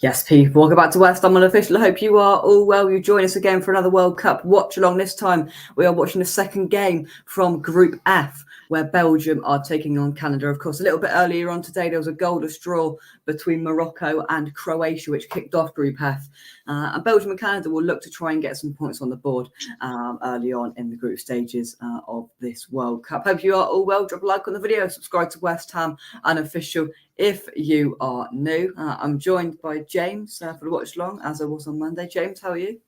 Yes, people, welcome back to West Ham Unofficial. I hope you are all well. You join us again for another World Cup watch-along. This time, we are watching the second game from Group F, where Belgium are taking on Canada. Of course, a little bit earlier on today, there was a goalless draw between Morocco and Croatia, which kicked off Group F. And Belgium and Canada will look to try and get some points on the board early on in the group stages of this World Cup. Hope you are all well. Drop a like on the video. Subscribe to West Ham Unofficial if you are new. I'm joined by James for the watch along, as I was on Monday. James, how are you?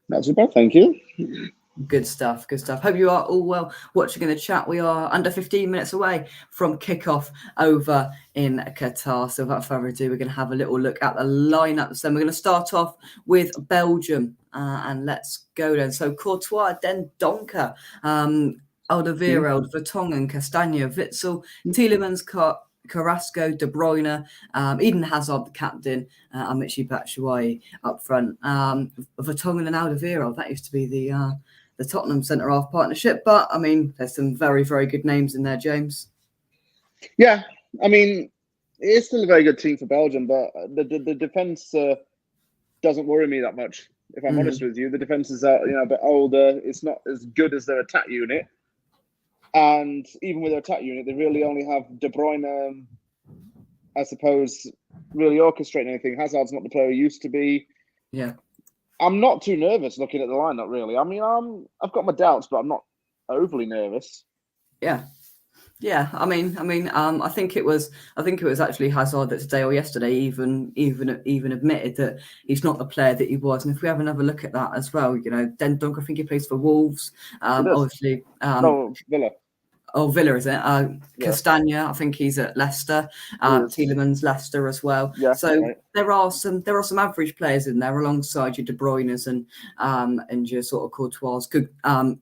Not too bad, thank you. Good stuff, good stuff. Hope you are all well watching in the chat. We are under 15 minutes away from kickoff over in Qatar. So without further ado, we're going to have a little look at the lineup. So we're going to start off with Belgium and let's go then. So Courtois, then Donker, Alderweireld, Vertonghen, Castagna, Witsel, Tielemans, Carrasco, De Bruyne, Eden Hazard, the captain, and Michy Batshuayi up front. Vertonghen and Alderweireld, that used to be the Tottenham centre-half partnership. But, I mean, there's some very, very good names in there, James. Yeah, I mean, it is still a very good team for Belgium, but the defence doesn't worry me that much, if I'm honest with you. The defence is a bit older. It's not as good as their attack unit. And even with their attack unit, they really only have De Bruyne, I suppose, really orchestrating anything. Hazard's not the player he used to be. Yeah. I'm not too nervous looking at the lineup, really. I mean, I've got my doubts, but I'm not overly nervous. Yeah. Yeah, I think it was actually Hazard that today or yesterday even admitted that he's not the player that he was. And if we have another look at that as well, Den Donk, I think he plays for Wolves. Obviously, no, Villa. Oh, Villa, is it? Castagna, I think he's at Leicester. Tielemans, Leicester as well. Yeah, so right. there are some average players in there alongside your De Bruyne's and your sort of Courtois. Good,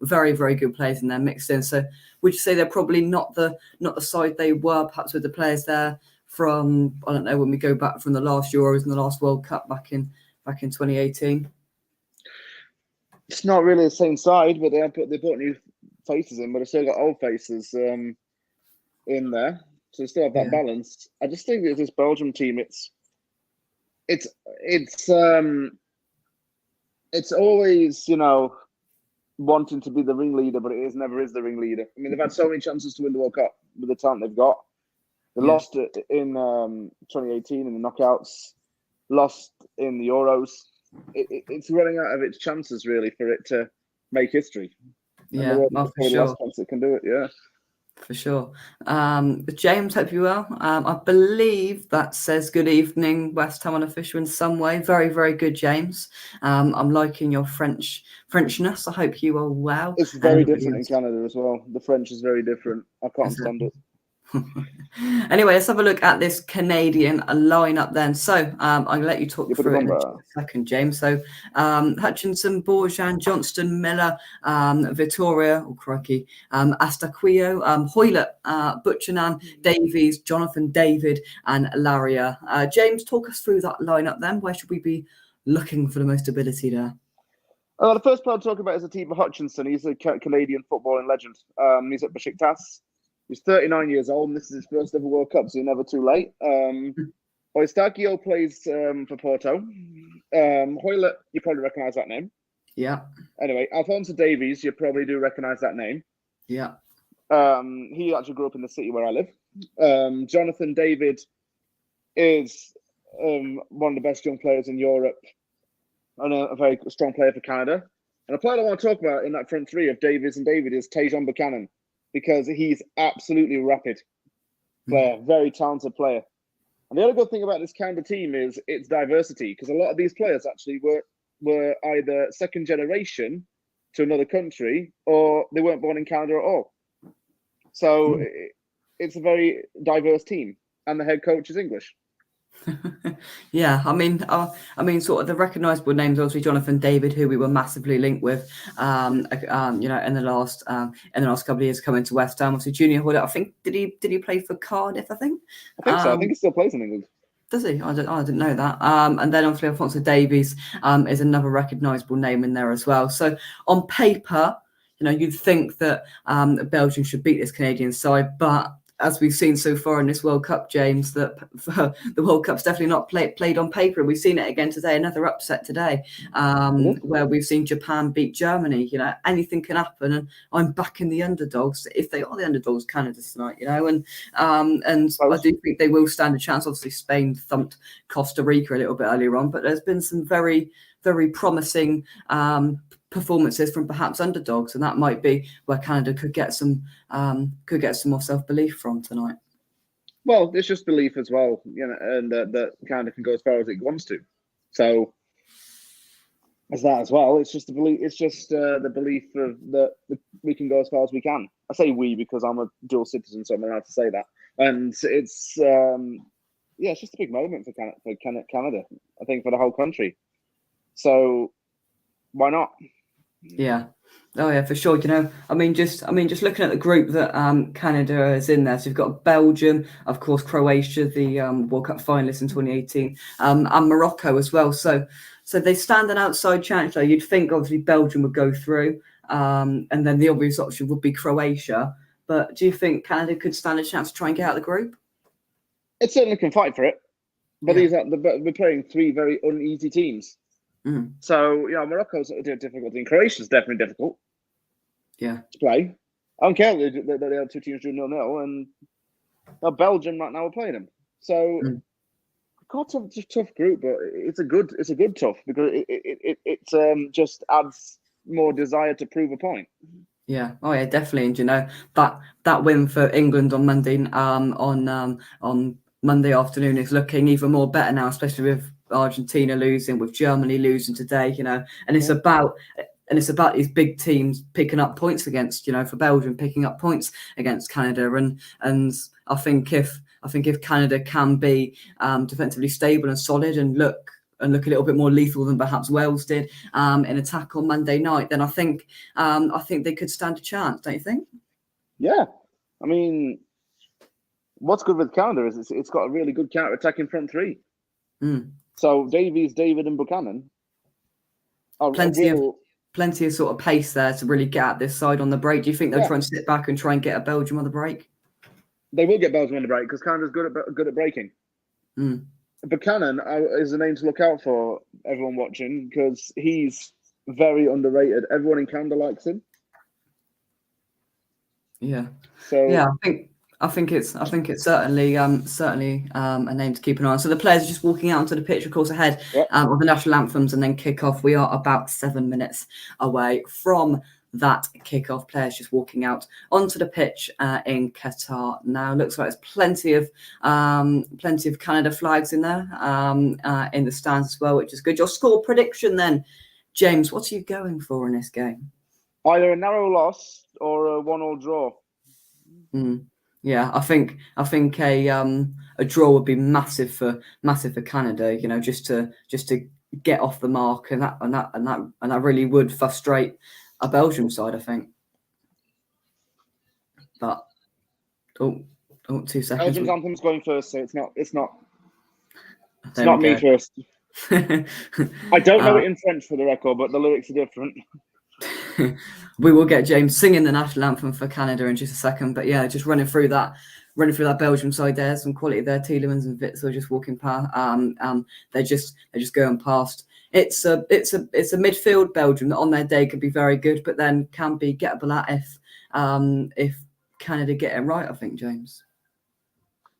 very, very good players in there mixed in. So would you say they're probably not the side they were, perhaps with the players there from, I don't know, when we go back from the last Euros and the last World Cup back in 2018? It's not really the same side, but they brought new faces in, but they still got old faces in there, so they still have that balance. I just think that this Belgium team, it's always wanting to be the ringleader, but it never is the ringleader. I mean, they've had so many chances to win the World Cup with the talent they've got. They lost it in 2018 in the knockouts, lost in the Euros. It's running out of its chances really for it to make history. Yeah, for sure. Last chance it can do it, yeah. For sure. James, hope you well. I believe that says good evening, West Ham Unofficial in some way. Very, very good, James. I'm liking your Frenchness. I hope you are well. It's very different in Canada as well. The French is very different. I can't stand it. Anyway, let's have a look at this Canadian lineup then. So I'm going to let you talk through it in a second, James. So Hutchinson, Bourgeon, Johnston, Miller, Vittoria, Astaquio, Hoylett, Buchanan, Davies, Jonathan David, and Laria. James, talk us through that lineup then. Where should we be looking for the most ability there? The first player I'll talk about is Atiba Hutchinson. He's a Canadian footballing legend. He's at Besiktas. He's 39 years old, and this is his first ever World Cup, so you're never too late. Eustáquio plays for Porto. Hoylett, you probably recognise that name. Yeah. Anyway, Alphonso Davies, you probably do recognise that name. Yeah. He actually grew up in the city where I live. Jonathan David is one of the best young players in Europe and a very strong player for Canada. And a player I want to talk about in that front three of Davies and David is Tajon Buchanan, because he's absolutely rapid player, very talented player. And the other good thing about this Canada team is its diversity, because a lot of these players actually were either second generation to another country or they weren't born in Canada at all. So it's a very diverse team. and the head coach is English. Yeah, I mean, sort of the recognisable names, obviously Jonathan David, who we were massively linked with, you know, in the last couple of years coming to West Ham. Obviously, Junior Hoilett, I think, did he play for Cardiff? I think so. I think he still plays in England. Does he? I didn't know that. And then obviously Alphonso Davies is another recognisable name in there as well. So on paper, you know, you'd think that Belgium should beat this Canadian side, but as we've seen so far in this World Cup, James, that the World Cup's definitely not played on paper. We've seen it again today, another upset today, where we've seen Japan beat Germany. You know, anything can happen, and I'm backing the underdogs if they are the underdogs, Canada tonight. You know, and I do think they will stand a chance. Obviously, Spain thumped Costa Rica a little bit earlier on, but there's been some very, very promising performances from perhaps underdogs, and that might be where Canada could get some more self-belief from tonight. Well, it's just belief as well, you know, and that Canada can go as far as it wants to. So as that as well, it's just the belief. It's just the belief of that we can go as far as we can. I say we because I'm a dual citizen, so I'm allowed to say that. And it's it's just a big moment for Canada. I think for the whole country. So why not? Yeah. Oh yeah, for sure. You know, I mean, just looking at the group that Canada is in there. So you've got Belgium, of course, Croatia, the World Cup finalists in 2018, and Morocco as well. So they stand an outside chance. Though you'd think obviously Belgium would go through, and then the obvious option would be Croatia. But do you think Canada could stand a chance to try and get out of the group? It certainly can fight for it, but we're playing three very uneasy teams. Mm. So, yeah, Morocco's difficult and Croatia's definitely difficult. Yeah. To play. I don't care that they have two teams doing 0-0, and Belgium right now are playing them. So, it's a tough group, but it's a good tough because it just adds more desire to prove a point. Yeah. Oh yeah, definitely. And you know that win for England on Monday on Monday afternoon is looking even more better now, especially with Argentina losing, with Germany losing today. You know, and it's about these big teams picking up points against, you know, for Belgium picking up points against Canada, and I think if Canada can be defensively stable and solid and look a little bit more lethal than perhaps Wales did in attack on Monday night, then I think they could stand a chance, don't you think? Yeah, I mean, what's good with Canada is it's got a really good counter-attacking front three. So Davies, David, and Buchanan plenty of sort of pace there to really get at this side on the break. Do you think they'll try and sit back and try and get a Belgium on the break? They will get Belgium on the break because Canada's good at breaking. Buchanan is a name to look out for, everyone watching, because he's very underrated. Everyone in Canada likes him. Yeah. So yeah, I think it's certainly a name to keep an eye on. So the players are just walking out onto the pitch, of course, ahead of the national anthems and then kick off. We are about 7 minutes away from that kickoff. Players just walking out onto the pitch in Qatar now. Looks like there's plenty of Canada flags in there in the stands as well, which is good. Your score prediction then, James, what are you going for in this game? Either a narrow loss or a 1-1 draw. Yeah, I think a draw would be massive for Canada. You know, just to get off the mark, and that really would frustrate a Belgium side, I think. But 2 seconds. Belgium's anthem's going first, so it's not me first. I don't know it in French for the record, but the lyrics are different. We will get James singing the national anthem for Canada in just a second, but yeah, just running through that Belgium side there, some quality there. Tielemans and Wits are just walking past. They're just going past. It's a midfield Belgium that on their day could be very good, but then can be gettable at if Canada get it right, I think, James.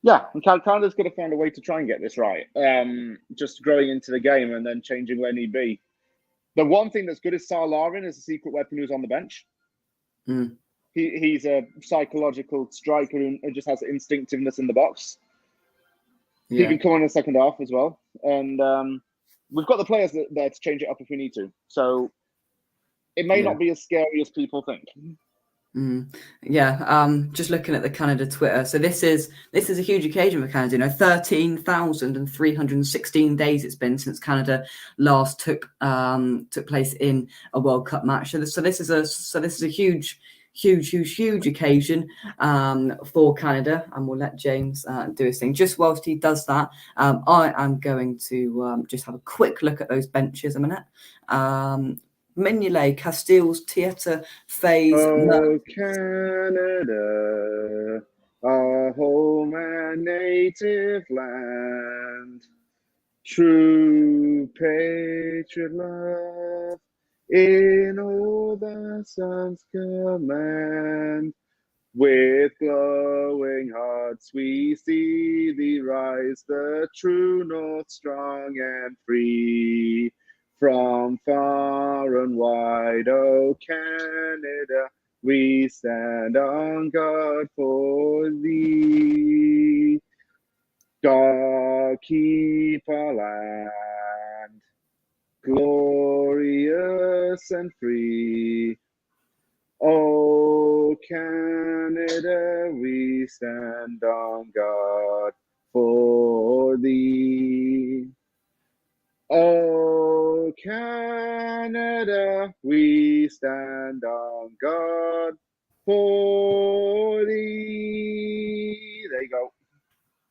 Yeah, and Canada's going to find a way to try and get this right. Just growing into the game and then changing where need be. The one thing that's good is Sarlarin is a secret weapon who's on the bench. He's a psychological striker who just has instinctiveness in the box. He can come on in the second half as well. And we've got the players there to change it up if we need to. So it may not be as scary as people think. Yeah, just looking at the Canada Twitter. So this is a huge occasion for Canada. 13,316 days it's been since Canada last took place in a World Cup match. So this is a huge occasion for Canada, and we'll let James do his thing. Just whilst he does that, I am going to just have a quick look at those benches a minute. Mignolet, Casteels, Theatre, Fays. Oh, Canada, our home and native land, true patriot love in all the sun's command. With glowing hearts we see thee rise, the true north strong and free. From far and wide, oh Canada, we stand on guard for thee. God keep our land glorious and free. Oh, Canada, we stand on guard for thee. Oh, Canada, we stand on guard for thee. There you go.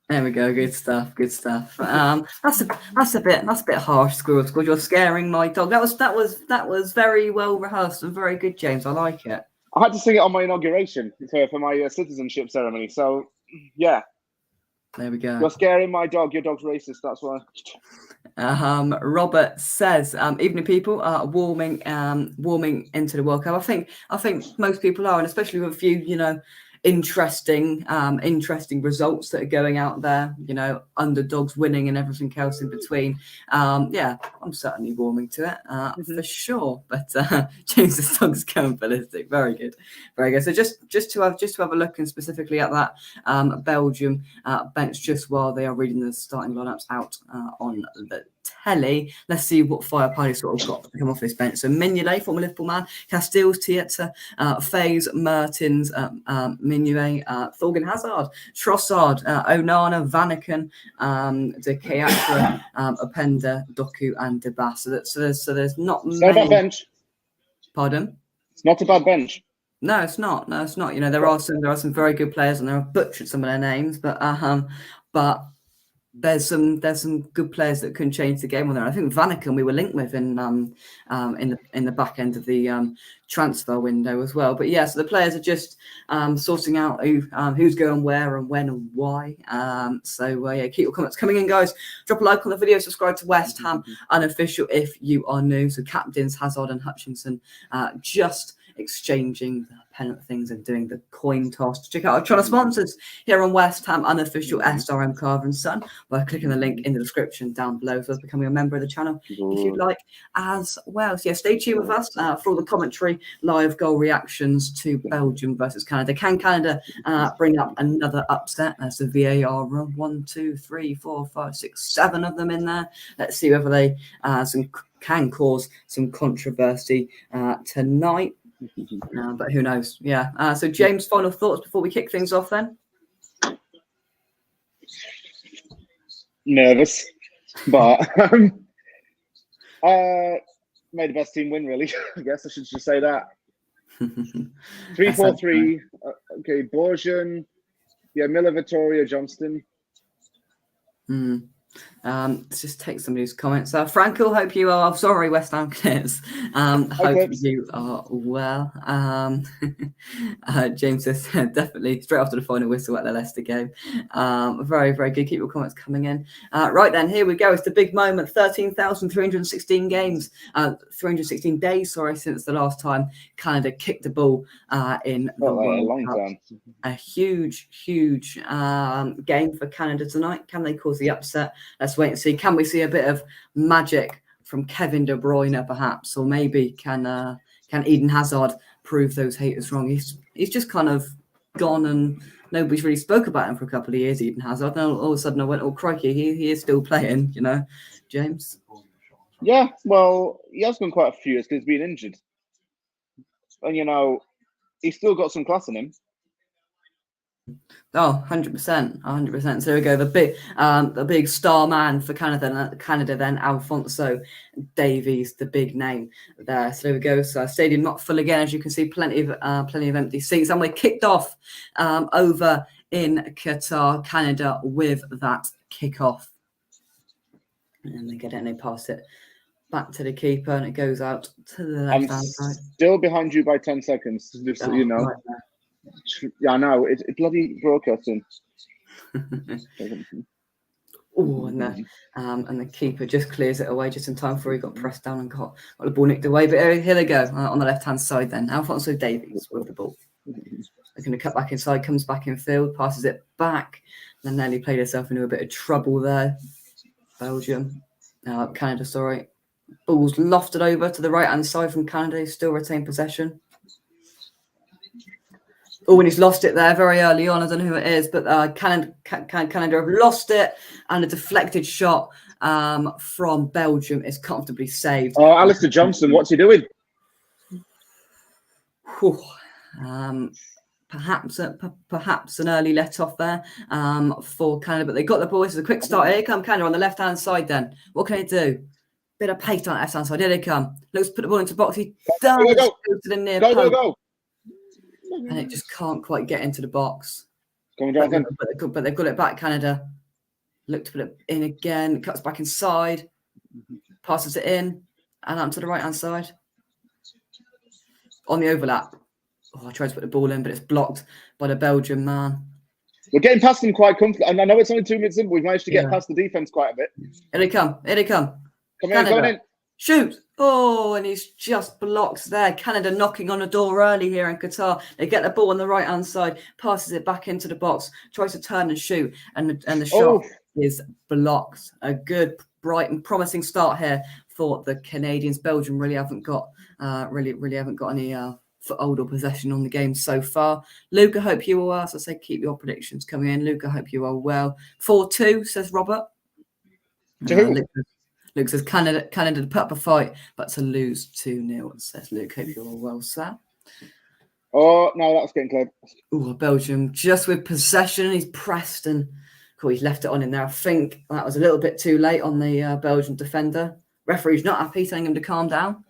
There we go. Good stuff. Good stuff. That's a bit harsh, Squirrel Squad. You're scaring my dog. That was very well rehearsed and very good, James. I like it. I had to sing it on my inauguration for my citizenship ceremony. So, yeah. There we go. You're scaring my dog. Your dog's racist. That's why. Robert says, evening people are warming into the World Cup. I think most people are, and especially with a few, interesting results that are going out there, underdogs winning and everything else in between. Yeah, I'm certainly warming to it for sure. But James's dog's going ballistic. Very good, very good. So just to have a look, and specifically at that Belgium bench, just while they are reading the starting lineups out on the telly. Let's see what firepower sort of got to come off this bench. So Mignolet, former Liverpool man, Casteels, Theatre, Fays, Mertens, Mignolet, Thorgan Hazard, Trossard, Onana, Vanaken, De Keatra, Openda, Doku, and Debas. So there's not many. It's not a bad bench. Pardon? It's not a bad bench. No, it's not. No, it's not. There are some very good players, and there are butchered some of their names, but there's some good players that can change the game on there. I think Vanaken we were linked with in the back end of the transfer window as well. But yeah, so the players are just sorting out who's going where and when and why. Yeah, keep your comments coming in, guys. Drop a like on the video, subscribe to West Ham Unofficial if you are new. So captains Hazard and Hutchinson just exchanging the pennant things and doing the coin toss. Check out our channel sponsors here on West Ham Unofficial, SRM Carver and Son, by clicking the link in the description down below for becoming a member of the channel if you'd like as well. So yeah, stay tuned with us for all the commentary, live goal reactions to Belgium versus Canada. Can Canada bring up another upset? There's the VAR run. 1, 2, 3, 4, 5, 6, 7 of them in there. Let's see whether they can cause some controversy tonight. But who knows? Yeah. So James, final thoughts before we kick things off then? Nervous, but made the best team win, really. I guess I should just say that. 3-4-3. Okay, Borjan. Yeah, Miller, Vittoria, Johnston. Let's just take some of these comments. Frankel, hope you are. Sorry, West Ham Clips. Hope you are well. James says definitely straight after the final whistle at the Leicester game. Very, very good. Keep your comments coming in. Right then, here we go. It's the big moment. 13,316 games, 316 days. Sorry, since the last time Canada kicked the ball in the World Cup. Time. A huge game for Canada tonight. Can they cause the upset? Let's wait and see. Can we see a bit of magic from Kevin De Bruyne, perhaps, or maybe can Eden Hazard prove those haters wrong? He's just kind of gone, and nobody's really spoke about him for a couple of years. Eden Hazard. And all of a sudden, I went, "Oh crikey, he is still playing." James. Yeah, well, he has been quite a few years because he's been injured, and he's still got some class in him. Oh, 100%, 100%. So there we go. The big star man for Canada then, Alphonso Davies, the big name there. So there we go. So stadium not full again, as you can see, plenty of empty seats. And we kicked off over in Qatar, Canada, with that kickoff. And they get it and they pass it back to the keeper, and it goes out to the left-hand side. Still behind you by 10 seconds, just so you know. Right. Yeah, I know. It bloody broadcasting. Oh, and the keeper just clears it away just in time before he got pressed down and got the ball nicked away. But here they go on the left-hand side then. Alphonso Davies with the ball. They're going to cut back inside, comes back in field, passes it back, and nearly played herself into a bit of trouble there. Belgium. Canada, sorry. Ball's lofted over to the right-hand side from Canada, still retain possession. Oh, and he's lost it there very early on. I don't know who it is, but Canada have lost it, and a deflected shot from Belgium is comfortably saved. Oh, Alistair Johnson, what's he doing? Perhaps an early let-off there for Canada, but they got the ball. This is a quick start. Here come Canada on the left-hand side then. What can they do? Bit of pace on the left-hand side. Here they come. Looks to put the ball into the box. He does go to the near post. Go. And it just can't quite get into the box. Come on, Jonathan. But they've got it back, Canada. Look to put it in again. Cuts back inside. Passes it in. And up to the right-hand side. On the overlap. Oh, I tried to put the ball in, but it's blocked by the Belgian man. We're getting past them quite comfortably. And I know it's only 2 minutes in, but we've managed to get past the defence quite a bit. Here they come. Come in. Shoot. Oh, and he's just blocked there. Canada knocking on the door early here in Qatar. They get the ball on the right-hand side, passes it back into the box, tries to turn and shoot, and the shot is blocked. A good, bright and promising start here for the Canadians. Belgium really haven't got any foothold or possession on the game so far. Luke, I hope you are well. So I say keep your predictions coming in. Luke, I hope you are well. 4-2, says Robert. Luke says Canada to put up a fight, but to lose 2-0, says Luke. Hope you're all well, sir. Oh, no, that's getting clear. Oh, Belgium just with possession. He's pressed and he's left it on in there. I think that was a little bit too late on the Belgian defender. Referee's not happy, telling him to calm down.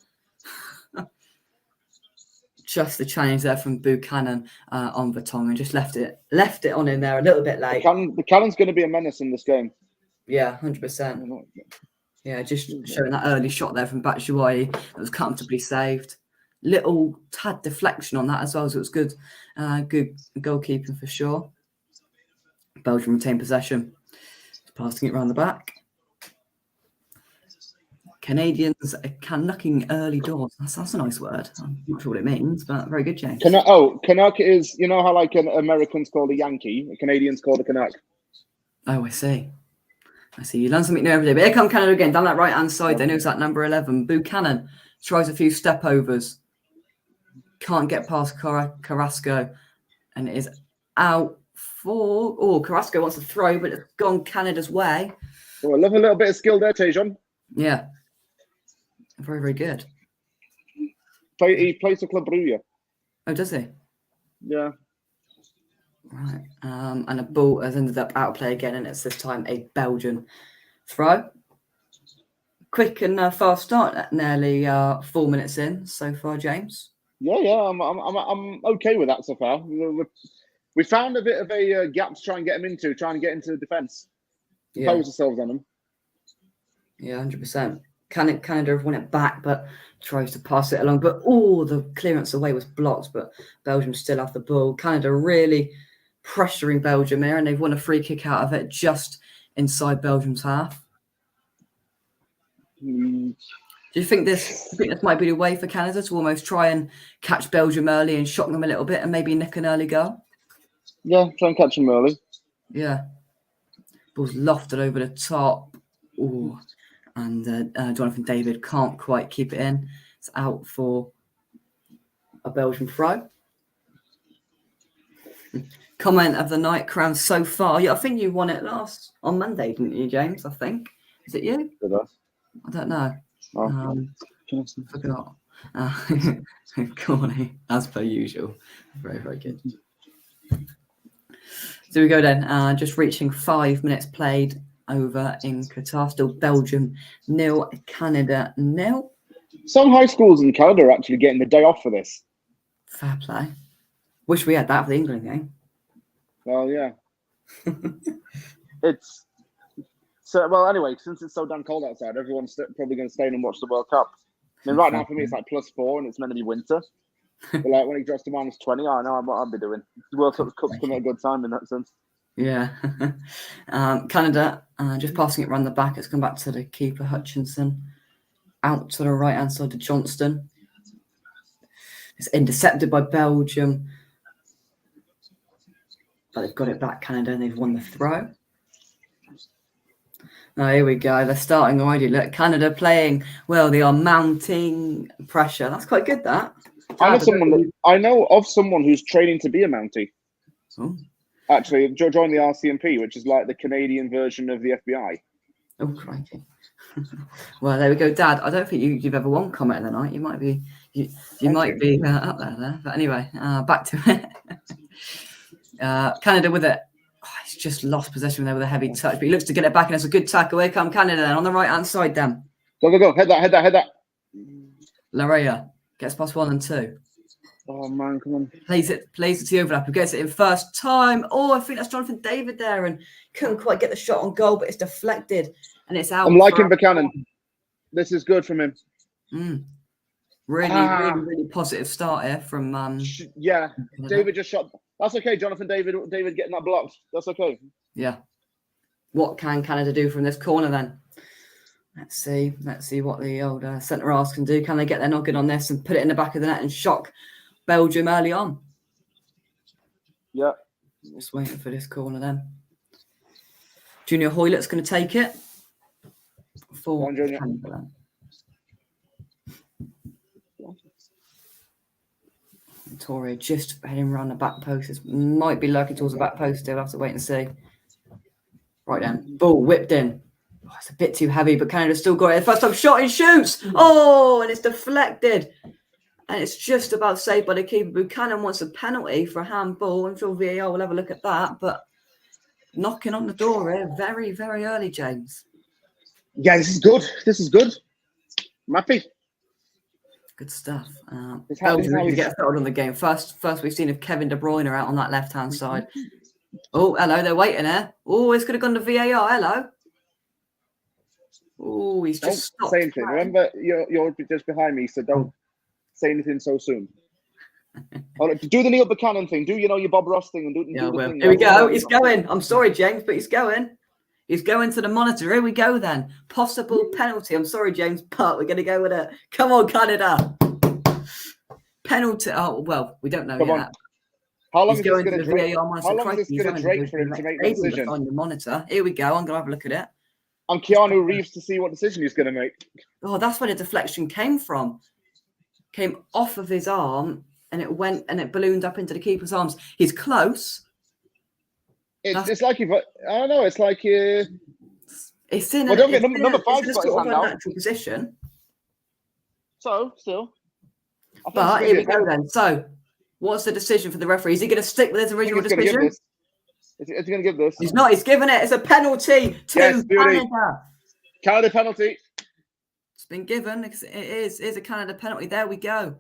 Just the challenge there from Buchanan on Vertonghen, and just left it on in there a little bit late. Buchanan's going to be a menace in this game. Yeah, 100%. Yeah, just showing that early shot there from Batshuayi that was comfortably saved. Little tad deflection on that as well, so it was good goalkeeping for sure. Belgium retain possession, passing it around the back. Canadians knocking early doors. That's a nice word. I'm not sure what it means, but very good, James. Canuck is, you know how like an American's called a Yankee, a Canadian's called a Canuck. Oh, I see. You learn something new every day. But here come Canada again, down that right-hand side. They knows that number 11. Buchanan tries a few step overs. Can't get past Carrasco. And it is out for... Oh, Carrasco wants to throw, but it's gone Canada's way. Oh, I love a little bit of skill there, Tejon. Yeah. Very, very good. He plays for Club Brugge. Oh, does he? Yeah. Right. And a ball has ended up out of play again, and it's this time a Belgian throw. Quick and fast start, nearly 4 minutes in so far, James. Yeah, I'm okay with that so far. We found a bit of a gap to try and get him into, trying to get into the defence. Impose ourselves on them. Yeah, 100%. Canada have won it back, but tries to pass it along. But the clearance away was blocked, but Belgium still have the ball. Canada really pressuring Belgium here, and they've won a free kick out of it just inside Belgium's half. Do you think this might be the way for Canada to almost try and catch Belgium early and shock them a little bit and maybe nick an early goal? Yeah, try and catch them early. Yeah. Ball's lofted over the top. Ooh. And Jonathan David can't quite keep it in. It's out for a Belgian throw. Comment of the night, Crown, so far. Yeah, I think you won it on Monday, didn't you, James? I think. Is it you? Did I? I don't know. Oh. Forgot. Corny, as per usual. Very, very good. So we go then, just reaching 5 minutes played over in Qatar. Still Belgium 0, Canada 0. Some high schools in Canada are actually getting the day off for this. Fair play. Wish we had that for the England game. Well, yeah. It's so well. Anyway, since it's so damn cold outside, everyone's probably going to stay in and watch the World Cup. I mean, right now for me it's like +4 and it's meant to be winter. But like when it drops to -20, I know what I'll be doing. The World Cup's coming at a good time in that sense. Yeah. Canada just passing it around the back. It's come back to the keeper Hutchinson. Out to the right hand side to Johnston. It's intercepted by Belgium. But they've got it back, Canada, and they've won the throw. Oh, here we go. They're starting already. Look, Canada playing well. They are mounting pressure. That's quite good, that. I know of someone who's training to be a Mountie. Oh. Actually, joined the RCMP, which is like the Canadian version of the FBI. Oh, crikey. Well, there we go, Dad. I don't think you've ever won comment of the night. You might be up there. But anyway, back to it. Canada with it. Oh, he's just lost possession there with a heavy touch, but he looks to get it back, and it's a good tackle. Here come Canada then on the right hand side. Then go. Head that. Larea gets past 1 and 2. Oh man, come on. Plays it to the overlap. Who gets it in first time? Oh, I think that's Jonathan David there, and couldn't quite get the shot on goal, but it's deflected and it's out. I'm liking Buchanan. This is good from him. Really positive start here from. Yeah, David just shot. That's okay, Jonathan David getting that blocked. That's okay. Yeah. What can Canada do from this corner then? Let's see what the old centre halves can do. Can they get their noggin on this and put it in the back of the net and shock Belgium early on? Yeah. Just waiting for this corner then. Junior Hoylett's going to take it for Canada. Torre just heading around the back post. It might be lurking towards the back post. They'll have to wait and see. Right then. Ball whipped in. Oh, it's a bit too heavy, but Canada still got it. First time shot and shoots. Oh, and it's deflected. And it's just about saved by the keeper. Buchanan wants a penalty for a handball. I'm sure VAR will have a look at that. But knocking on the door here very, very early, James. Yeah, this is good. I'm happy. Good stuff. Belgium really get started on the game. First we've seen of Kevin De Bruyne out on that left-hand side. Oh, hello, they're waiting there. Oh, it's could have gone to VAR. Hello. Oh, he's just stopped. Don't say anything. Remember, you're just behind me, so don't say anything so soon. Do the Neil Buchanan thing. Do your Bob Ross thing and do the thing. Here we go. He's going. I'm sorry, James, but he's going. He's going to the monitor. Here we go then. Possible penalty. I'm sorry, James, but we're going to go with it. Come on, Canada. Penalty. Oh, well, we don't know yet. How long is this going to Drake? How long is this going to Drake for him to make the decision? On the monitor. Here we go. I'm going to have a look at it. I'm Keanu Reeves to see what decision he's going to make. Oh, that's where the deflection came from. Came off of his arm and it went and it ballooned up into the keeper's arms. He's close. It's like I don't know. It's like it's in. Well, don't get number 5's got his hand out. Natural position. So still. But here we go then. So, what's the decision for the referee? Is he going to stick with his original decision? Is he going to give this? He's not. He's given it. It's a penalty to Canada. Canada penalty. It's been given. It is a Canada penalty. There we go.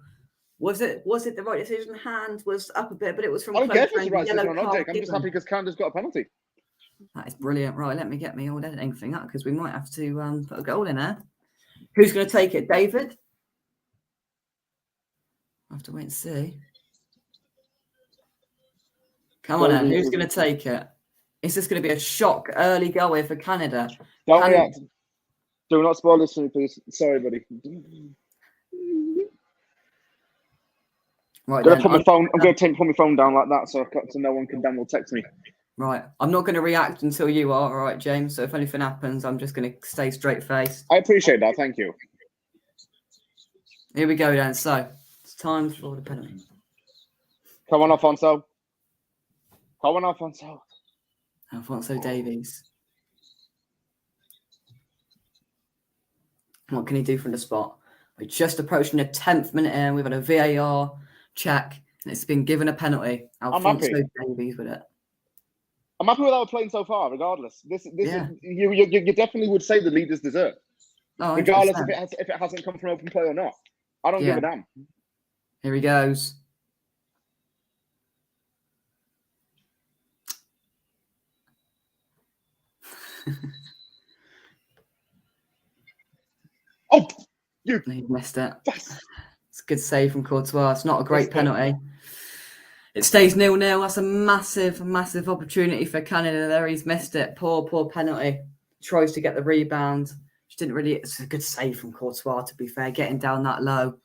Was it the right decision? Hand was up a bit, but it was from. I don't care if it's the right decision or not, Jake. I'm just happy because Canada's got a penalty. That is brilliant. Right, let me get me all editing thing up because we might have to put a goal in there. Who's going to take it? David? I'll have to wait and see. Come on, then. Who's going to take it? Is this going to be a shock early goal here for Canada? Don't react. Do not spoil this for me, please. Sorry, buddy. Right, I'm going to put my phone down like that so no one can damn text me. Right. I'm not going to react until you are. All right, James. So if anything happens, I'm just going to stay straight faced. I appreciate that. Thank you. Here we go, then. So it's time for the penalty. Come on, Alfonso. Come on, Alfonso. Alfonso Davies. What can he do from the spot? We're just approaching the 10th minute in. We've had a VAR check, and it's been given a penalty. Alfonso Davies with it. I'm happy with how we're playing so far, regardless. This Yeah. is you definitely would say the leaders deserve, Oh, regardless 100%. if it hasn't come from open play or not. I don't give a damn. Here he goes. Oh, He missed it. Yes. It's a good save from Courtois. It's not a great penalty. It stays 0-0. That's a massive, massive opportunity for Canada there. He's missed it. Poor penalty. Tries to get the rebound. Just didn't really. It's a good save from Courtois, to be fair. Getting down that low.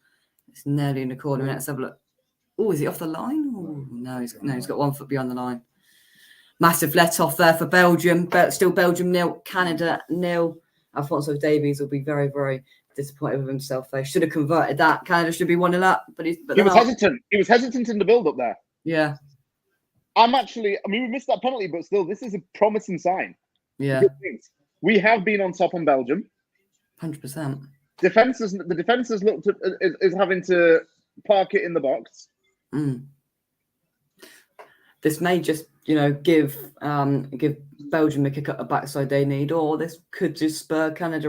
It's nearly in the corner. Let's have a look. Oh, is he off the line? Ooh, no, he's got 1 foot beyond the line. Massive let off there for Belgium. Still Belgium 0, Canada 0. Alfonso Davies will be very, very disappointed with himself. They should have converted that. Canada should be 1-0 up, but he was hesitant. He was hesitant in the build-up there. Yeah. I mean, we missed that penalty, but still, this is a promising sign. Yeah. We have been on top on Belgium. 100%. The defense has looked at, is having to park it in the box. This may just, give Belgium a kick up the backside they need, or this could just spur Canada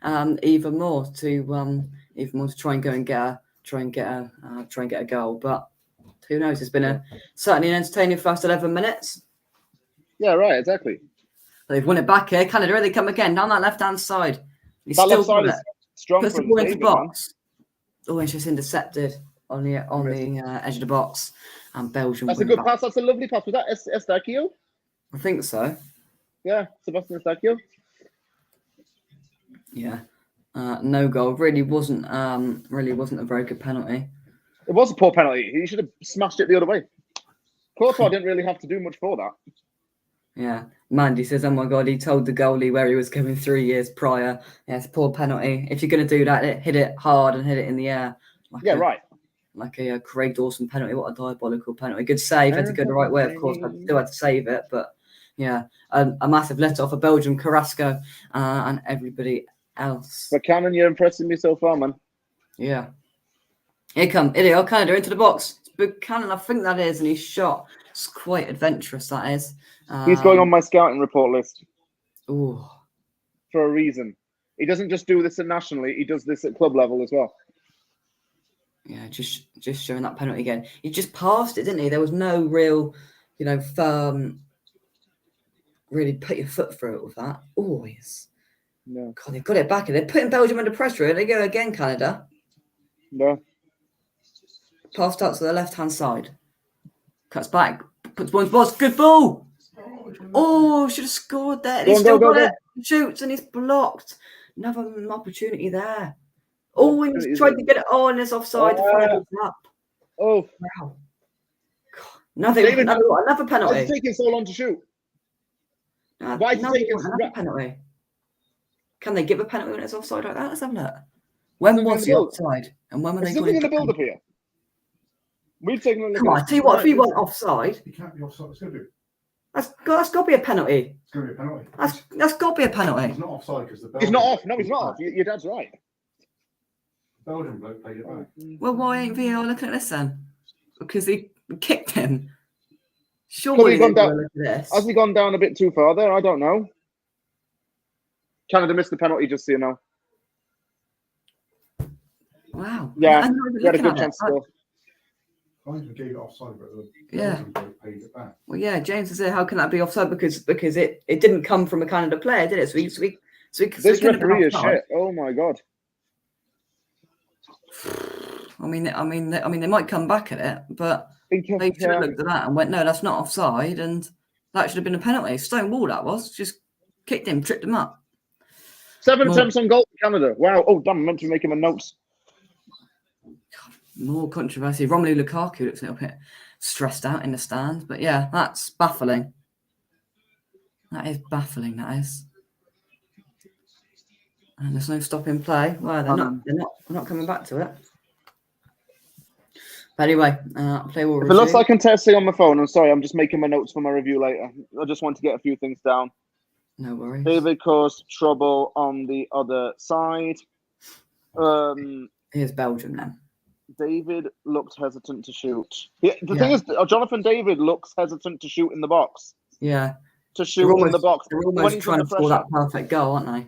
on even more to try and go and get a goal. But who knows? It's been certainly an entertaining first 11 minutes. Yeah, right, exactly. They've won it back here. Canada, they come again down that left-hand side. He's that left side is strong. Puts the ball into the box. Oh, it's just intercepted on the edge of the box. And Belgium. That's a good pass. That's a lovely pass. Was that Estacio? I think so. Yeah, Sebastian Estacio. Yeah. No goal. Really wasn't a very good penalty. It was a poor penalty. He should have smashed it the other way. Courtois didn't really have to do much for that. Yeah. Mandy says, oh my God, he told the goalie where he was going 3 years prior. Yeah, it's a poor penalty. If you're going to do that, hit it hard and hit it in the air. Right. Like a Craig Dawson penalty. What a diabolical penalty. Good save. Had to go the right way, of course. I still had to save it. But, yeah, a massive let-off for Belgium, Carrasco, and everybody else. But Cannon, you're impressing me so far, man. Yeah. Here they are, Canada into the box. It's Buchanan, I think that is, and he's shot. It's quite adventurous, that is. He's going on my scouting report list. Ooh. For a reason. He doesn't just do this nationally, he does this at club level as well. Yeah, just showing that penalty again. He just passed it, didn't he? There was no real, firm, really put your foot through it with that. Always. No. God, they've got it back. They're putting Belgium under pressure. They go again, Canada. No. Passed out to the left-hand side. Cuts back. Puts one balls. Good ball. Oh, should have scored there. He's still got it. Shoots and he's blocked. Another opportunity there. Oh, he's tried to get it on. It's offside. The up. Oh. Wow. God. Another penalty. Why is he taking so long to shoot? Why is he taking another penalty? Can they give a penalty when it's offside like that? Let's have a look. When was the offside? And when were they going in the build-up here? We've taken a look. Come on, I tell you what, if he went offside. He can't be offside. It's going to be. That's got to be a penalty. It's going to be a penalty. That's got to be a penalty. He's not offside because the Belgium. He's not off. No, he's not off. Your dad's right. Belgium bloke played it back. Well, why ain't VAR looking at this then? Because he kicked him. Surely has he gone down a bit too far there? I don't know. Canada missed the penalty, just so you know. Wow. Yeah, he had a good chance to score. I even gave it offside, but the Belgium bloke paid it back. Well, yeah, James has said, how can that be offside? Because it didn't come from a Canada player, did it? This referee is shit. Oh my God. I mean, they might come back at it, but they should have looked at that and went, no, that's not offside, and that should have been a penalty. Stonewall, that was. Just kicked him, tripped him up. 7 attempts on goal for Canada. Wow. Oh, damn, I meant to make him a notes. More controversy. Romelu Lukaku looks a little bit stressed out in the stand, but yeah, that's baffling. That is baffling. That is. And there's no stopping play. Well, they're not coming back to it. But anyway, play will. If it looks like I'm testing on my phone, I'm sorry. I'm just making my notes for my review later. I just want to get a few things down. No worries. David caused trouble on the other side. Here's Belgium then. David looked hesitant to shoot. The thing is, Jonathan David looks hesitant to shoot in the box. Yeah. To shoot in the box. They're when almost he's trying under to score pressure. that perfect goal, aren't they?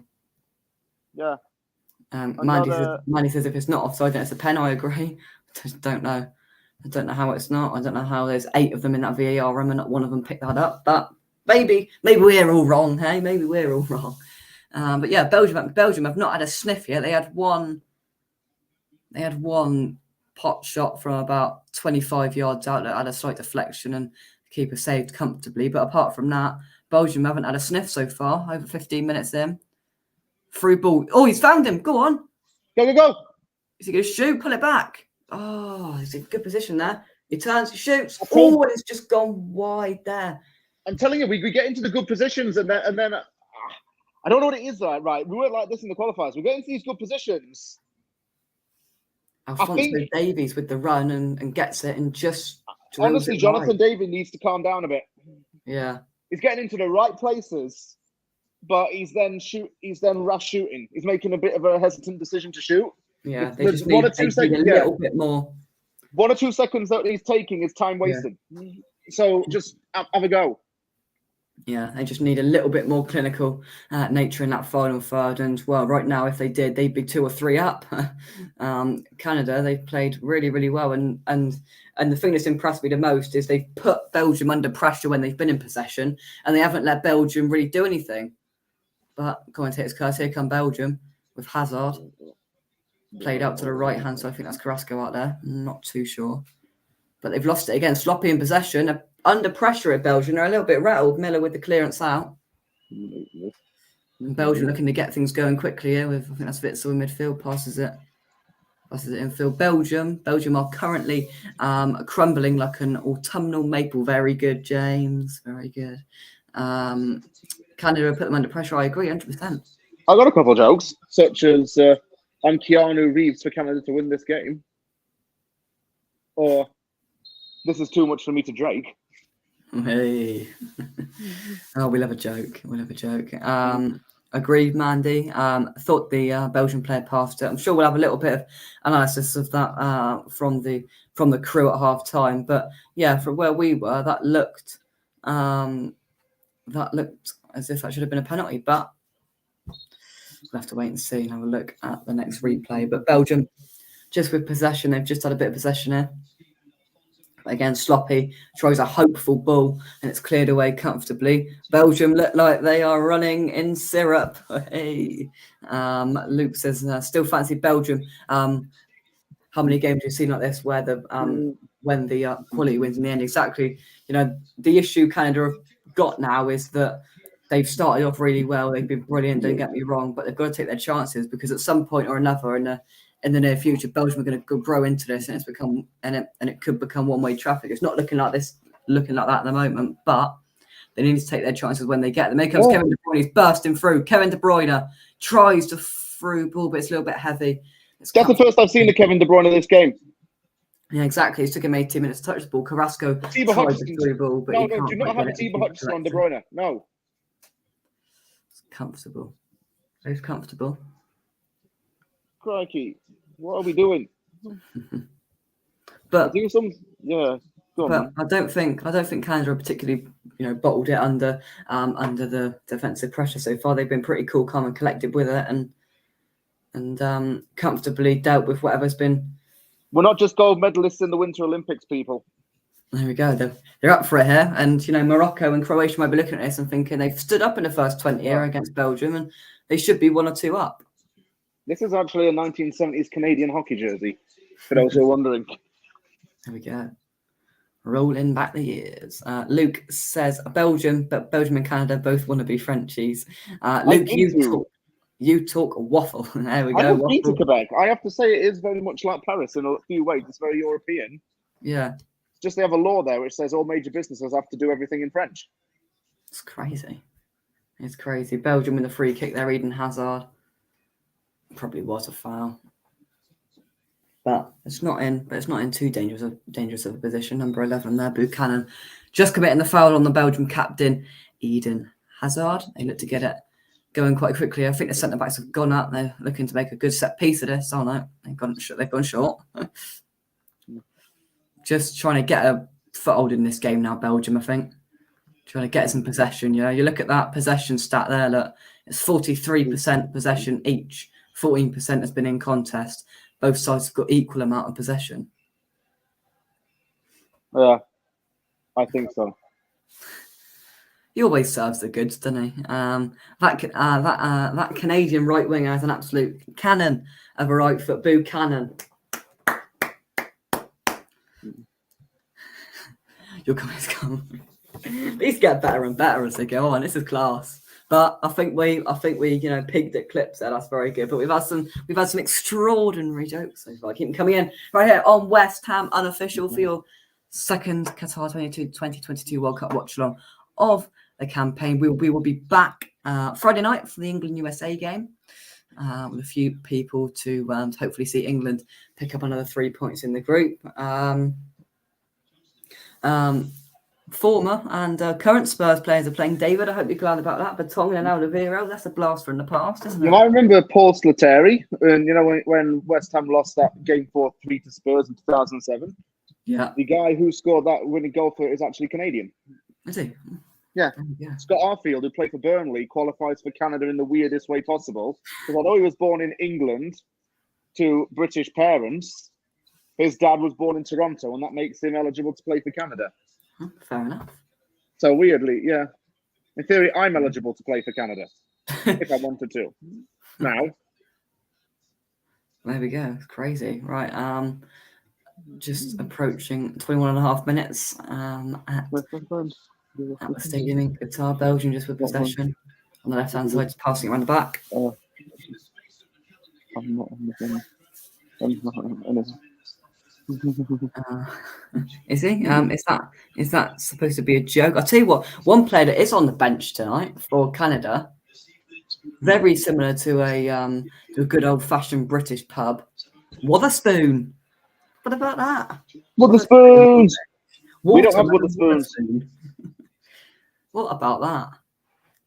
Yeah. Mandy says if it's not offside, then it's a pen. I agree. I just don't know. I don't know how it's not. I don't know how there's 8 of them in that VAR room and not one of them picked that up. But maybe we're all wrong. Hey, maybe we're all wrong. But yeah, Belgium have not had a sniff yet. They had one pot shot from about 25 yards out that had a slight deflection and the keeper saved comfortably. But apart from that, Belgium haven't had a sniff so far. Over 15 minutes in. Through ball. Oh, he's found him. Go on. Go. Is he going to shoot? Pull it back. Oh, he's in good position there. He turns, he shoots. And it's just gone wide there. I'm telling you, we get into the good positions and then I don't know what it is, right? We weren't like this in the qualifiers. We get into these good positions. Alphonso Davies with the run and gets it and just honestly, Jonathan David needs to calm down a bit. Yeah. He's getting into the right places, but he's then rush shooting. He's making a bit of a hesitant decision to shoot. Yeah, they just need, 1 or 2 seconds. A little bit more. 1 or 2 seconds that he's taking is time wasted. Yeah. So just have a go. Yeah, they just need a little bit more clinical nature in that final third. And well, right now, if they did, they'd be 2 or 3 up. Canada, they've played really, really well. And the thing that's impressed me the most is they've put Belgium under pressure when they've been in possession, and they haven't let Belgium really do anything. But commentators curse, here come Belgium with Hazard. Played out to the right hand, so I think that's Carrasco out there. I'm not too sure. But they've lost it again. Sloppy in possession. Under pressure at Belgium. They're a little bit rattled. Miller with the clearance out. And Belgium looking to get things going quickly here. I think that's Witzel in midfield. Passes it infield. Belgium are currently crumbling like an autumnal maple. Very good, James. Very good. Canada put them under pressure. I agree, 100%. I got a couple of jokes, such as I'm Keanu Reeves for Canada to win this game. Or this is too much for me to Drake. Hey. Oh, we love a joke. Agreed, Mandy. Thought the Belgian player passed it. I'm sure we'll have a little bit of analysis of that from the crew at half time. But yeah, from where we were, that looked as if that should have been a penalty. But we'll have to wait and see and have a look at the next replay. But Belgium, just with possession, they've just had a bit of possession here. Again, sloppy, throws a hopeful ball and it's cleared away comfortably. Belgium look like they are running in syrup. Hey, Luke says, still fancy Belgium. How many games have you seen like this where when the quality wins in the end? Exactly. You know, the issue Canada have got now is that they've started off really well. They've been brilliant, don't get me wrong, but they've got to take their chances because at some point or another in the near future, Belgium are going to grow into this, and it could become one-way traffic. It's not looking like that at the moment, but they need to take their chances when they get them. Here comes Kevin De Bruyne. He's bursting through. Kevin De Bruyne tries to through ball, but it's a little bit heavy. That's the first I've seen of Kevin De Bruyne in this game. Yeah, exactly. It took him 18 minutes to touch the ball. Carrasco tried the through ball, but he can't. Do not have a Tiba Hutchinson on De Bruyne. No. It's comfortable. It's comfortable. Crikey. What are we doing? But do some, yeah. But I don't think Canada are particularly, bottled it under the defensive pressure so far. They've been pretty cool, calm, and collected with it, and comfortably dealt with whatever's been. We're not just gold medalists in the Winter Olympics, people. There we go. They're up for it here, and Morocco and Croatia might be looking at this and thinking they've stood up in the first 20 here against Belgium, and they should be 1 or 2 up. This is actually a 1970s Canadian hockey jersey, for those who are wondering. There we go. Rolling back the years. Luke says Belgium and Canada both want to be Frenchies. Luke, you talk waffle. There we go. I have been to Quebec. I have to say it is very much like Paris in a few ways. It's very European. Yeah. Just they have a law there which says all major businesses have to do everything in French. It's crazy. It's crazy. Belgium with a free kick there, Eden Hazard. Probably was a foul. But it's not in too dangerous of a position. Number 11 there, Buchanan, just committing the foul on the Belgium captain, Eden Hazard. They look to get it going quite quickly. I think the centre backs have gone up. They're looking to make a good set piece of this. Oh no, they've gone short. Just trying to get a foothold in this game now, Belgium, I think. Trying to get some possession. You look at that possession stat there. Look, it's 43% possession each. 14% has been in contest. Both sides have got equal amount of possession. Yeah, I think so. He always serves the goods, doesn't he? That Canadian right winger has an absolute cannon of a right foot. Boo cannon. Your comments come. These get better and better as they go on. This is class. But I think we peaked at clips there. That's very good. But we've had some extraordinary jokes so far. Keep them coming in right here on West Ham Unofficial for your second Qatar 2022 World Cup watch along of the campaign. We will be back Friday night for the England-USA game with a few people to hopefully see England pick up another 3 points in the group. Former and current Spurs players are playing. David, I hope you're glad about that. Vertonghen and Alderweireld, that's a blast from the past, isn't it? You might remember Paul Slattery, and when West Ham lost that game 4-3 to Spurs in 2007. Yeah. The guy who scored that winning goal for it is actually Canadian. Is he? Yeah. Yeah. Scott Arfield, who played for Burnley, qualifies for Canada in the weirdest way possible. Because although he was born in England to British parents, his dad was born in Toronto, and that makes him eligible to play for Canada. Fair enough. So weirdly, yeah. In theory, I'm eligible to play for Canada if I wanted to. Now. There we go. It's crazy. Right. Just approaching 21 and a half minutes at the stadium in Qatar. Belgium just with possession. On the left-hand side, just passing it around the back. I'm not on the phone. Is he? Is that supposed to be a joke? I'll tell you what, one player that is on the bench tonight for Canada, very similar to a good old-fashioned British pub. Wotherspoon. What about that? Wotherspoons. We don't have Wotherspoons. What about that?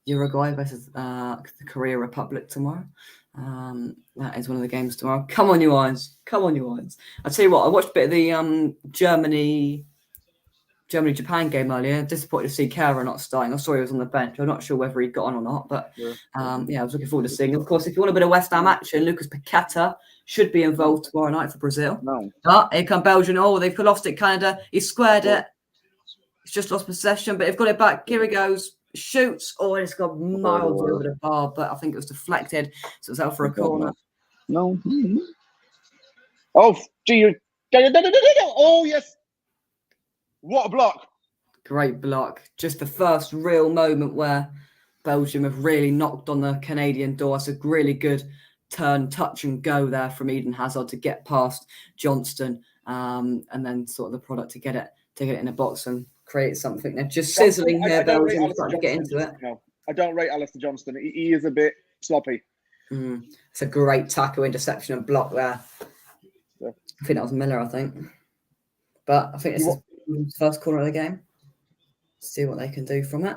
Uruguay versus the Korea Republic tomorrow. That is one of the games tomorrow. Come on, you Irons. Come on, you Irons. I'll tell you what, I watched a bit of the Germany-Japan game earlier. Disappointed to see Kara not starting. I saw he was on the bench. I'm not sure whether he got on or not, but I was looking forward to seeing him. Of course, if you want a bit of West Ham action, Lucas Paqueta should be involved tomorrow night for Brazil. No. Here come Belgium. Oh, they've lost it, Canada. He squared it. He's just lost possession, but they've got it back. Here he goes. Shoots. Oh, it's got miles over the bar, but I think it was deflected. So it's out for a corner. No. Oh, gee. Oh, yes. What a block. Great block. Just the first real moment where Belgium have really knocked on the Canadian door. It's a really good turn, touch and go there from Eden Hazard to get past Johnston and then sort of the product to get it in a box and create something. They're just sizzling here, Belgium, starting to get into it. No, I don't rate Alistair Johnston. He is a bit sloppy. It's a great tackle, interception and block there. Yeah. I think that was Miller, I think. But I think this is the first corner of the game. See what they can do from it.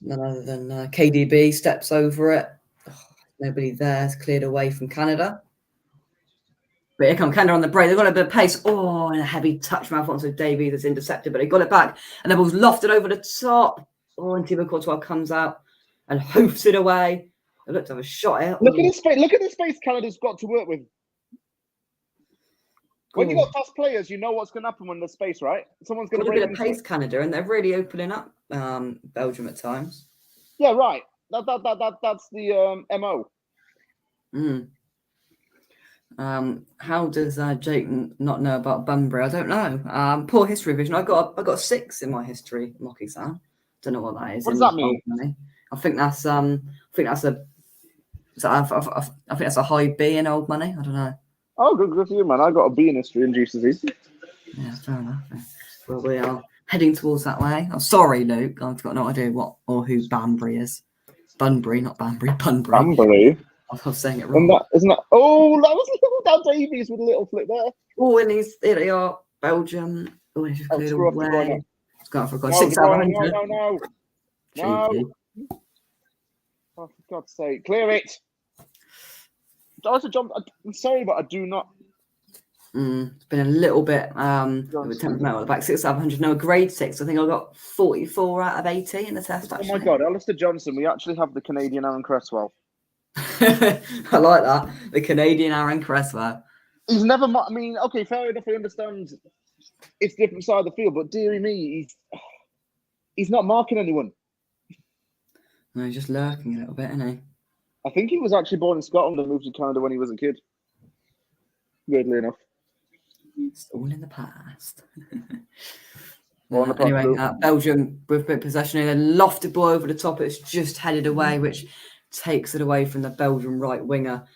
None other than KDB steps over it. Nobody there is cleared away from Canada. But here come Canada on the break. They've got a bit of pace. Oh, and a heavy touch from Alphonso Davies that's intercepted, but they got it back. And the ball's lofted over the top. Oh, and Thibaut Courtois comes out and hoofs it away. They looked to have a shot here. Look at this space. Look at the space Canada's got to work with. When you got fast players, you know what's going to happen when there's space, right? Someone's going to break. A bit of pace, Canada, and they're really opening up Belgium at times. Yeah, right. That's the MO. How does Jake not know about Bunbury? I don't know. Poor history vision. I got a 6 in my history mock exam. Don't know what that is. What does that mean? I think that's a high B in old money. I don't know. Oh, good for you, man. I got a B in history in GCSE. Yeah, fair enough. Well, we are heading towards that way. I'm sorry, Luke. I've got no idea what or who Bunbury is. Bunbury, not Banbury. Bunbury. Bunbury. I was saying it wrong. And isn't that? Oh, that was little Dan Davies with a little flip there. Oh, and here they are, Belgium. Oh, he's just cleared away. It's gone for a goal. 6 out of 100. No. Oh, for God's sake, clear it. Also, John, I'm sorry, but I do not. It's been a little bit with temperamental at the back, 6,700. No, grade 6. I think I got 44 out of 80 in the test. Actually. Oh my God, Alistair Johnson. We actually have the Canadian Aaron Cresswell. I like that. The Canadian Aaron Cresswell. He's never. I mean, okay, fair enough. I understand it's different side of the field, but dearie me, he's not marking anyone. No, he's just lurking a little bit, isn't he? I think he was actually born in Scotland and moved to Canada when he was a kid. Weirdly enough. It's all in the past. Anyway, Belgium with a bit of possession. They lofted ball over the top. It's just headed away, which takes it away from the Belgian right winger.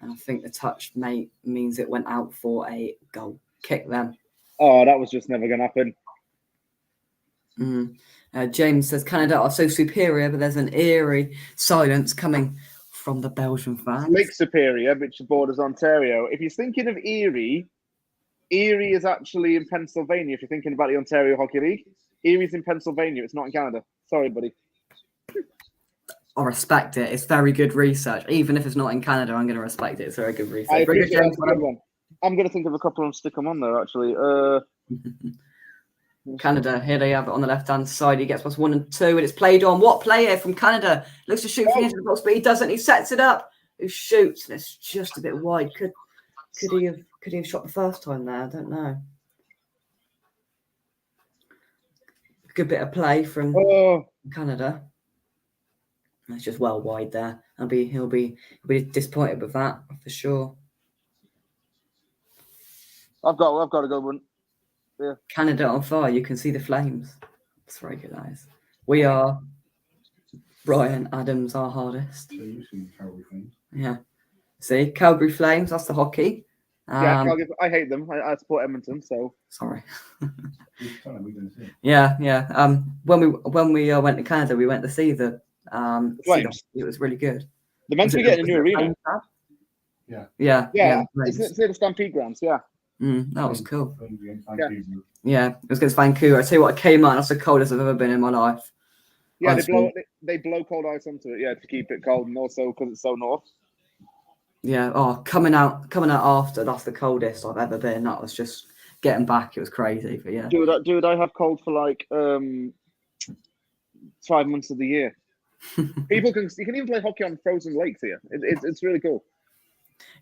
And I think the touch means it went out for a goal. Kick them. Oh, that was just never going to happen. James says Canada are so superior, but there's an eerie silence coming from the Belgian fans. Lake Superior, which borders Ontario. If you're thinking of Erie is actually in Pennsylvania. If you're thinking about the Ontario Hockey League, Erie's in Pennsylvania. It's not in Canada. Sorry, buddy. I respect it. It's very good research. Even if it's not in Canada, I'm going to respect it. It's very good research. I appreciate it. Good one. I'm going to think of a couple and stick them on there, actually. Canada, here they have it on the left-hand side. He gets past 1 and 2, and it's played on. What player from Canada looks to shoot from the box, but he doesn't. He sets it up. Who shoots, and it's just a bit wide. Could he have shot the first time there? I don't know. Good bit of play from Canada. It's just well wide there. He'll be disappointed with that for sure. I've got a good one. Yeah. Canada on fire. You can see the flames. It's very good, guys. We are Brian Adams, our hardest. So you've seen Calgary Flames. Yeah. See, Calgary Flames. That's the hockey. Yeah, Calgary, I hate them. I support Edmonton, so sorry. Yeah. When we went to Canada, we went to see the Flames. It was really good. They're meant to be getting a new arena. Yeah. It's near the Stampede grounds. Yeah. That was cool. Yeah. Yeah, it was against Vancouver. I tell you what, I came out. That's the coldest I've ever been in my life. Yeah, they blow cold ice onto it. Yeah, to keep it cold, and also because it's so north. Yeah. Oh, coming out after. That's the coldest I've ever been. That was just getting back. It was crazy. But yeah. Dude, I have cold for like 5 months of the year. You can even play hockey on frozen lakes here. It's really cool.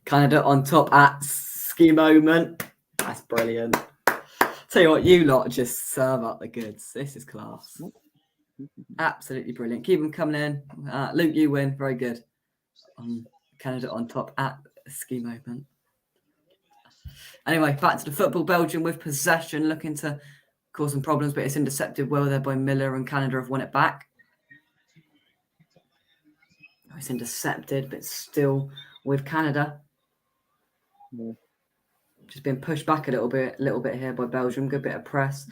Canada on top at ski moment. That's brilliant. Tell you what, you lot just serve up the goods. This is class. Absolutely brilliant. Keep them coming in. Luke, you win. Very good. Canada on top at ski moment. Anyway, back to the football. Belgium with possession, looking to cause some problems, but it's intercepted well there by Miller, and Canada have won it back. It's intercepted, but still with Canada. Yeah. Just been pushed back a little bit here by Belgium. Good bit of press.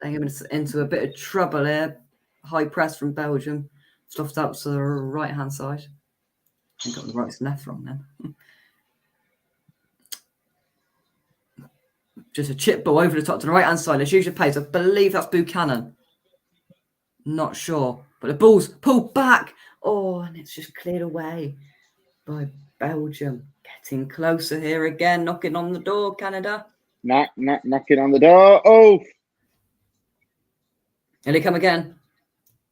They're going into a bit of trouble here. High press from Belgium. Stuffed out to the right-hand side. I got the right and left wrong then. Just a chip ball over the top to the right-hand side. It's usually pace. I believe that's Buchanan. Not sure. But the ball's pulled back. Oh, and it's just cleared away by Belgium. Getting closer here again. Knocking on the door, Canada. Knocking on the door. Oh! And they come again.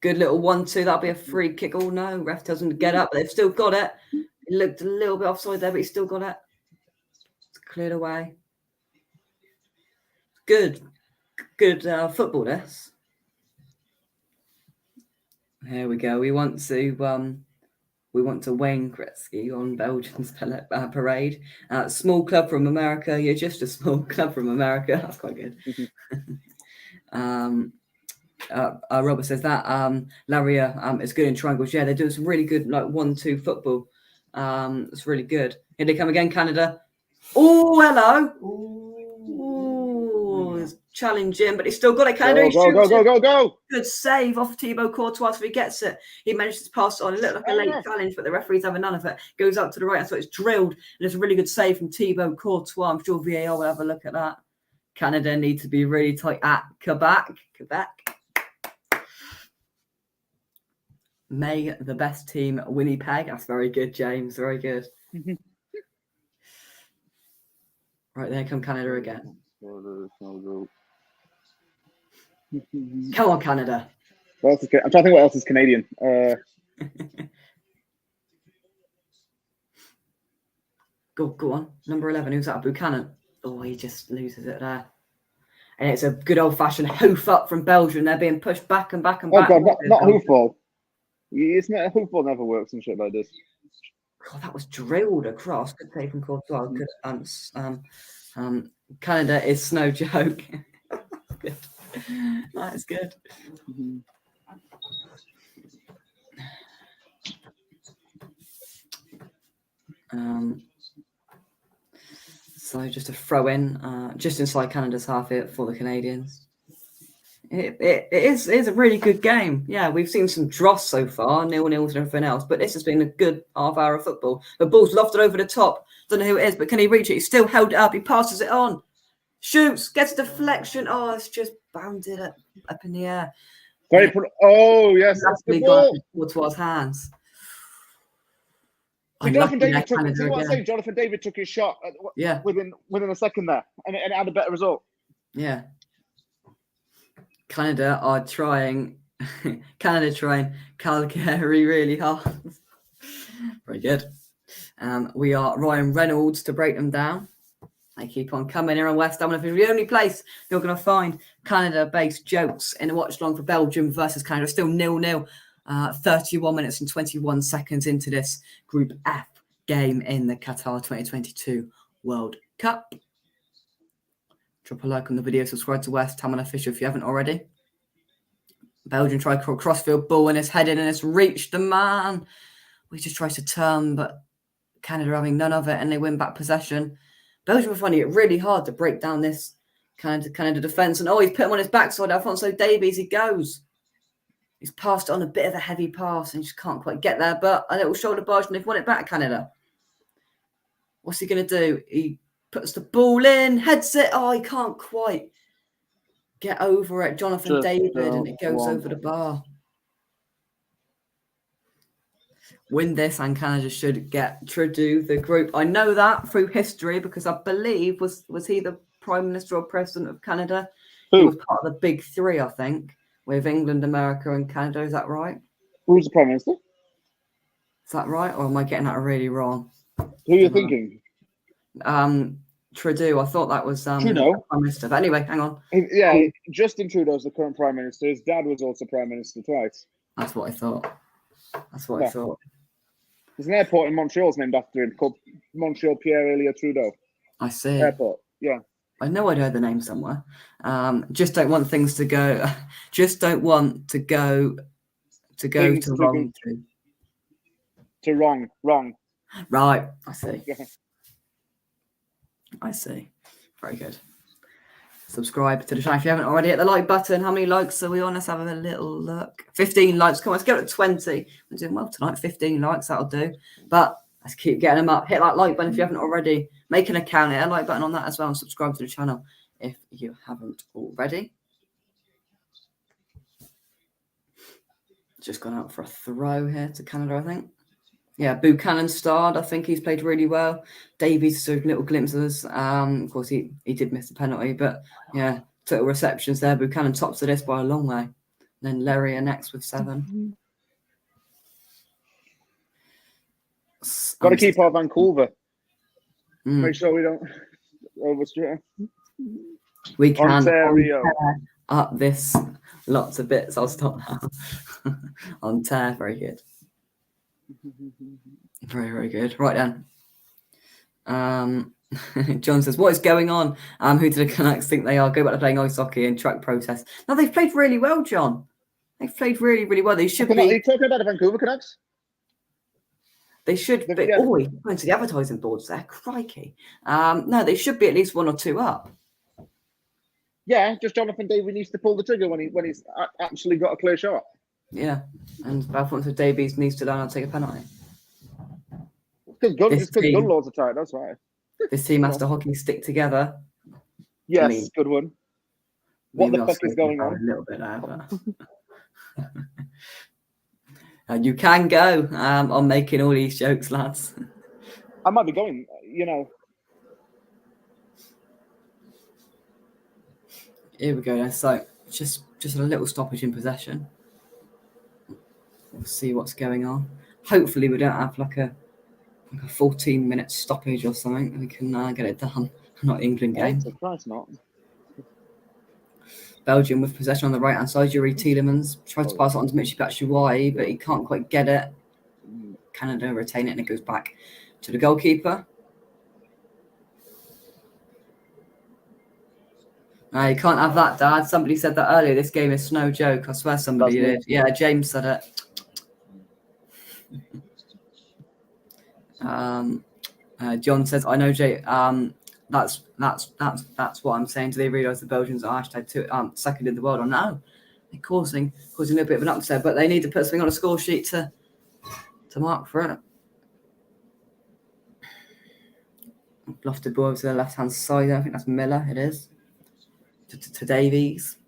Good little 1-2. That'll be a free kick. Oh, no. Ref doesn't get up. They've still got it. It looked a little bit offside there, but he's still got it. It's cleared away. Good football, this. Here we go. We want to Wayne Gretzky on Belgium's parade. Small club from America. You're just a small club from America. That's quite good. Robert says that Laria is good in triangles. Yeah, they're doing some really good 1-2 football. It's really good. Here they come again, Canada. Oh, hello. Ooh, it's challenging, but he's still got it. Canada. Go. Good save off Thibaut Courtois if he gets it. He manages to pass it on. It looked like a late challenge, but the referee's having none of it. Goes up to the right, so it's drilled. And it's a really good save from Thibaut Courtois. I'm sure VAR will have a look at that. Canada need to be really tight at Quebec. May the best team Winnipeg. That's very good, James. Very good. Right, there come Canada again. Come on, Canada. What else is, I'm trying to think what else is Canadian. Go on. Number 11. Who's that? Buchanan. Oh, he just loses it there. And it's a good old-fashioned hoof up from Belgium. They're being pushed back and back and back. God, not hoofball. It's not hoofball. Never works and shit like this. God, that was drilled across. Good take from Courtois. Good. Canada is no joke. Good. That is good. So just a throw in, just inside Canada's half here for the Canadians. It is a really good game. Yeah, we've seen some dross so far, 0-0 and everything else, but this has been a good half hour of football. The ball's lofted over the top. Don't know who it is, but can he reach it? He's still held it up. He passes it on. Shoots, gets a deflection. Oh, it's just bounded up in the air. Oh, yes. That's the ball. Towards hands. Jonathan David took his shot within a second there, and it had a better result. Yeah. Canada are trying Calgary really hard. Very good. We are Ryan Reynolds to break them down. They keep on coming here on West Ham. And if it's the only place you're going to find Canada-based jokes in a watch-along for Belgium versus Canada, still 0-0. 31 minutes and 21 seconds into this Group F game in the Qatar 2022 World Cup. Drop a like on the video, subscribe to West Ham Official if you haven't already. Belgium try crossfield ball and it's headed and it's reached the man. We just tries to turn, but Canada having none of it and they win back possession. Belgium are finding it really hard to break down this Canada defence. And he's put him on his backside. Alphonso Davies, he goes. He's passed on a bit of a heavy pass and just can't quite get there, but a little shoulder barge and they've won it back, Canada. What's he going to do? He puts the ball in, heads it. Oh, he can't quite get over it. Jonathan David, and it goes over the bar. Win this and Canada should get Trudeau the group. I know that through history because I believe, was he the Prime Minister or President of Canada? Who? He was part of the big three, I think. With England, America, and Canada, is that right? Who's the Prime Minister? Is that right, or am I getting that really wrong? Who are you thinking? Trudeau. I thought that was Trudeau. Prime Minister. But anyway, hang on. Yeah, Justin Trudeau's the current Prime Minister. His dad was also Prime Minister twice. That's what I thought. I thought. There's an airport in Montreal named after him called Montreal Pierre-Elliott Trudeau. I see. Airport. Yeah. I know I'd heard the name somewhere. Just don't want things to go. Just don't want to go to wrong. To wrong. Right. I see. Yeah. I see. Very good. Subscribe to the channel if you haven't already. Hit the like button. How many likes are we on? Let's have a little look. 15 likes. Come on, let's go to 20. We're doing well tonight. 15 likes. That'll do. But let's keep getting them up. Hit that like button if you haven't already. Make an account, hit a like button on that as well, and subscribe to the channel if you haven't already. Just gone out for a throw here to Canada, I think. Yeah, Buchanan starred. I think he's played really well. Davies showed little glimpses. Of course, he did miss the penalty, but yeah, total receptions there. Buchanan tops of this by a long way. And then Larry are next with 7. Got to keep our Vancouver. Make sure we don't overstretch. We can Ontario. Up this lots of bits. I'll stop now. On tear, very good. Very, very good. Right then. John says, what is going on? Who do the Canucks think they are? Go back to playing ice hockey and track protests. No, they've played really well, John. They've played really, really well. They should be. Are you talking about the Vancouver Canucks? They should be. Yeah. Oh, going to the advertising boards there. Crikey. No, they should be at least 1 or 2 up. Yeah, just Jonathan David needs to pull the trigger when he's actually got a clear shot. Yeah, and Alphonso Davies needs to learn how to take a penalty. Because gun laws are tight, that's why. This team has to hockey stick together. Yes, good one. What the fuck is going on? A little bit there, but... You can go. I'm making all these jokes, lads. I might be going, you know. Here we go then. So just a little stoppage in possession. We'll see what's going on. Hopefully we don't have like a 14-minute stoppage or something. We can get it done. Not England game. Surprise not. Belgium with possession on the right-hand side. Yuri Tielemans tries to pass it on to Michy Batshuayi, but he can't quite get it. Canada retain it and it goes back to the goalkeeper. No, you can't have that, Dad. Somebody said that earlier. This game is no joke. I swear somebody did. Yeah, James said it. John says, "I know, Jay. That's what I'm saying. Do they realise the Belgians are second in the world? Or no? They're causing a little bit of an upset, but they need to put something on a score sheet to mark for it." Lofted ball to the left-hand side. I think that's Miller. It is to Davies.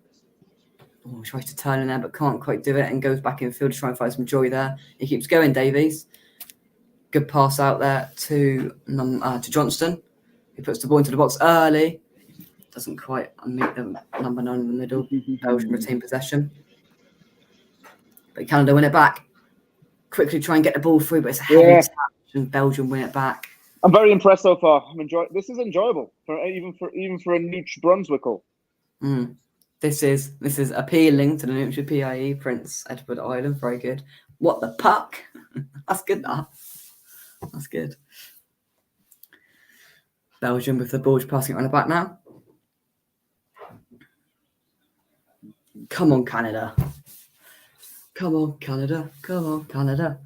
Oh, tries to turn in there, but can't quite do it, and goes back in field to try and find some joy there. He keeps going, Davies. Good pass out there to Johnston. He puts the ball into the box early. Doesn't quite meet the number 9 in the middle. Belgium retain possession. But Canada win it back. Quickly try and get the ball through, but it's a heavy touch, and Belgium win it back. I'm very impressed so far. This is enjoyable even for a Nooch Brunswickle. This is appealing to the Nooch PIE, Prince Edward Island. Very good. What the puck? That's good. That's good. Belgium with the ball passing it on the back now. Come on, Canada. Come on, Canada. Come on, Canada.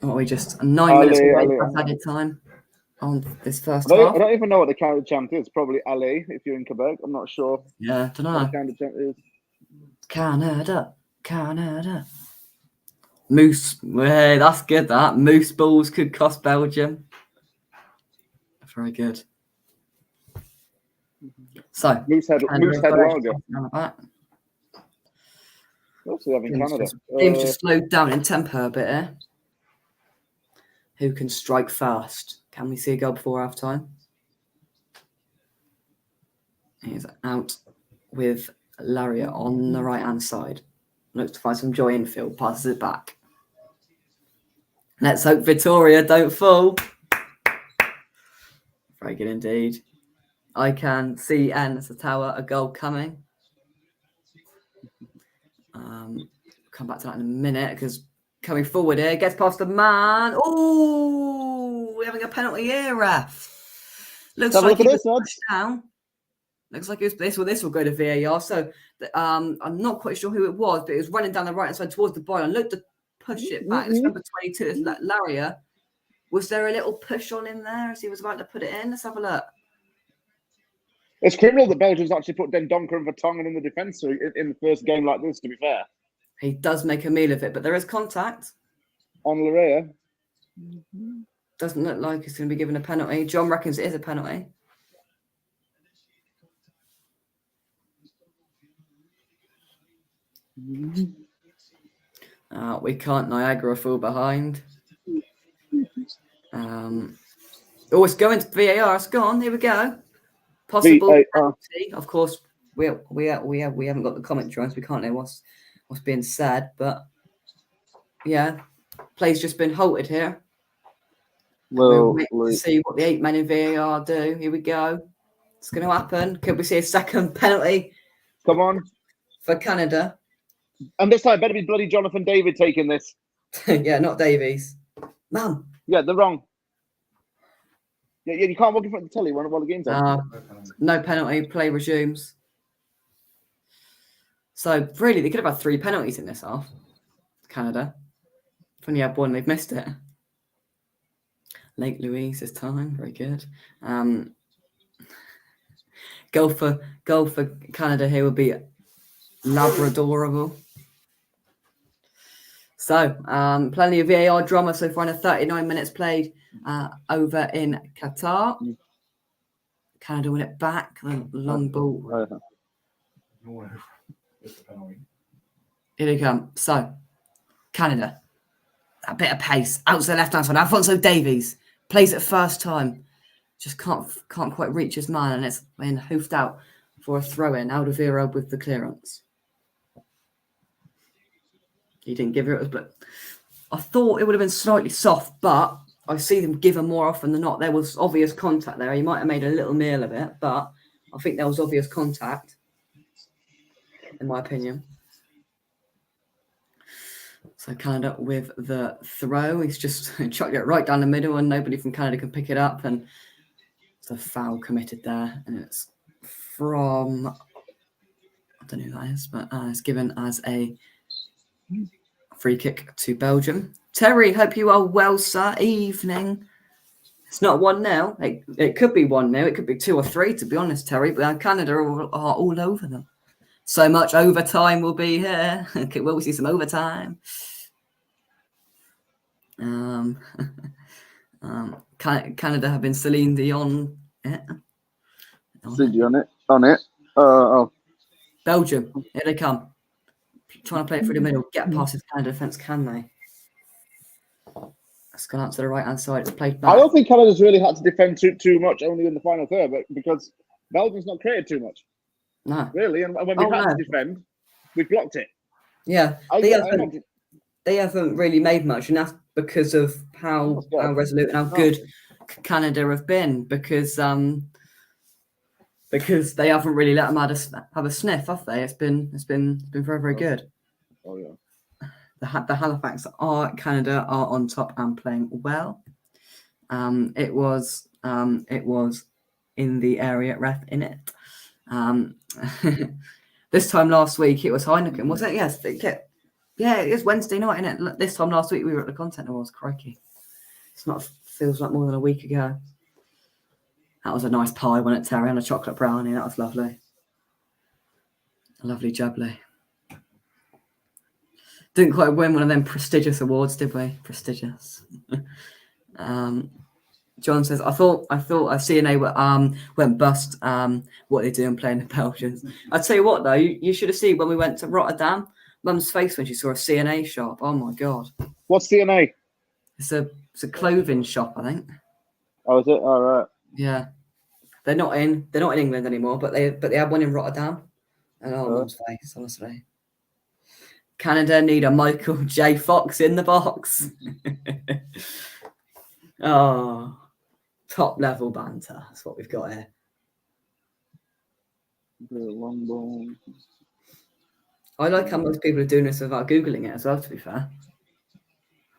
Oh, we just 9 minutes away from added time on this first half. I don't even know what the Canada chant is. Probably Ali if you're in Quebec. I'm not sure. Yeah, I don't know. What the Canada chant is. Canada, Canada. Moose. Hey, that's good, that. Moose balls could cost Belgium. Very good. So, Moosehead Lager. Also having Canada. Game's just slowed down in tempo a bit here. Who can strike first? Can we see a goal before half time? He's out with Laria on the right hand side. Looks to find some joy in field, passes it back. Let's hope Victoria don't fall. Very good indeed. I can see the tower, a goal coming. Come back to that in a minute because coming forward here, gets past the man. Oh, we're having a penalty here, ref. Looks like he was pushed down. Looks like it was this will go to VAR. So I'm not quite sure who it was, but it was running down the right hand side towards the byline. Looked to push it back. It's number 22. It's Laria. Was there a little push on in there as he was about to put it in? Let's have a look. It's criminal that Belgium's actually put Dendoncker and Vertonghen in the defence in the first game like this, to be fair. He does make a meal of it, but there is contact. On Laria. Doesn't look like he's going to be given a penalty. John reckons it is a penalty. We can't Niagara fall behind. It's going to VAR. It's gone. Here we go. Possible penalty. Of course, we haven't got the commentary on, so we can't know what's being said. But yeah, play's just been halted here. We'll wait to see what the 8 men in VAR do. Here we go. It's going to happen. Could we see a second penalty? Come on. For Canada. And this time, better be bloody Jonathan David taking this. Yeah, not Davies. Man. Yeah, they're wrong. Yeah, you can't walk in front of the telly while the game's on. No penalty. Play resumes. So, really, they could have had 3 penalties in this half. Canada. If only had one, they've missed it. Lake Louise this time. Very good. Goal for Canada here would be Labradorable. So, plenty of VAR drama so far in 39 minutes played over in Qatar. Canada win it back. The long ball. Here they come. So, Canada. A bit of pace. Out to the left-hand side. Alphonso Davies plays it first time. Just can't quite reach his man, and it's been hoofed out for a throw-in. Alderweireld with the clearance. He didn't give it, but I thought it would have been slightly soft, but I see them give him more often than not. There was obvious contact there. He might have made a little meal of it, but I think there was obvious contact, in my opinion. So Canada with the throw. He's just chucked it right down the middle, and nobody from Canada can pick it up. And it's a foul committed there, and it's from, I don't know who that is, but it's given as a free kick to Belgium. Terry, hope you are well, sir. Evening. It's not 1-0. It could be 1-0. It could be 2 or 3, to be honest, Terry. But Canada are all over them. So much overtime will be here. Will we see some overtime? Canada have been Celine Dion. Yeah. Celine on it. Oh. Belgium, here they come. Trying to play it through the middle. Get past his Canada defence, can they? It's gone out to the right-hand side. It's played back. I don't think Canada's really had to defend too much only in the final third, but because Belgium's not created too much. No. Really, and when we've had to defend, we've blocked it. Yeah. They haven't really made much, and that's because of how resolute and how good Canada have been, because they haven't really let them have a sniff, have they? It's been very, very good. Oh yeah. The Halifax Canada are on top and playing well. It was in the area ref in it. This time last week it was Heineken, was it? Yes. Yeah, it was Wednesday night, innit? This time last week we were at the Content Awards. Crikey. Feels like more than a week ago. That was a nice pie, wasn't it, Terry, on a chocolate brownie? That was lovely. A lovely jubbly. Didn't quite win one of them prestigious awards, did we? Prestigious. John says, I thought a CNA went bust. What they doing playing the Belgians? I'd tell you what though, you should have seen when we went to Rotterdam. Mum's face when she saw a CNA shop. Oh my god! What's CNA? It's a clothing shop, I think. Oh, is it? All right. Yeah, they're not in England anymore, but they have one in Rotterdam. And Mum's face, honestly. Canada need a Michael J. Fox in the box. Oh, top level banter. That's what we've got here. Long ball. I like how most people are doing this without Googling it as well, to be fair.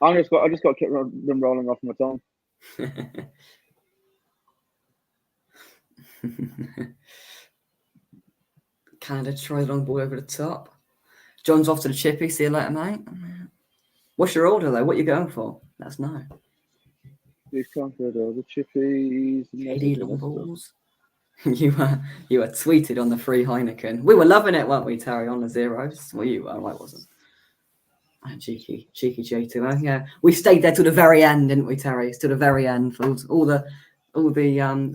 I just got to keep them rolling off my tongue. Canada tries a long ball over the top. John's off to the chippy. See you later, mate. What's your order, though? What are you going for? Let us know. Please conquer the chippies. Long balls. You were tweeted on the free Heineken. We were loving it, weren't we, Terry, on the zeros? Well, you were. I wasn't. Cheeky J2. Yeah, we stayed there till the very end, didn't we, Terry? To the very end for all the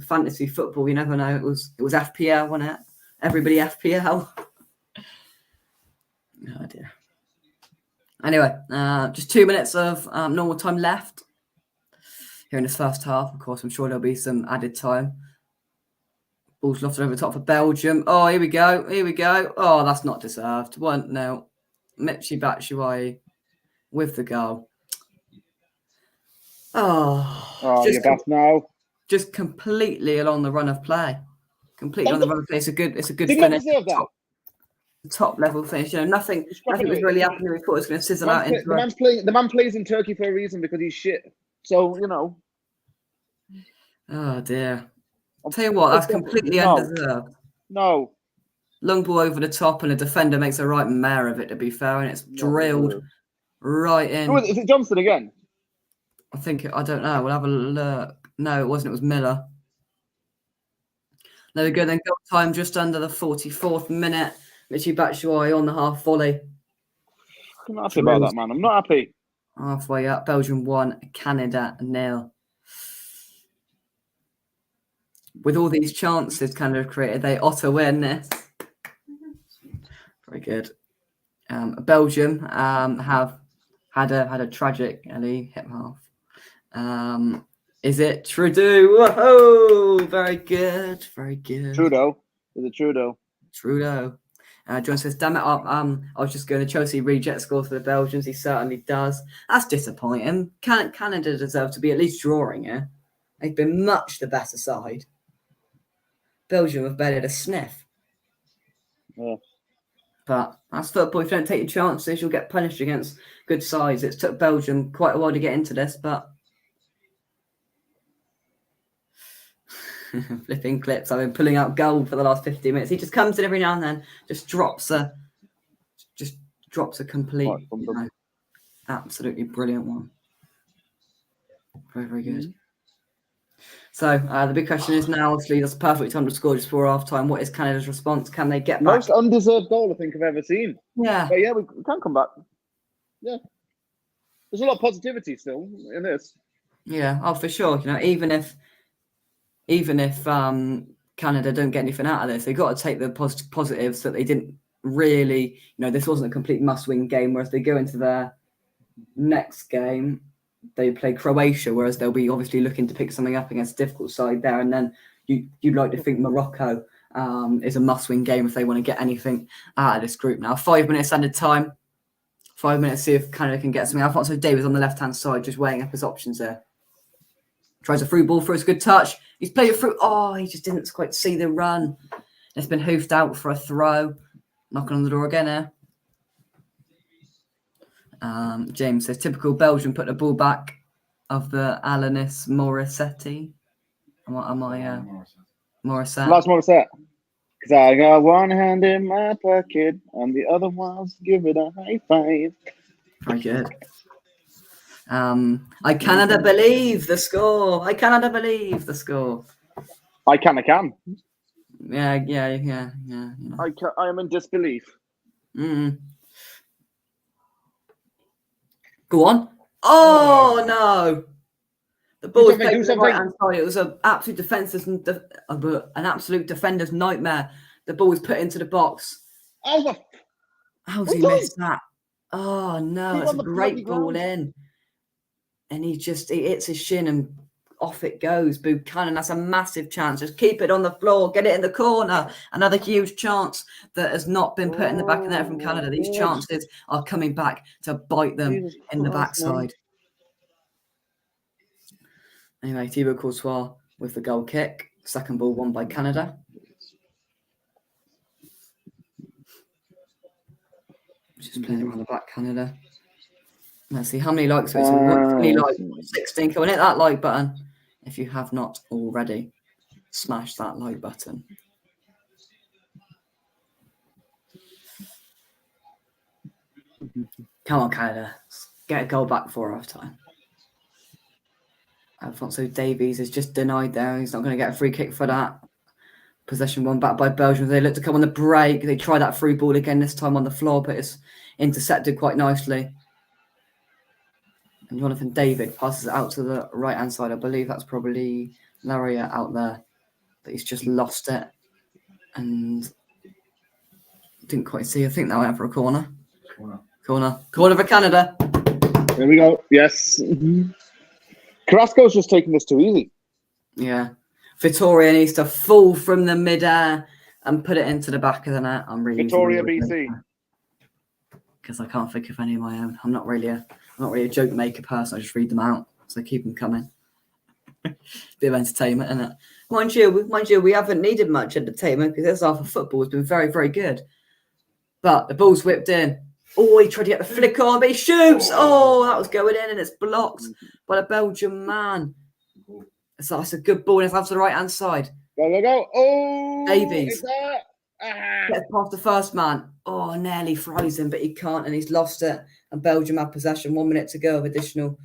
fantasy football. You never know. It was FPL, wasn't it? Everybody FPL. Oh dear. Anyway, just 2 minutes of normal time left here in this first half. Of course, I'm sure there'll be some added time. Ball's lofted over the top for Belgium. Oh, here we go. Oh, that's not deserved. 1-0. Michy Batshuayi with the goal. Oh, you're back now. Just completely along the run of play. Completely on the run of play. It's a good Did finish. Top level finish. Nothing was really happening. We thought it was going to sizzle out into the man plays in Turkey for a reason because he's shit. So, Oh dear. I'll tell you what, that's completely undeserved. No. Long ball over the top, and the defender makes a right mare of it, to be fair, and it's drilled right in. Oh, is it Johnson again? I don't know. We'll have a look. No, it wasn't. It was Miller. There we go. Then goal time just under the 44th minute. Michy Batshuayi on the half volley. I'm not happy about that, man. I'm not happy. Halfway up. Belgium 1, Canada 0. With all these chances Canada have created, they ought to win this. Very good. Belgium have had a tragic hip half. Is it Trudeau? Whoa, very good, very good. Trudeau. Is it Trudeau? Trudeau. John says, damn it up. I was just going to Chelsea reject score for the Belgians. He certainly does. That's disappointing. Canada deserve to be at least drawing here. They've been much the better side. Belgium have betted a sniff. Yeah. But that's football. If you don't take your chances, you'll get punished against good sides. It took Belgium quite a while to get into this, but flipping clips. I've been pulling out gold for the last 15 minutes. He just comes in every now and then, just drops a complete, absolutely brilliant one. Very, very good. So the big question is now, obviously, that's a perfect time to score just before half time. What is Canada's response? Can they get back? Most undeserved goal I think I've ever seen. Yeah. But yeah, we can come back. Yeah. There's a lot of positivity still in this. Yeah, oh, for sure. You know, even if Canada don't get anything out of this, they've got to take the positives that they didn't really, this wasn't a complete must-win game, whereas they go into their next game, they play Croatia, whereas they'll be obviously looking to pick something up against a difficult side there. And then you'd like to think Morocco is a must-win game if they want to get anything out of this group. Now, 5 minutes added time. 5 minutes, see if Canada can get something. Alphonso Davies on the left-hand side, just weighing up his options there. Tries a through ball for his good touch. He's played it through. Oh, he just didn't quite see the run. It's been hoofed out for a throw. Knocking on the door again here. James says, typical Belgium put the ball back of the Alanis Morissetti. Am I Morissette? That's Morissette. Because I got one hand in my pocket and the other one's give it a high five. Very good. I cannot believe the score. I cannot believe the score. I can. Yeah. I am in disbelief. Go on. Oh no! The ball was played on the right-hand side. It was an absolute defender's nightmare. The ball was put into the box. How's he missed that? Oh no! It's a great ball in, and he hits his shin and off it goes. Buchanan, that's a massive chance. Just keep it on the floor, get it in the corner. Another huge chance that has not been put in the back of the net from Canada. These chances are coming back to bite them in the backside. Anyway, Thibaut Courtois with the goal kick. Second ball won by Canada. Just playing around the back, Canada. Let's see how many likes. So 16. Come on, hit that like button if you have not already. Smash that like button. Come on, Canada. Let's get a goal back for half time. Alphonso Davies is just denied there. He's not going to get a free kick for that. Possession won back by Belgium. They look to come on the break. They try that through ball again, this time on the floor, but it's intercepted quite nicely. And Jonathan David passes it out to the right-hand side. I believe that's probably Laria out there. But he's just lost it. And didn't quite see. I think that went out for a corner. Corner for Canada. There we go. Yes. Carrasco's just taking this too easy. Yeah. Vittoria needs to fall from the mid-air and put it into the back of the net. I'm really Victoria, BC. Because I can't think of any of my own. I'm not really a joke maker person. I just read them out, so keep them coming. Bit of entertainment, isn't it? Mind you, we haven't needed much entertainment because this half of football has been very, very good. But the ball's whipped in. Oh, he tried to get the flick on, but he shoots. Oh, that was going in, and it's blocked by the Belgian man. So that's a good ball. It's out to the right-hand side. Go. Oh, Davies. Gets past the first man. Oh, nearly fries him, but he can't, and he's lost it. And Belgium have possession. 1 minute to go of additional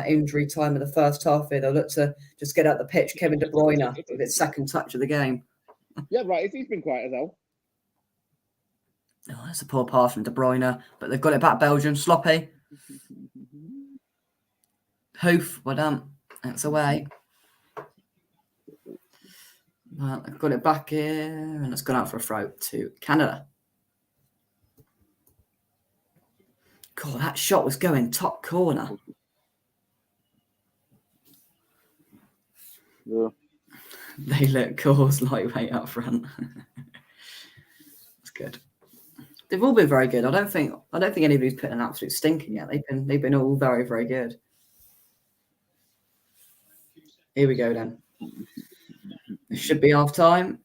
injury time in the first half here. They'll look to just get out the pitch. Kevin De Bruyne with his second touch of the game. Yeah, right. He's been quiet as hell. Oh, that's a poor pass from De Bruyne, but they've got it back, Belgium. Sloppy. Hoof, well done. That's away. Well, I've got it back here, and it's gone out for a throw to Canada. God, that shot was going top corner. Yeah. They let Cause lightweight up front. That's good. They've all been very good. I don't think anybody's put an absolute stinking yet. They've been all very, very good. Here we go then. It should be half time.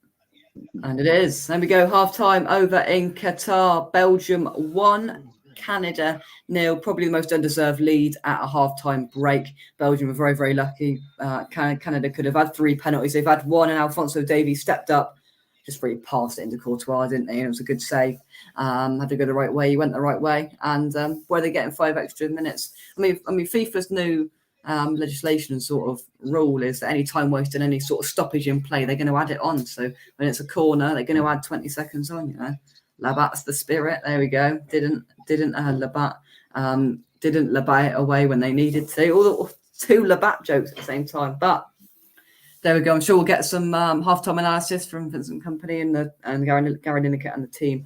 And it is. There we go. Half time over in Qatar. Belgium 1, Canada 0. Probably the most undeserved lead at a half-time break. Belgium were very, very lucky. Canada could have had 3 penalties. They've had 1, and Alphonso Davies stepped up, just really passed it into Courtois, didn't they? And it was a good save. Had to go the right way. He went the right way. And where they're getting 5 extra minutes. I mean, FIFA's new legislation and sort of rule is that any time wasted, any sort of stoppage in play, they're going to add it on. So when it's a corner, they're going to add 20 seconds on. You know, Labat's the spirit. There we go. Didn't Labat it away when they needed to. All 2 Labat jokes at the same time, but. There we go. I'm sure we'll get some halftime analysis from Vincent Company and Gary Lineker and the team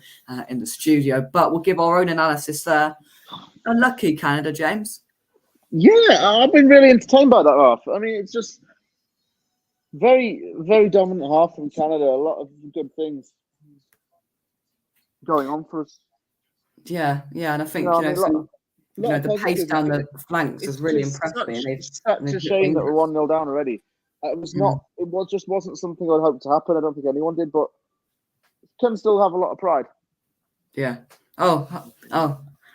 in the studio. But we'll give our own analysis there. Unlucky Canada, James. Yeah, I've been really entertained by that half. I mean, it's just very, very dominant half from Canada. A lot of good things going on for us. Yeah, and I think the pace down the flanks has really impressed me. It's such a shame that we're 1-0 down already. It was not. It just wasn't something I'd hoped to happen. I don't think anyone did, but can still have a lot of pride. Yeah. Oh,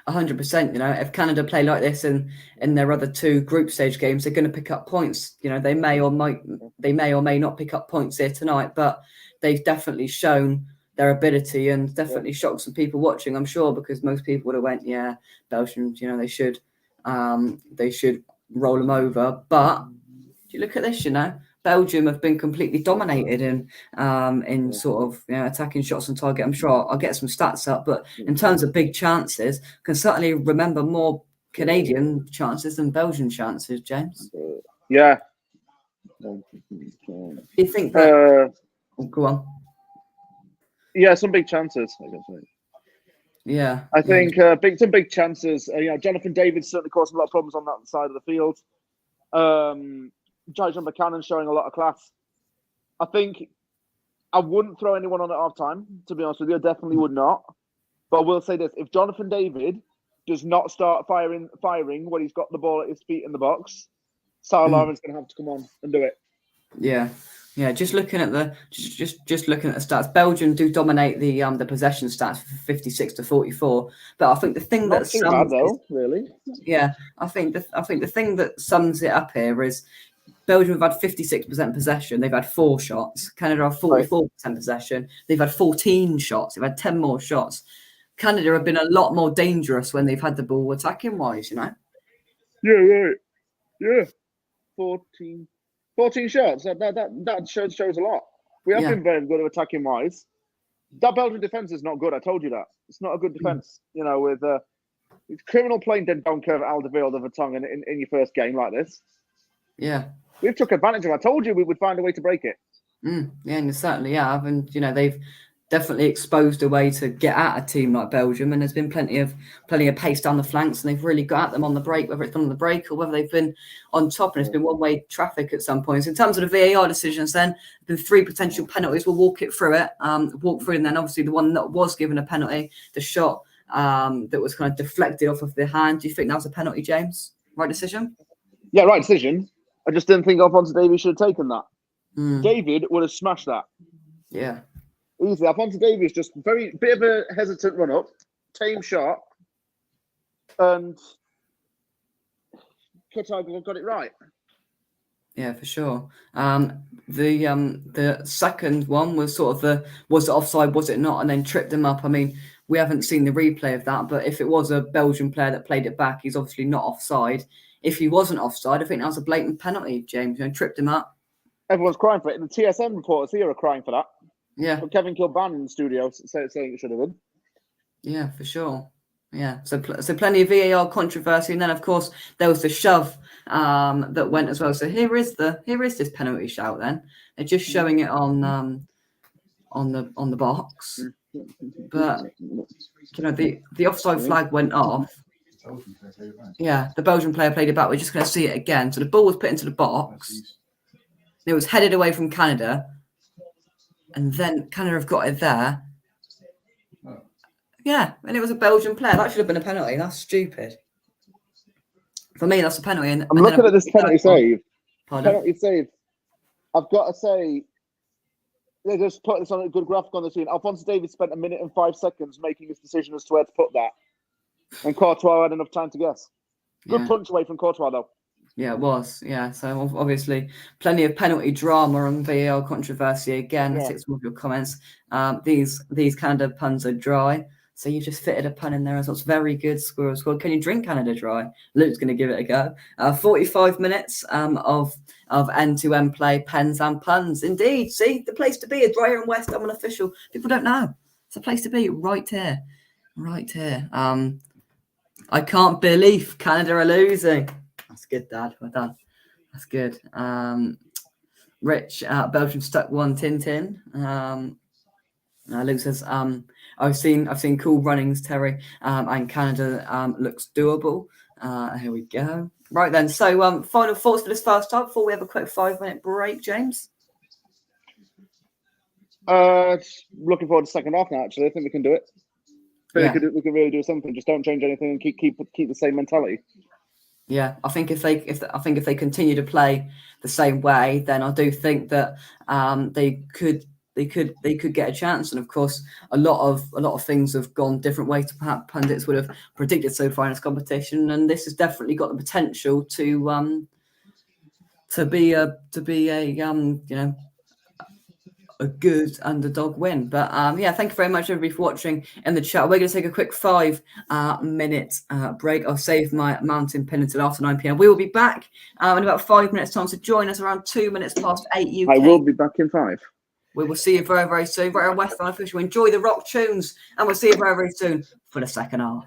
100%. You know, if Canada play like this in their other 2 group stage games, they're going to pick up points. You know, they may or may not pick up points here tonight, but they've definitely shown their ability and definitely shocked some people watching. I'm sure, because most people would have went, yeah, Belgium. You know, they should roll them over, but. You look at this, you know, Belgium have been completely dominated in sort of attacking shots on target. I'm sure I'll get some stats up, but in terms of big chances, can certainly remember more Canadian chances than Belgian chances, James. Yeah. Do you think that? Go on. Yeah, some big chances, I guess. Yeah, I think some big chances. Jonathan David certainly caused a lot of problems on that side of the field. Jason Buchanan showing a lot of class. I think I wouldn't throw anyone on at half time, to be honest with you. I definitely would not. But I will say this: if Jonathan David does not start firing when he's got the ball at his feet in the box, Sarah Lauren's going to have to come on and do it. Yeah. Just looking at the stats, Belgium do dominate the possession stats for 56-44. But I think the thing Not too bad though, really. Yeah, I think the thing that sums it up here is. Belgium have had 56% possession. They've had 4 shots. Canada have 44% possession. They've had 14 shots. They've had 10 more shots. Canada have been a lot more dangerous when they've had the ball attacking wise, you know? Yeah, right. Yeah. 14 shots. That shows a lot. We have been very good at attacking wise. That Belgian defence is not good. I told you that. It's not a good defence. You know, with it's criminal playing down curve at Alderweireld of a tongue in your first game like this. Yeah. We've took advantage of it. I told you we would find a way to break it. Yeah, and you certainly have. And, they've definitely exposed a way to get at a team like Belgium. And there's been plenty of pace down the flanks. And they've really got at them on the break, whether it's on the break or whether they've been on top. And it's been one-way traffic at some points. In terms of the VAR decisions then, the 3 potential penalties, we'll walk through it. And then obviously the one that was given a penalty, the shot that was kind of deflected off of the hand. Do you think that was a penalty, James? Right decision? Yeah, right decision. I just didn't think Alphonso Davies should have taken that. David would have smashed that. Yeah. Easily. Alphonso Davies just bit of a hesitant run up, tame shot, and Qatar got it right. Yeah, for sure. The second one was sort of was it offside, was it not, and then tripped him up. I mean, we haven't seen the replay of that, but if it was a Belgian player that played it back, he's obviously not offside. If he wasn't offside, I think that was a blatant penalty, James. Tripped him up. Everyone's crying for it. And the TSM reporters here are crying for that. Yeah. But Kevin Kilban in the studio saying it should have been. Yeah, for sure. Yeah. So plenty of VAR controversy, and then of course there was the shove that went as well. So here is this penalty shout. Then they're just showing it on the box, but the offside flag went off. Belgium player played it back. Yeah, the Belgian player played it back. We're just going to see it again. So the ball was put into the box. It was headed away from Canada. And then Canada have got it there. Oh. Yeah, and it was a Belgian player. That should have been a penalty. That's stupid. For me, that's a penalty. And I'm looking at this penalty save. Pardon? Penalty save. I've got to say, they just put this on a good graphic on the screen. Alphonso Davies spent 1 minute and 5 seconds making his decision as to where to put that. And Courtois had enough time to guess. Good punch away from Courtois, though. Yeah, it was. Yeah, so obviously plenty of penalty drama on VAR controversy again. Yeah. I see some of your comments. These Canada puns are dry. So you just fitted a pun in there as well. It's very good. Squirrel squad. Can you drink Canada dry? Luke's going to give it a go. 45 minutes of end-to-end play, pens and puns. Indeed. See, the place to be is right here in West Ham Unofficial. People don't know. It's a place to be right here. Right here. I can't believe Canada are losing. That's good, Dad. Well done. That's good. Rich, Belgium stuck one Tintin. Luke says, I've seen cool runnings, Terry, and Canada looks doable. Here we go. Right then. So, final thoughts for this first half before we have a quick 5-minute break, James. Looking forward to the second half now. Actually, I think we can do it. Yeah. We can really do something. Just don't change anything and keep the same mentality. Yeah, I think if they continue to play the same way, then I do think that they could get a chance. And of course, a lot of things have gone different ways to perhaps pundits would have predicted so far in this competition, and this has definitely got the potential to be a good underdog win. But yeah, thank you very much everybody for watching in the chat. We're going to take a quick 5-minute break. I'll save my mountain pin until after 9 p.m. We will be back in about 5 minutes time, so join us around 2 minutes past 8 UK. I will be back in 5. We will see you very, very soon. Right on West Ham Official. Enjoy the rock tunes, and we'll see you very, very soon for the second half.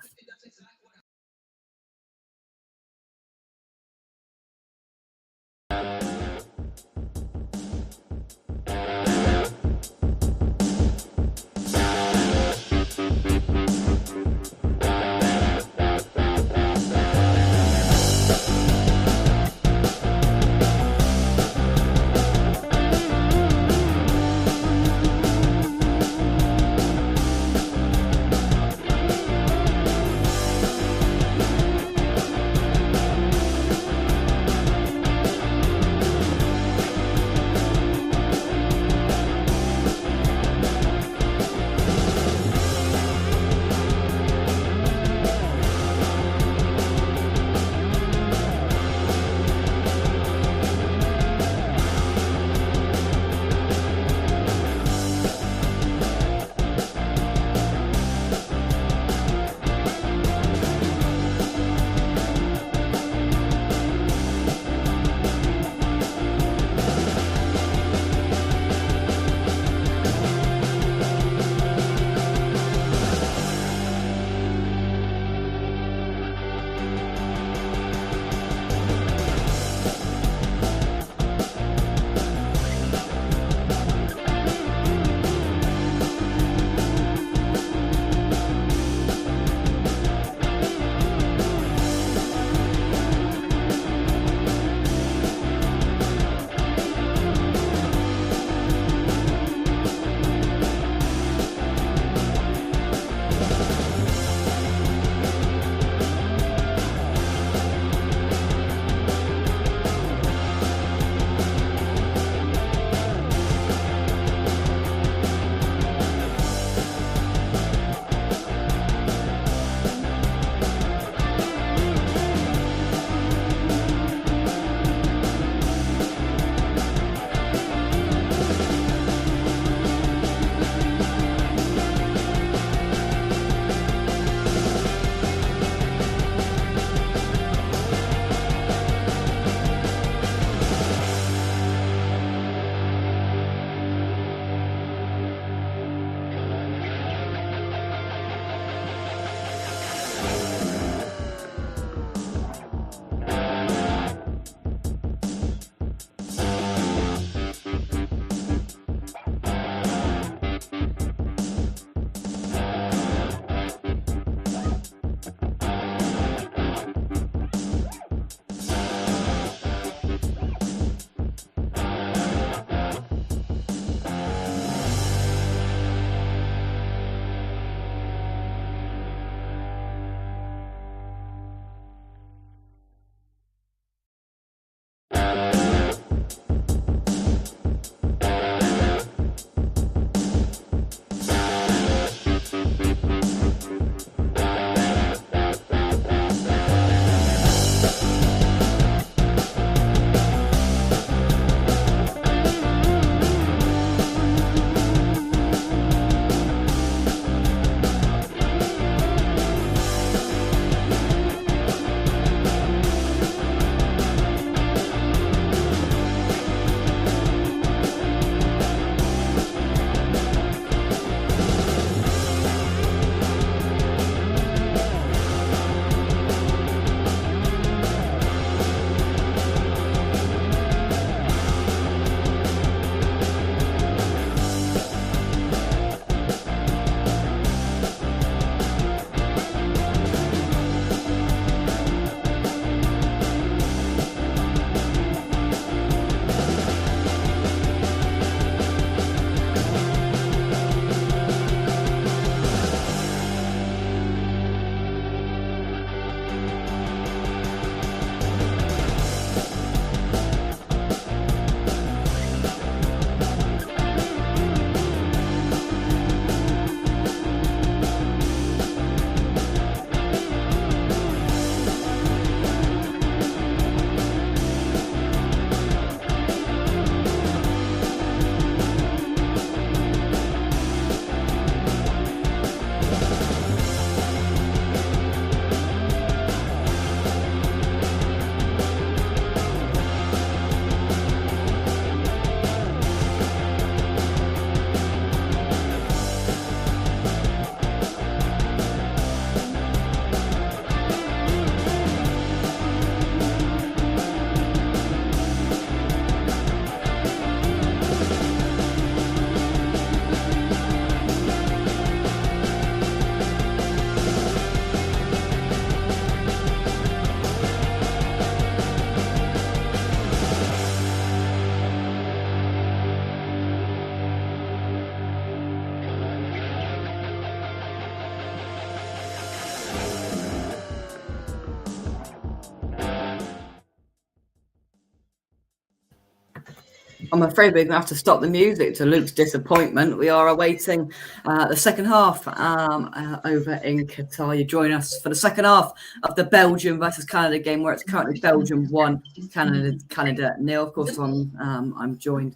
I'm afraid we're going to have to stop the music to Luke's disappointment. We are awaiting the second half over in Qatar. You join us for the second half of the Belgium versus Canada game, where it's currently Belgium 1, Canada 0. Of course, I'm rejoined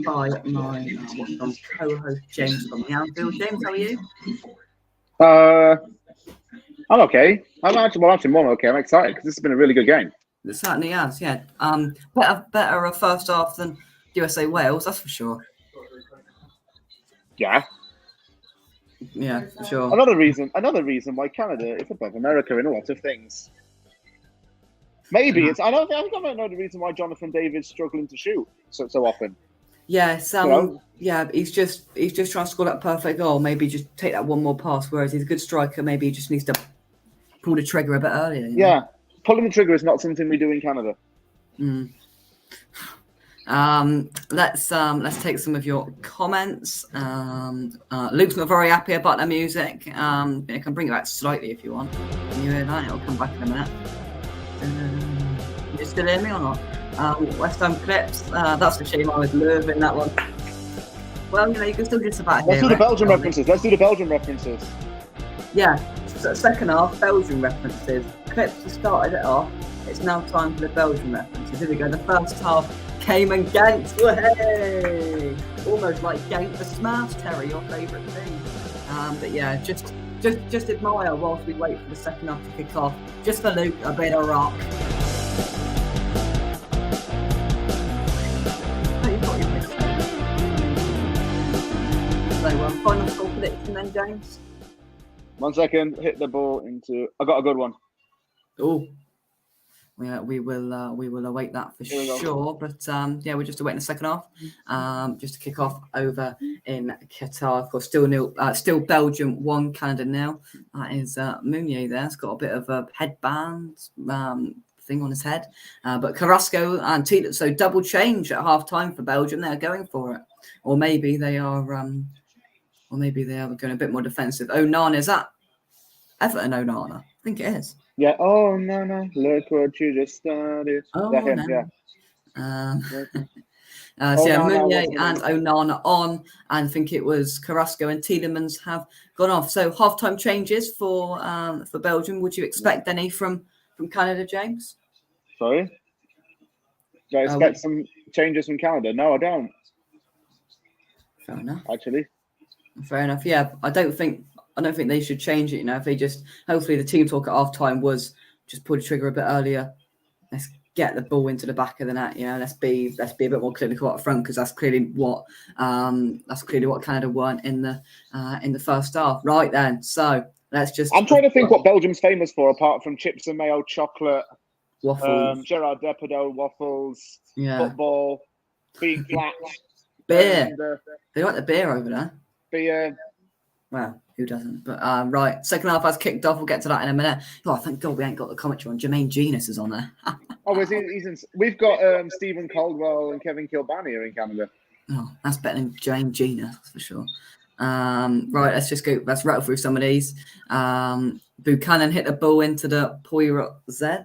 by my co-host James from the Anfield. James, how are you? I'm okay. I'm actually more okay. I'm excited because this has been a really good game. It certainly has, yeah. Better a first half than USA Wales, that's for sure. Yeah, for sure. Another reason why Canada is above America in a lot of things. Maybe it's. I don't know the reason why Jonathan David's struggling to shoot so often. Yes, yeah, he's just trying to score that perfect goal. Maybe just take that one more pass. Whereas he's a good striker, maybe he just needs to pull the trigger a bit earlier. You know? Yeah. Pulling the trigger is not something we do in Canada. Let's take some of your comments. Luke's not very happy about the music. I can bring it back slightly if you want. Can you hear that? It'll come back in a minute. You still hear me or not? West Ham clips. That's a shame I was lurving that one. Well, you can still just about hear Let's do the Belgian references. Yeah, so second half, Belgian references. Clips have started it off. It's now time for the Belgian references. Here we go. The first half came and ganked. Hey! Almost like gank the smash, Terry, your favourite thing. But yeah, just admire whilst we wait for the second half to kick off. Just for Luke, a bit of rock. Oh, you've got your mistake. So, final score prediction then, James? 1 second, hit the ball into. I got a good one. Oh, yeah, we will await that for sure. But we're just awaiting the second half. Just to kick off over in Qatar. Of course, still Belgium 1, Canada 0. That is Meunier there. It's got a bit of a headband thing on his head. But Carrasco and Tila, so double change at half time for Belgium. They're going for it, or maybe they are. Or maybe they are going a bit more defensive. Onana, is that Everton Onana? I think it is. Yeah. Oh, no. Look what you just started. Oh, him, no. Yeah. Meunier and Onana on. And I think it was Carrasco and Tielemans have gone off. So halftime changes for Belgium. Would you expect any from from Canada, James? Sorry? Do I expect some changes from Canada? No, I don't. Fair enough. Actually, Fair enough. Yeah, I don't think they should change it. You know, if they just hopefully the team talk at half time was just pull the trigger a bit earlier. Let's get the ball into the back of the net. You know, let's be a bit more clinical up front, because that's clearly what Canada weren't in the first half. Right then, so let's just. I'm trying to think what Belgium's famous for, apart from chips and mayo, chocolate, waffles, Gerard Depardieu, waffles, football, being flat, beer. And, they like the beer over there. Beer. Well, who doesn't? But right, second half has kicked off. We'll get to that in a minute. Oh, thank God we ain't got the commentary on. Jermaine Genius is on there. He's in. We've got Stephen Caldwell and Kevin Kilbane here in Canada. Oh, that's better than Jermaine Genius, that's for sure. Right, let's rattle through some of these. Buchanan hit the ball into the Poirot Z. I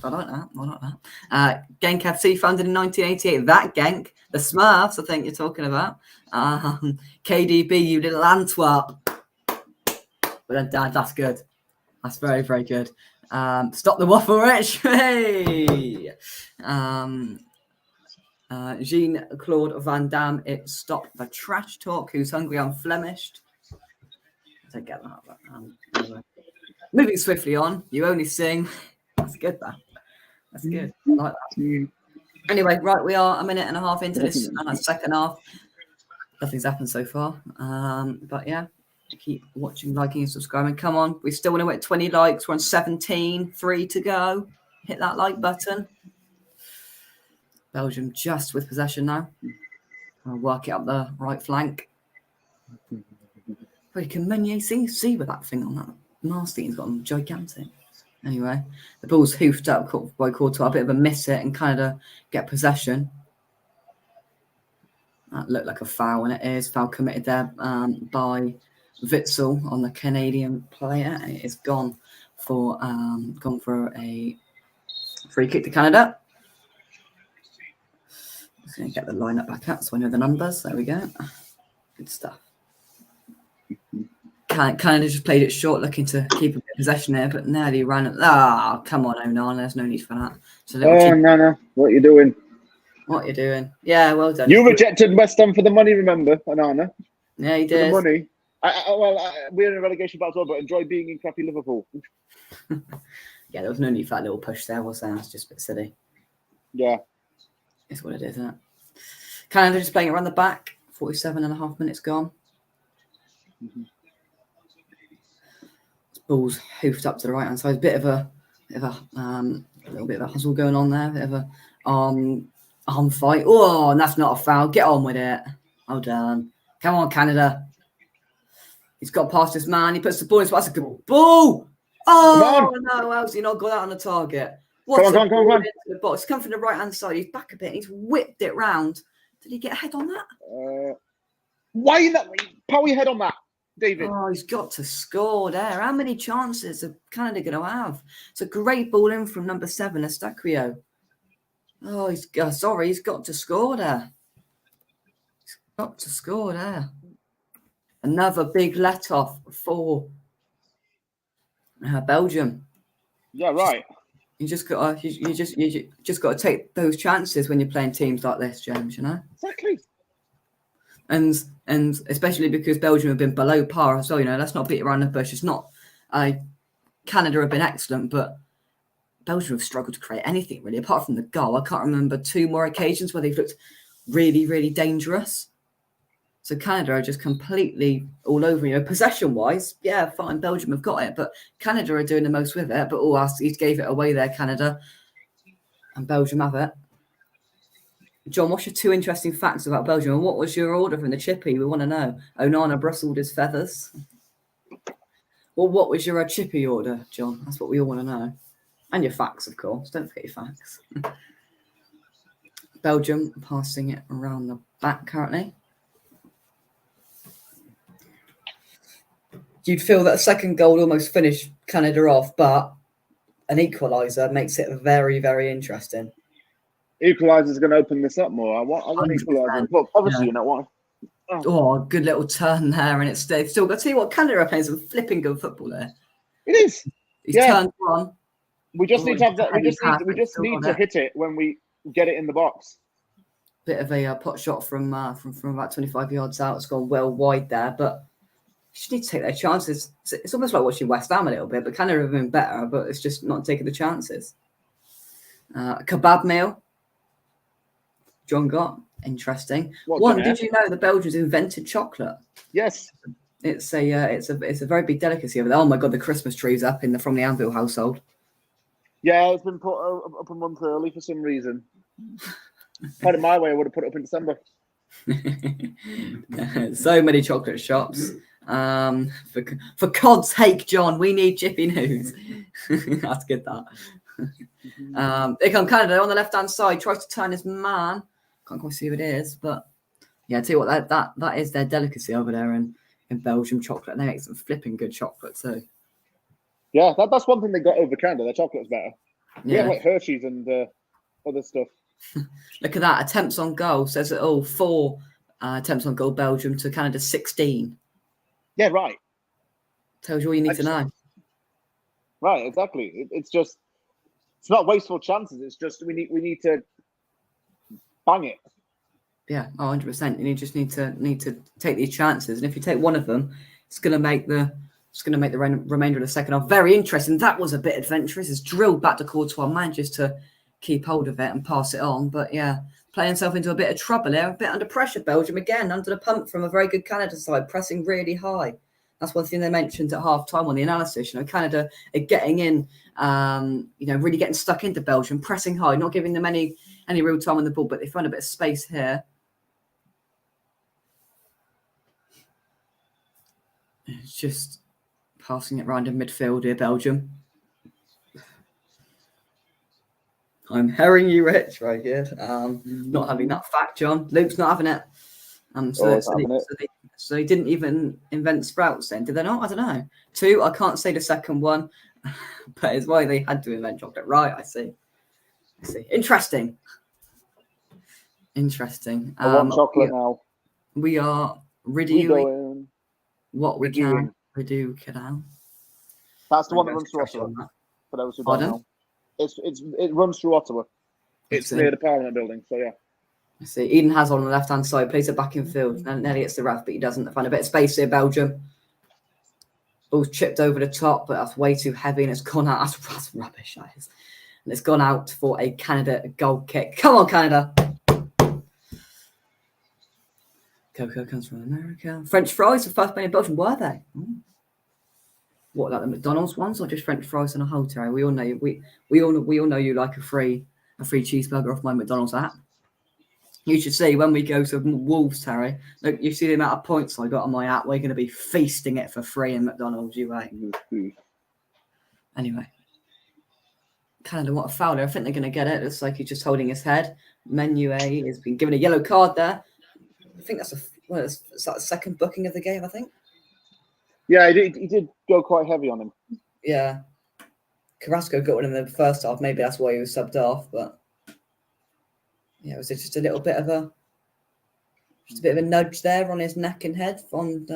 like that. Genk FC founded in 1988. That Genk, the Smurfs, I think you're talking about. KDB, you little Antwerp. But that's good. That's very, very good. Stop the waffle, Rich. Hey. Jean-Claude Van Damme, it stopped the trash talk. Who's hungry? I'm Flemished. I don't get that. But, anyway. Moving swiftly on. You only sing. That's good, that. That's good. I like that. Anyway, right, we are a minute and a half into this second half. Nothing's happened so far. But yeah, keep watching, liking, and subscribing. Come on. We still want to hit 20 likes. We're on 17. 3 to go. Hit that like button. Belgium just with possession now. I'll work it up the right flank. But you can Meunier see with that thing on that. Marstein's got them gigantic. Anyway, the ball's hoofed up by Courtois. A bit of a miss it and kind of get possession. That looked like a foul, and it is. Foul committed there by Witsel on the Canadian player. And it is gone for a free kick to Canada. Just going to get the lineup back up so I know the numbers. There we go. Good stuff. Canada just played it short, looking to keep a bit of possession there, but nearly ran it. Come on, Onana. There's no need for that. No. What are you doing? What are you doing? Yeah, well done. You rejected West Ham for the money, remember, Onana? Yeah, he did. For the money. We're in a relegation battle, but enjoy being in crappy Liverpool. Yeah, there was no need for that little push there, was there? It's just a bit silly. Yeah. It's what it is, isn't it? Canada just playing it around the back. 47.5 minutes gone. Mm-hmm. Ball's hoofed up to the right hand side. A little bit of a hustle going on there. A bit of a arm fight. Oh, and that's not a foul. Get on with it. Well done. Come on, Canada. He's got past this man. He puts the ball in. That's a good ball. Oh no! How's he not got that on the target? Come on. Into the box. Come from the right hand side. He's back a bit. He's whipped it round. Did he get a head on that? Why not? Power your head on that, David. Oh, he's got to score there. How many chances are Canada going to have? It's a great ball in from number 7, Estacrio. Oh, he's got to score there. He's got to score there. Another big let-off for Belgium. Yeah, right. You just got to take those chances when you're playing teams like this, James. You know exactly. And especially because Belgium have been below par as well. You know, let's not beat around the bush. It's not. Canada have been excellent, but Belgium have struggled to create anything really, apart from the goal. I can't remember 2 more occasions where they've looked really, really dangerous. So Canada are just completely all over. You know, possession-wise, yeah, fine. Belgium have got it, but Canada are doing the most with it. But he gave it away there, Canada, and Belgium have it. John, what's your 2 interesting facts about Belgium? And what was your order from the chippy? We want to know. Onana bristled his feathers. Well, what was your chippy order, John? That's what we all want to know. And your facts, of course. Don't forget your facts. Belgium passing it around the back currently. You'd feel that a second goal almost finished Canada off, but an equaliser makes it very, very interesting. Equaliser's going to open this up more. I want equaliser. But obviously, you know what? Oh, good little turn there, and they've still got to see what Canada are playing some flipping good football there. It is. He's turned one. We just need to have that. We just Still need got to it. hit it when we get it in the box. Bit of a pot shot from about 25 yards out. It's gone well wide there, but you just need to take their chances. It's almost like watching West Ham a little bit, but kind of have been better, but it's just not taking the chances. Kebab meal. John got interesting. Did you know the Belgians invented chocolate? Yes. It's a very big delicacy over there. Oh my god, the Christmas tree's up from the Anvil household. Yeah, it's been put up a month early for some reason. Had it my way, I would have put it up in December. So many chocolate shops. For God's sake, John, we need Jiffy News. That's good. That. They come Canada on the left-hand side. Tries to turn his man. Can't quite see who it is, but yeah, I tell you what, that is their delicacy over there in Belgium. Chocolate. They make some flipping good chocolate too. Yeah, that's one thing they got over Canada. Their chocolate's better. Yeah, like Hershey's and other stuff. Look at that. Attempts on goal says it all. 4 attempts on goal, Belgium to Canada 16. Yeah, right. Tells you all you need to know. Right, exactly. It's not wasteful chances. It's just we need to bang it. Yeah, 100%. You just need to take these chances, and if you take one of them, it's going to make the remainder of the second half very interesting. That was a bit adventurous. It's drilled back to Courtois, manages to keep hold of it and pass it on. But yeah, playing himself into a bit of trouble here, a bit under pressure. Belgium again under the pump from a very good Canada side, pressing really high. That's one thing they mentioned at half time on the analysis. Canada are getting in, really getting stuck into Belgium, pressing high, not giving them any real time on the ball, but they found a bit of space here. It's just passing it round in midfield here, Belgium. I'm herring you, Rich. Very good. Not having that fact, John. Luke's not having it. So they didn't even invent sprouts then, did they not? I don't know. 2, I can't say the second one, but it's why they had to invent chocolate. Right, I see. Interesting. I want chocolate now. We are redoing what we can. Redo Canal. That's the one that runs through Ottawa. For those who don't know, it runs through Ottawa. It's near the Parliament building. So yeah. I see. Eden has on the left-hand side, plays it back in field. And nearly gets the ref, but he doesn't. Find a bit of space here, Belgium. Ball's chipped over the top, but that's way too heavy and it's gone out. That's rubbish, that is. And it's gone out for a Canada goal kick. Come on, Canada. Coco comes from America. French fries, the first made in Belgium, were they? What, like the McDonald's ones or just French fries in a whole tray? We all know you like a free cheeseburger off my McDonald's app. You should see when we go to Wolves, Terry. Look, you see the amount of points I got on my app. We're going to be feasting it for free in McDonald's. You wait. Anyway, Canada, what a foul there. I think they're going to get it. Looks like he's just holding his head. Menue has been given a yellow card there. I think that's the second booking of the game, I think. Yeah, he did go quite heavy on him. Yeah. Carrasco got one in the first half. Maybe that's why he was subbed off, but yeah, it was just a little bit of a nudge there on his neck and head on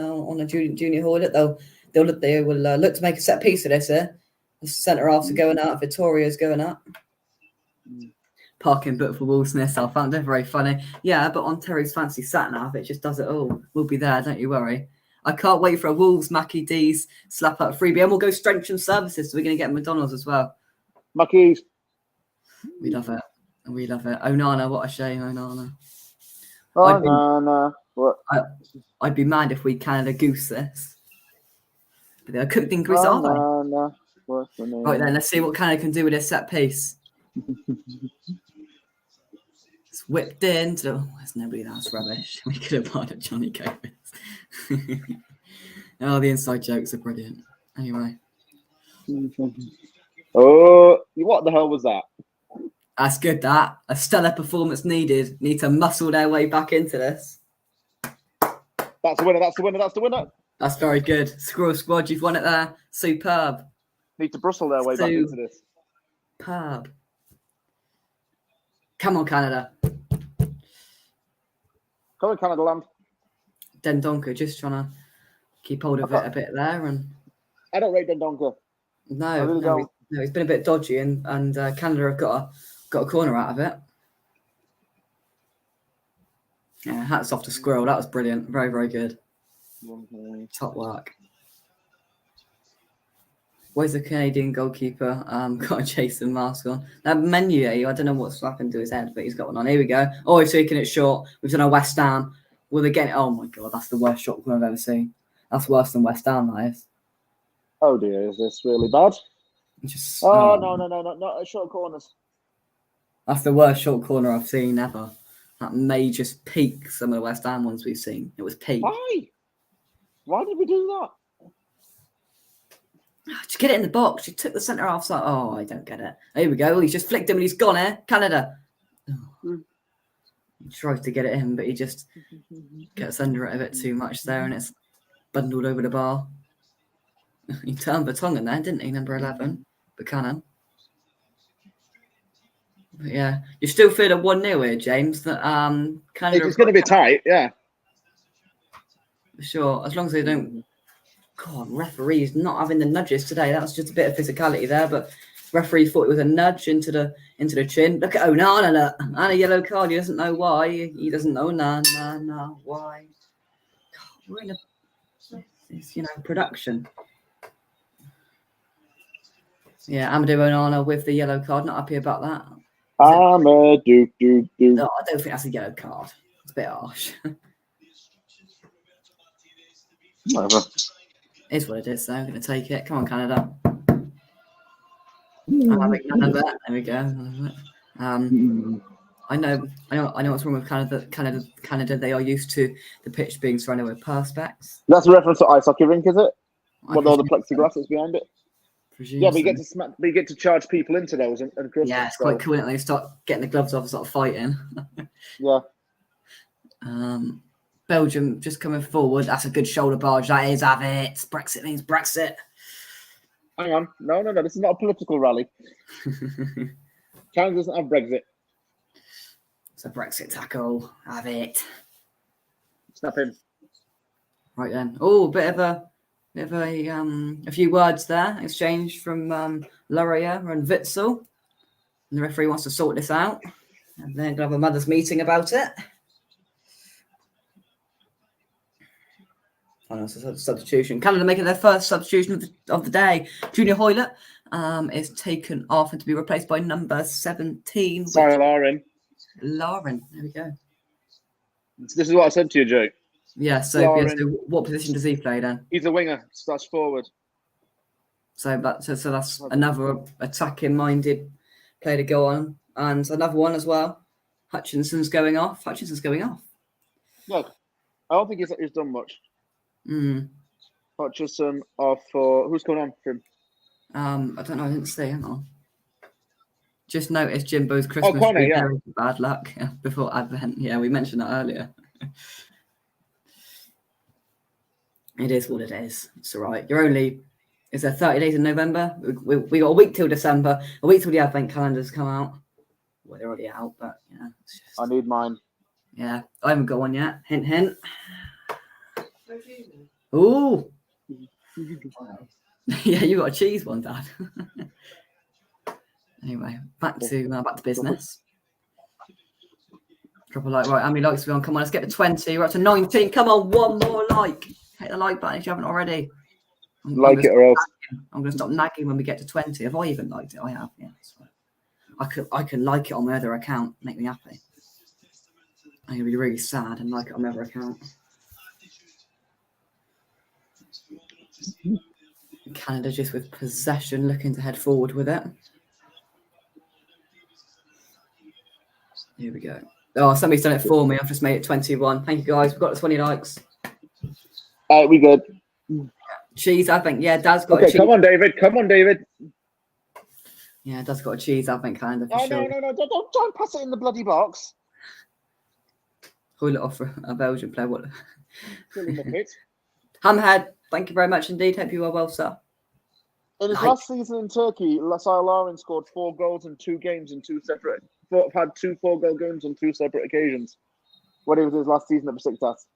a junior Hoylett. They will look to make a set piece of this here. The centre halves are going out. Vittoria's going up. Parking book for Will Smith. I found it very funny. Yeah, but on Terry's fancy sat nav, it just does it all. We'll be there, don't you worry. I can't wait for a Wolves Mackie D's slap up freebie, and we'll go Strength Services. So we're going to get McDonald's as well. Mackie's. We love it. Onana, what a shame, Onana. What? I'd be mad if we Canada goose this. But they're cooked in grease, are they? Right then, let's see what Canada can do with this set piece. It's whipped in. There's nobody. That's rubbish. We could have had a Johnny Copins. Oh, the inside jokes are brilliant. Anyway. Oh, what the hell was that? That's good, that. A stellar performance needed. Need to muscle their way back into this. That's the winner. That's very good. Squirrel Squad, you've won it there. Superb. Need to Brussels their way back into this. Superb. Come on, Canada. Come on, Canada land. Dendonka just trying to keep hold of it a bit there. And I don't rate Dendonka. No, No, he's been a bit dodgy, and Canada have got a corner out of it. Yeah, hats off to Squirrel. That was brilliant. Very, very good. Top work. Where's the Canadian goalkeeper? Got a Jason mask on. That menu, I don't know what's happened to his head, but he's got one on. Here we go. Oh, he's taking it short. We've done a West Ham. Will they get it? Oh my god, that's the worst shot I've ever seen. That's worse than West Ham, that is. Oh dear, is this really bad? Just, no, not at short corners. That's the worst short corner I've seen ever. That may just peak some of the West Ham ones we've seen. It was peak. Why? Why did we do that? Just get it in the box. You took the centre half side. Oh, I don't get it. Here we go. He's just flicked him and he's gone, Canada. Oh. He tries to get it in, but he just gets under it a bit too much there, and it's bundled over the bar. He turned Vertonghen there, didn't he? Number 11, Buchanan. But yeah, you still feel a 1-0 here, James. That Canada. It's going to be tight, yeah. For sure, as long as they don't. God, referees not having the nudges today. That was just a bit of physicality there, but referee thought it was a nudge into the chin. Look at Onana, and a yellow card. He doesn't know why. He doesn't know why. God, we're in production. Yeah, Amadou Onana with the yellow card. Not happy about that. Amadou. No, I don't think that's a yellow card. It's a bit harsh. Whatever. Is what it is, so I'm going to take it. Come on, Canada. None of that. There we go. I know what's wrong with Canada. They are used to the pitch being surrounded with perspex. That's a reference to ice hockey rink, is it? With all the plexiglass that's behind it. Yeah, but you get to charge people into those and yeah, it's quite cool when they start getting the gloves off and start fighting. Yeah. Belgium just coming forward. That's a good shoulder barge. That is, have it. Brexit means Brexit. Hang on. No. This is not a political rally. Canada doesn't have Brexit. It's a Brexit tackle. Have it. Snap him. Right then. Oh, a bit of a few words there exchanged from Laurier and Witzel. And the referee wants to sort this out. And they're going to have a mother's meeting about it. Oh, no, it's a substitution. Canada making their first substitution of the day. Junior Hoylett is taken off and to be replaced by number 17. Sorry, Lauren. There we go. This is what I said to you, Joe. Yeah, so what position does he play then? He's a winger, starts forward. So that's another attacking minded player to go on. And another one as well. Hutchinson's going off. Look, I don't think he's done much. Hutchinson off for who's coming on for him? I don't know. I didn't see. Hang on. Just noticed Jimbo's Christmas tree. Yeah. Bad luck before Advent. Yeah, we mentioned that earlier. It is what it is. It's all right. Is there 30 days in November? We got a week till December. A week till the Advent calendars come out. Well, they're already out, but yeah. It's just, I need mine. Yeah, I haven't got one yet. Hint, hint. Ooh. Yeah, you got a cheese one, Dad. Anyway, back to business. Drop a like. Right, how many likes are we on? Come on, let's get to 20. We're up to 19. Come on, one more like. Hit the like button if you haven't already. I'm going to stop nagging when we get to 20. Have I even liked it? I have, yeah. I can like it on my other account. Make me happy. I'm going to be really sad and like it on my other account. Canada just with possession, looking to head forward with it. Here we go. Oh, somebody's done it for me. I've just made it 21. Thank you, guys. We've got the 20 likes. We good. Cheese, I think. Yeah, Dad's got a cheese. Come on, David. Yeah, Dad's got a cheese, I think, kind of. For sure. No. Don't pass it in the bloody box. Call it off for a Belgian player. What? Hammerhead, thank you very much indeed. Hope you are well, sir. In his last season in Turkey, Lauren scored 4 goals in 2 games in 2 separate. Had 2 4-goal games on 2 separate occasions. When he was his last season at Besiktas.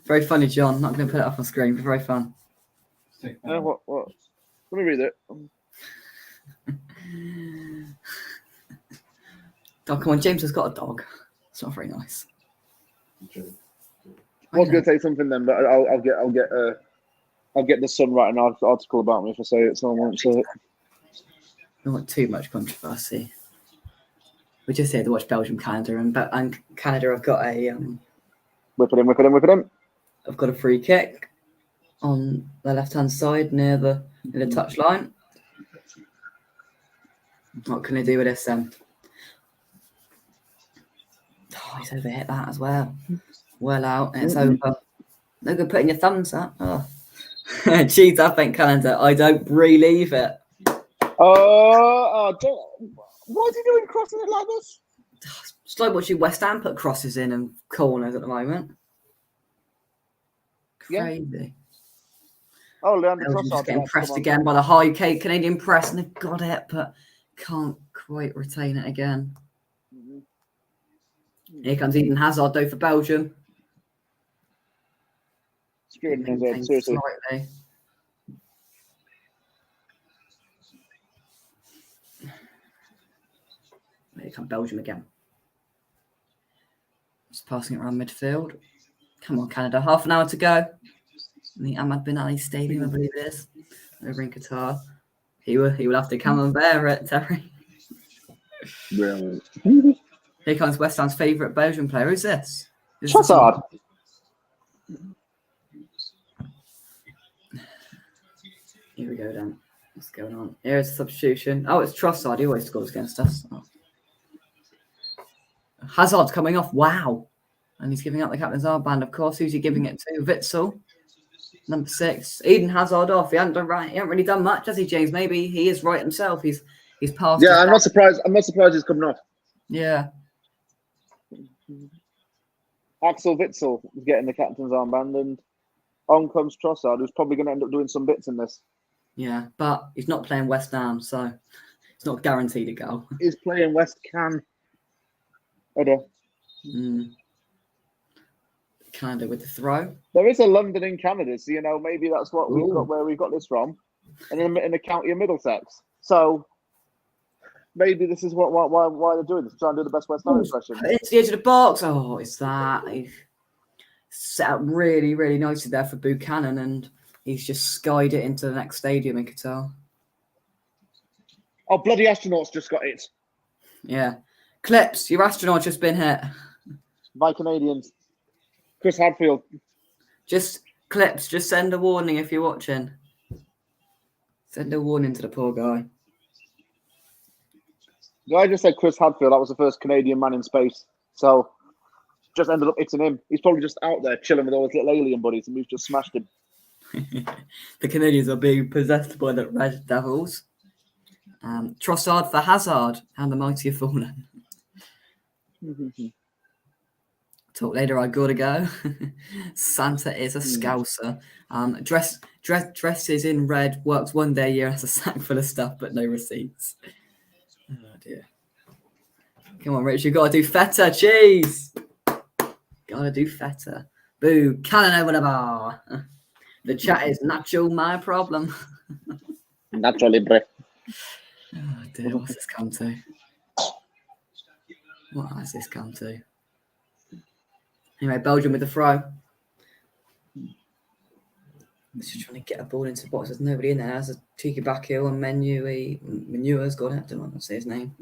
Very funny, John. Not going to put it up on screen, but very fun. What? Let me read it. Oh, come on, James has got a dog. It's not very nice. I was going to say something then, but I'll get the Sun writing an article about me if I say it, so I won't say it. Not too much controversy. We just here to watch Belgium, Canada, and Canada have got a Whip it in. I've got a free kick on the left-hand side near the touch line. What can I do with this then? Oh, he's overhit that as well. Well out, and it's over. No good putting your thumbs up. Oh. Jeez, I think Canada, I don't believe it. What is he doing crossing it like this? It's like watching West Ham put crosses in and corners at the moment. Crazy. Yeah. Oh, Leandro Belgium's Trossard. just getting pressed again by the high Canadian press, and they've got it, but can't quite retain it again. Here comes Eden Hazard, though, for Belgium. Screwing Hazard, seriously. Slightly. Here comes Belgium again. Just passing it around midfield. Come on, Canada. Half an hour to go. In the Ahmad Bin Ali Stadium, I believe it is, over in Qatar. He will have to come and bear it, Terry. Really? Here comes West Ham's favourite Belgian player. Who's this? Trossard. Here we go then. What's going on? Here's a substitution. Oh, it's Trossard. He always scores against us. Oh. Hazard's coming off. Wow. And he's giving out the captain's armband, of course. Who's he giving it to? Witzel. Number 6. Eden Hazard off. He hasn't done right. He hasn't really done much, has he, James? Maybe he is right himself. He's passed. Yeah, I'm not surprised. I'm not surprised he's coming off. Yeah. Axel Witzel is getting the captain's armband, and on comes Trossard, who's probably going to end up doing some bits in this. Yeah, but he's not playing West Ham, so it's not guaranteed a goal. He's playing West Ham. Canada with the throw. There is a London in Canada, so maybe that's what we've got, where we got this from, and in the county of Middlesex. So maybe this is why they're doing this, trying to do the best West Ham impression. It's the edge of the box. Oh, it's that. He set up really, really nicely there for Buchanan, and he's just skied it into the next stadium in Qatar. Oh, bloody astronauts just got it. Yeah. Clips, your astronaut's just been hit. By Canadians. Chris Hadfield. Just clips, just send a warning if you're watching. Send a warning to the poor guy. The guy just said Chris Hadfield, that was the first Canadian man in space. So, just ended up hitting him. He's probably just out there chilling with all his little alien buddies, and we've just smashed him. The Canadians are being possessed by the Red Devils. Trossard for Hazard, and the mighty have fallen. Talk later, I gotta go. Santa is a scouser. Dresses in red, works one day a year, has a sack full of stuff, but no receipts. Oh dear. Come on, Rich, you gotta do feta, cheese. Gotta do feta. Boo, cannon over the bar. The chat is Nacho my problem. Nacho libre. Oh dear, what's this come to? What has this come to? Anyway, Belgium with the throw. Just trying to get a ball into the box. There's nobody in there. There's a cheeky back heel and Menua's got it. I don't know what to say his name.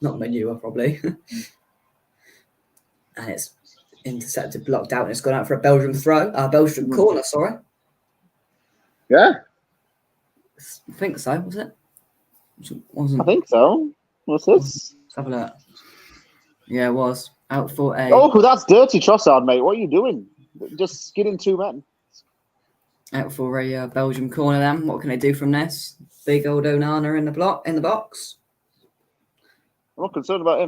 Not Menua, probably. And it's intercepted, blocked out, and it's gone out for a Belgium throw. Belgium corner, sorry. Yeah. I think so, was it? Wasn't. I think so. What's this? Let's have a look. Yeah, it was. Out for a... Oh, that's dirty Trossard, mate. What are you doing? Just skidding 2 men. Out for a Belgium corner then. What can they do from this? Big old Onana in the box. I'm not concerned about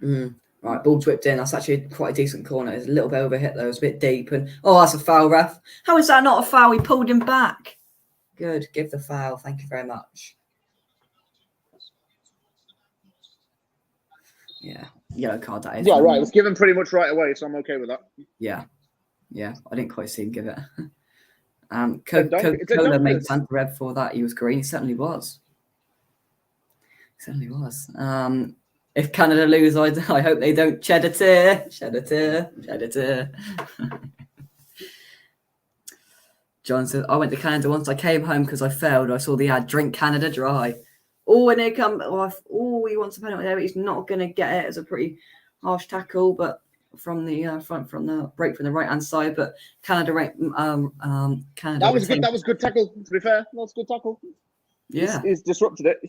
him. Right, ball whipped in. That's actually quite a decent corner. It's a little bit overhit though. It's a bit deep. And that's a foul, ref. How is that not a foul? He pulled him back. Good. Give the foul. Thank you very much. Yeah. Yellow card, that is. Yeah, right. It was given pretty much right away, so I'm okay with that. Yeah. I didn't quite see him give it. Coca-Cola made Santa red for that. He was green. He certainly was. Certainly was. If Canada lose, I hope they don't shed a tear. Shed a tear. Shed a tear. John says, I went to Canada once. I came home because I failed. I saw the ad, drink Canada dry. Oh, and they come. Oh, he wants a penalty there, but he's not going to get it. It's a pretty harsh tackle, but from the from the break from the right hand side. But Canada, Canada. That was good. That was good tackle. To be fair, that's good tackle. Yeah, he's disrupted it.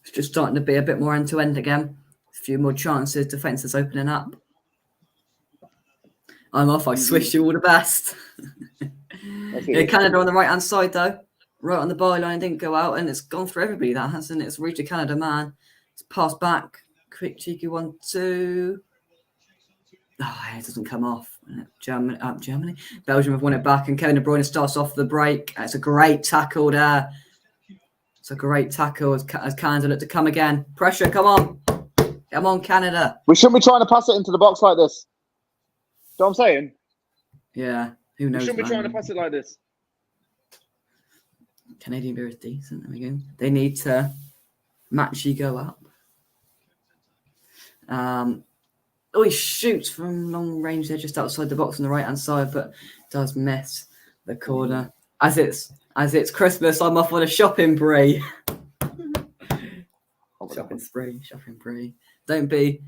It's just starting to be a bit more end to end again. A few more chances. Defence is opening up. I'm off. I swish you all the best. Yeah, Canada on the right hand side though, right on the byline, didn't go out, and it's gone for everybody. That hasn't. It's reached a Canada man. It's passed back. Quick cheeky 1-2. Oh, it doesn't come off. Germany. Belgium have won it back, and Kevin De Bruyne starts off the break. It's a great tackle there. It's a great tackle as Canada look to come again. Pressure, come on, Canada. We shouldn't be trying to pass it into the box like this. You know what I'm saying? Yeah, who knows? We shouldn't be trying to pass it like this. Canadian beer is decent. There we go. They need to match you go up. He shoots from long range there, just outside the box on the right hand side, but does miss the corner. As it's Christmas, I'm off on a shopping spree. Shopping spree. Don't be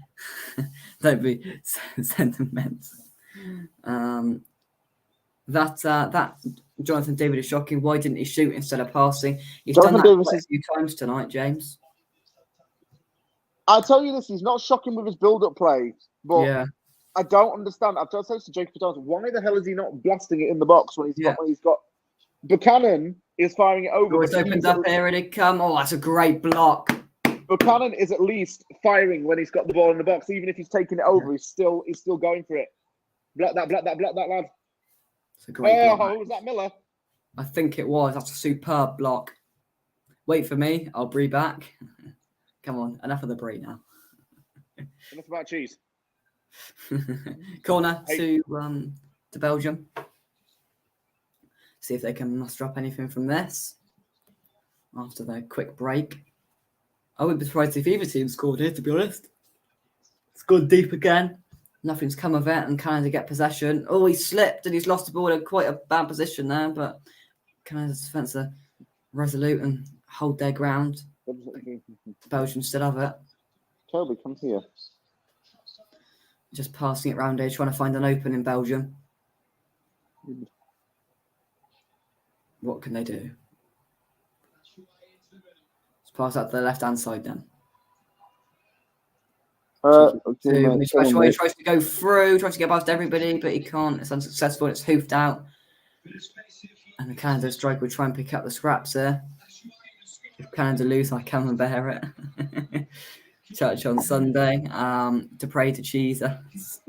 sentimental. That Jonathan David is shocking. Why didn't he shoot instead of passing? He's done that quite a few times tonight, James. I'll tell you this: he's not shocking with his build-up play, but yeah. I don't understand. I've tried to say to Jacob Johnson, why the hell is he not blasting it in the box when he's got Buchanan is firing it over? It's opened up here and it come. Oh, that's a great block. Buchanan is at least firing when he's got the ball in the box, even if he's taking it over. He's still going for it. Block that lad. It's a great block. Was that Miller? I think it was. That's a superb block. Wait for me. I'll brie back. Come on, enough of the brie now. Enough about cheese. Corner to Belgium. See if they can muster up anything from this after their quick break. I wouldn't be surprised if either team scored here, to be honest. It's gone deep again. Nothing's come of it, and Canada get possession. Oh, he slipped and he's lost the ball in quite a bad position there, but Canada's defence are resolute and hold their ground. Belgium still have it. Toby, come here. Just passing it round here, trying to find an open in Belgium. What can they do? Let's pass out to the left-hand side then. He tries to go through, tries to get past everybody, but he can't. It's unsuccessful. It's hoofed out. And the Canada striker will try and pick up the scraps there. If Canada lose, I can bear it. Church on Sunday. To pray to Jesus.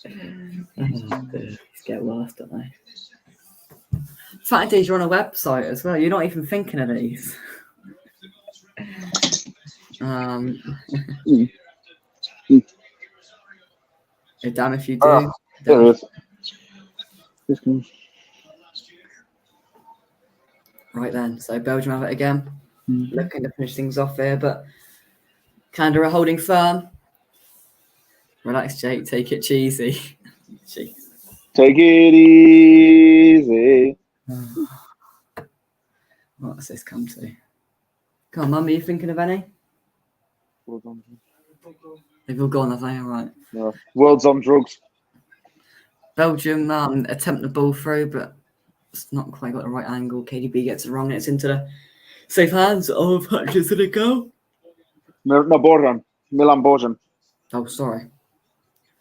These get worse, don't they? Fact is, you're on a website as well. You're not even thinking of these. Damn if you do. There it is. Right then, so Belgium have it again. Looking to finish things off here, but Canada are holding firm. Relax, Jake. Take it cheesy. Jeez. Take it easy. What's this come to? Come on, Mum, are you thinking of any? They've all gone, have they? All right. No. World's on drugs. Belgium attempt the ball through, but it's not quite got the right angle. KDB gets it wrong, and it's into the safe hands of Hutchinson to go. No, Borjan. Milan Borjan. Oh, sorry.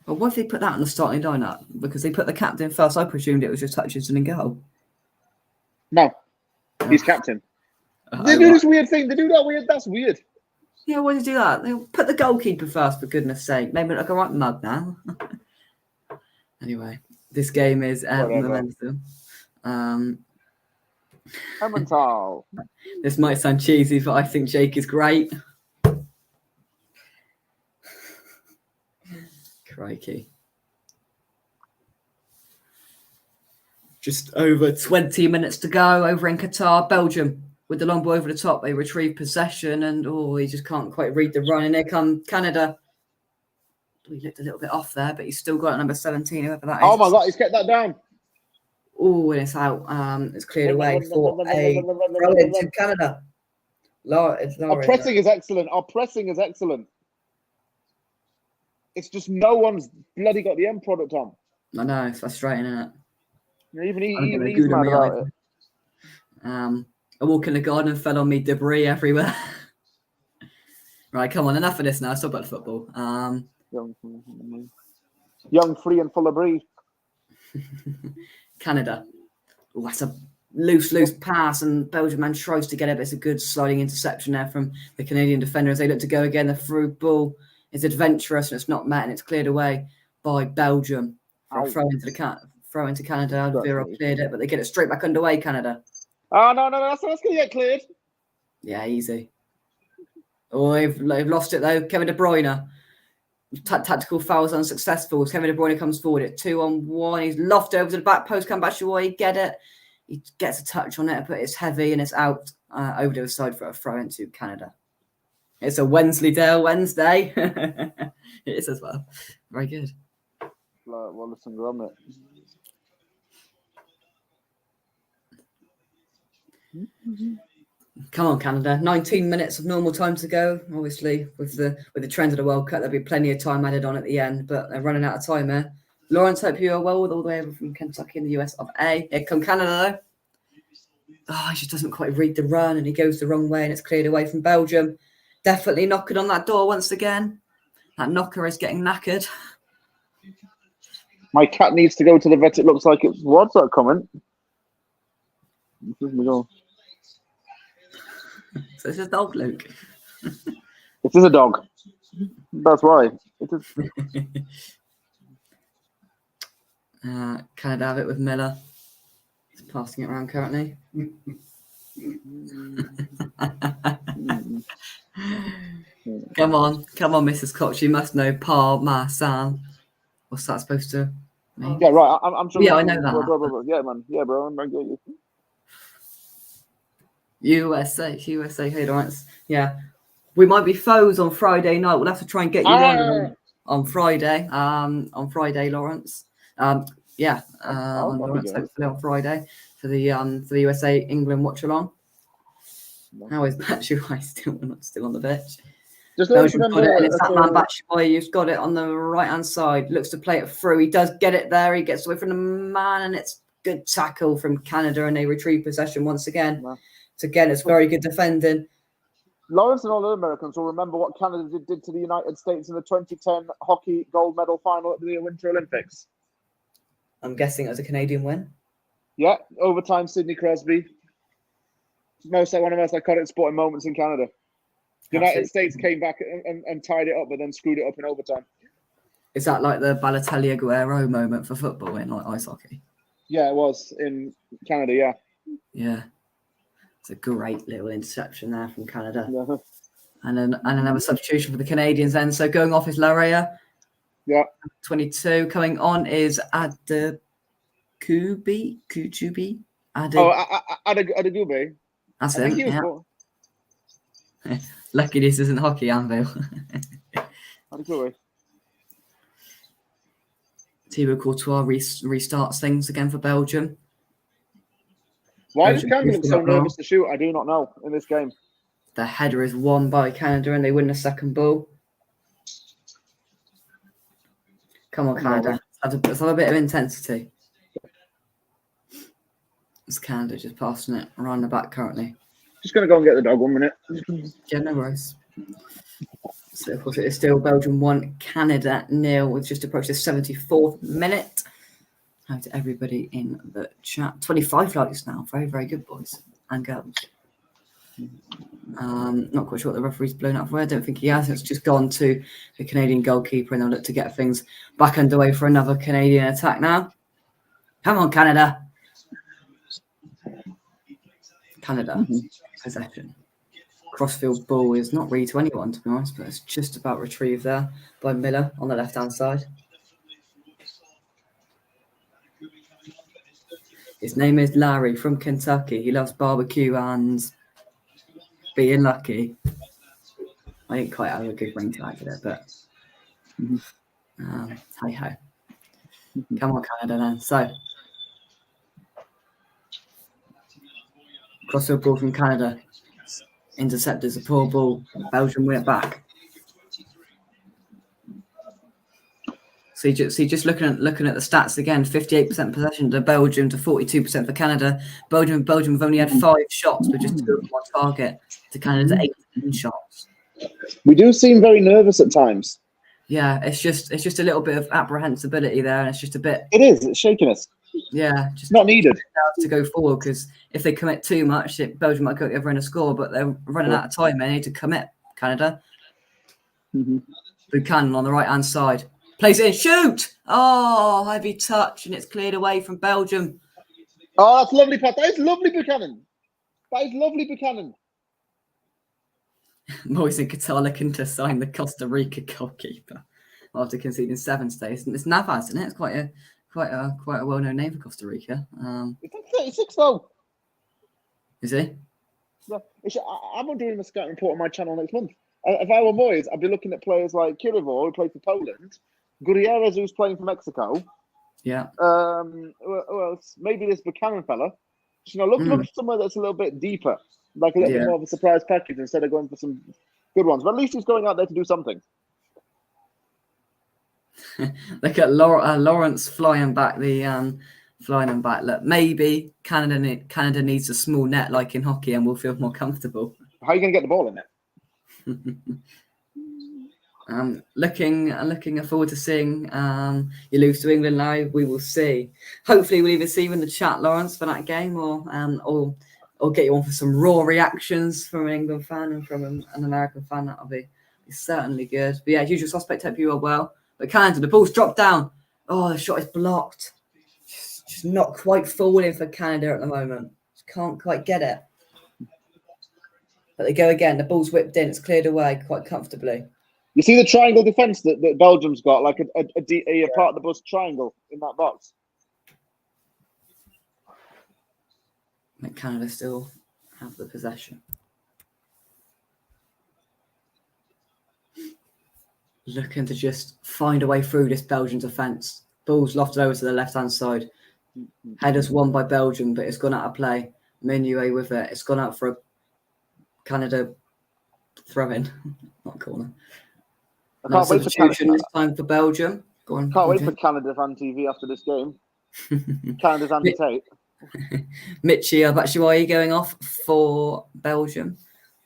Well, why did they put that on the starting lineup? Because they put the captain first. I presumed it was just Hutchinson and goal. No, he's captain. They do this weird thing. They do that weird. That's weird. Yeah, why did they do that? They put the goalkeeper first, for goodness sake. Maybe look like a right mug now. Anyway, this game is momentum. Emmental. This might sound cheesy, but I think Jake is great. Crikey. Just over 20 minutes to go over in Qatar. Belgium with the long ball over the top. They retrieve possession and, he just can't quite read the run. And here come Canada. He looked a little bit off there, but he's still got number 17, whoever that is. Oh my God, he's kept that down. Oh, and it's out. It's cleared away for a throw into Canada. Our pressing is excellent. Our pressing is excellent. It's just no one's bloody got the end product on. I know, it's frustrating, isn't it? Even he's mad about it. I walk in the garden and fell on me, debris everywhere. Right, come on, enough of this now. Let's talk about football. Young, free, and full of breed. Canada. Oh, that's a loose pass, and Belgium man tries to get it, but it's a good sliding interception there from the Canadian defender as they look to go again. The through ball is adventurous and it's not met, and it's cleared away by Belgium for a throw into Canada. Alvira cleared it, but they get it straight back underway. Canada. Oh no, that's going to get cleared. Yeah, easy. Oh, they've lost it though. Kevin De Bruyne. Tactical fouls unsuccessful. Kevin De Bruyne comes forward at 2-on-1. He's lofted over to the back post. Come back, Shawai, get it. He gets a touch on it, but it's heavy and it's out over to the side for a throw into Canada. It's a Wensleydale Wednesday. It is as well. Very good. Wallace and Gromit. Come on, Canada. 19 minutes of normal time to go. Obviously, with the trend of the World Cup, there'll be plenty of time added on at the end, but they're running out of time here. Lawrence, hope you are well all the way over from Kentucky in the US of A. Here come Canada, though. He just doesn't quite read the run, and he goes the wrong way, and it's cleared away from Belgium. Definitely knocking on that door once again. That knocker is getting knackered. My cat needs to go to the vet. It looks like it's... What's that comment? So it's a dog, Luke. It is a dog. That's why. It is. Canada have it with Miller. He's passing it around currently. Come on, Mrs. Cox. You must know Parmesan. What's that supposed to mean? Yeah, right. I'm sure. Yeah, I know that. Bro. Yeah, man. Yeah, bro. I'm get you. USA, hey, Lawrence. Yeah, we might be foes on Friday night. We'll have to try and get you on Friday. On Friday, Lawrence. Lawrence, hopefully on Friday for the USA England watch-along. How is Batshuayi still on the pitch? Just Belgium got it, and it's that man Batshuayi who's got it on the right-hand side. Looks to play it through. He does get it there. He gets away from the man, and it's good tackle from Canada, and they retrieve possession once again. Wow. So again, it's very good defending. Lawrence and all the Americans will remember what Canada did to the United States in the 2010 hockey gold medal final at the Winter Olympics. I'm guessing it was a Canadian win. Yeah, overtime, Sidney Crosby. One of the most iconic sporting moments in Canada. The United States came back and tied it up, but then screwed it up in overtime. Is that like the Balotelli Aguero moment for football in like ice hockey? Yeah, it was in Canada. Yeah. Yeah, it's a great little interception there from Canada, and another substitution for the Canadians. Then, so going off is Larrea. Yeah. 22 coming on is Adekubi. Adegube. That's it. Yeah. Lucky this isn't hockey, Anvil. Thibaut Courtois restarts things again for Belgium. Why does Canada look so nervous to shoot? I do not know in this game. The header is won by Canada and they win the second ball. Come on, Canada. Let's have a bit of intensity. It's Canada just passing it around the back currently. Just going to go and get the dog 1 minute. Yeah, no worries. So, of course, it is still Belgium 1, Canada 0. We've just approached the 74th minute. Hi to everybody in the chat. 25 likes now. Very, very good, boys and girls. Not quite sure what the referee's blown up for. I don't think he has. It's just gone to the Canadian goalkeeper and they'll look to get things back underway for another Canadian attack now. Come on, Canada. Canada. Possession. Crossfield ball is not really to anyone, to be honest, but it's just about retrieved there by Miller on the left-hand side. His name is Larry from Kentucky. He loves barbecue and being lucky. I didn't quite have a good ring to add to it, but hey ho. Come on, Canada then. So, crossfield ball from Canada. Interceptors a poor ball. Belgium win it back. So just looking at the stats again, 58% possession to Belgium to 42% for Canada. Belgium have only had 5 shots, but just 2 on target. To Canada's 18 shots. We do seem very nervous at times. Yeah, it's just a little bit of apprehensibility there, and it's just a bit. It is. It's shaking us. Yeah, just not needed to go forward, because if they commit too much, Belgium might go the other end of score, but they're running out of time. They need to commit. Canada. Buchanan on the right hand side. Plays it in, shoot! Oh, heavy touch, and it's cleared away from Belgium. Oh, that's lovely, Pat. That is lovely, Buchanan. That is lovely, Buchanan. Boys in Qatar looking to sign the Costa Rica goalkeeper after conceding 7 today. It's Navas, isn't it? It's quite a well-known name for Costa Rica. It's like 36 though. Is he? Yeah, I'm doing a scouting report on my channel next month. If I were Moyes, I'd be looking at players like Kirivor, who plays for Poland, Gutierrez, who's playing for Mexico. Yeah. Well, maybe this Buchanan fella. Look for somewhere that's a little bit deeper, like a little bit more of a surprise package instead of going for some good ones. But at least he's going out there to do something. Look at Lawrence flying back flying back. Look, maybe Canada needs a small net like in hockey, and we'll feel more comfortable. How are you going to get the ball in there? Looking forward to seeing you lose to England now. We will see. Hopefully, we'll either see you in the chat, Lawrence, for that game, or get you on for some raw reactions from an England fan and from an American fan. That'll be certainly good. But yeah, usual suspect. Hope you are well. But Canada, the ball's dropped down. Oh, the shot is blocked. Just not quite falling for Canada at the moment. Just can't quite get it. But they go again. The ball's whipped in. It's cleared away quite comfortably. You see the triangle defence that Belgium's got, like a part of the bus triangle in that box. But Canada still have the possession. Looking to just find a way through this Belgian defence. Ball's lofted over to the left-hand side. Headers won by Belgium, but it's gone out of play. Menuet with it. It's gone out for a Canada throw-in, not corner. I can't wait for Canada. This time for Belgium. Go on. Can't wait for Canada on TV after this game. Canada's Andy Tate. Michy Batshuayi going off for Belgium.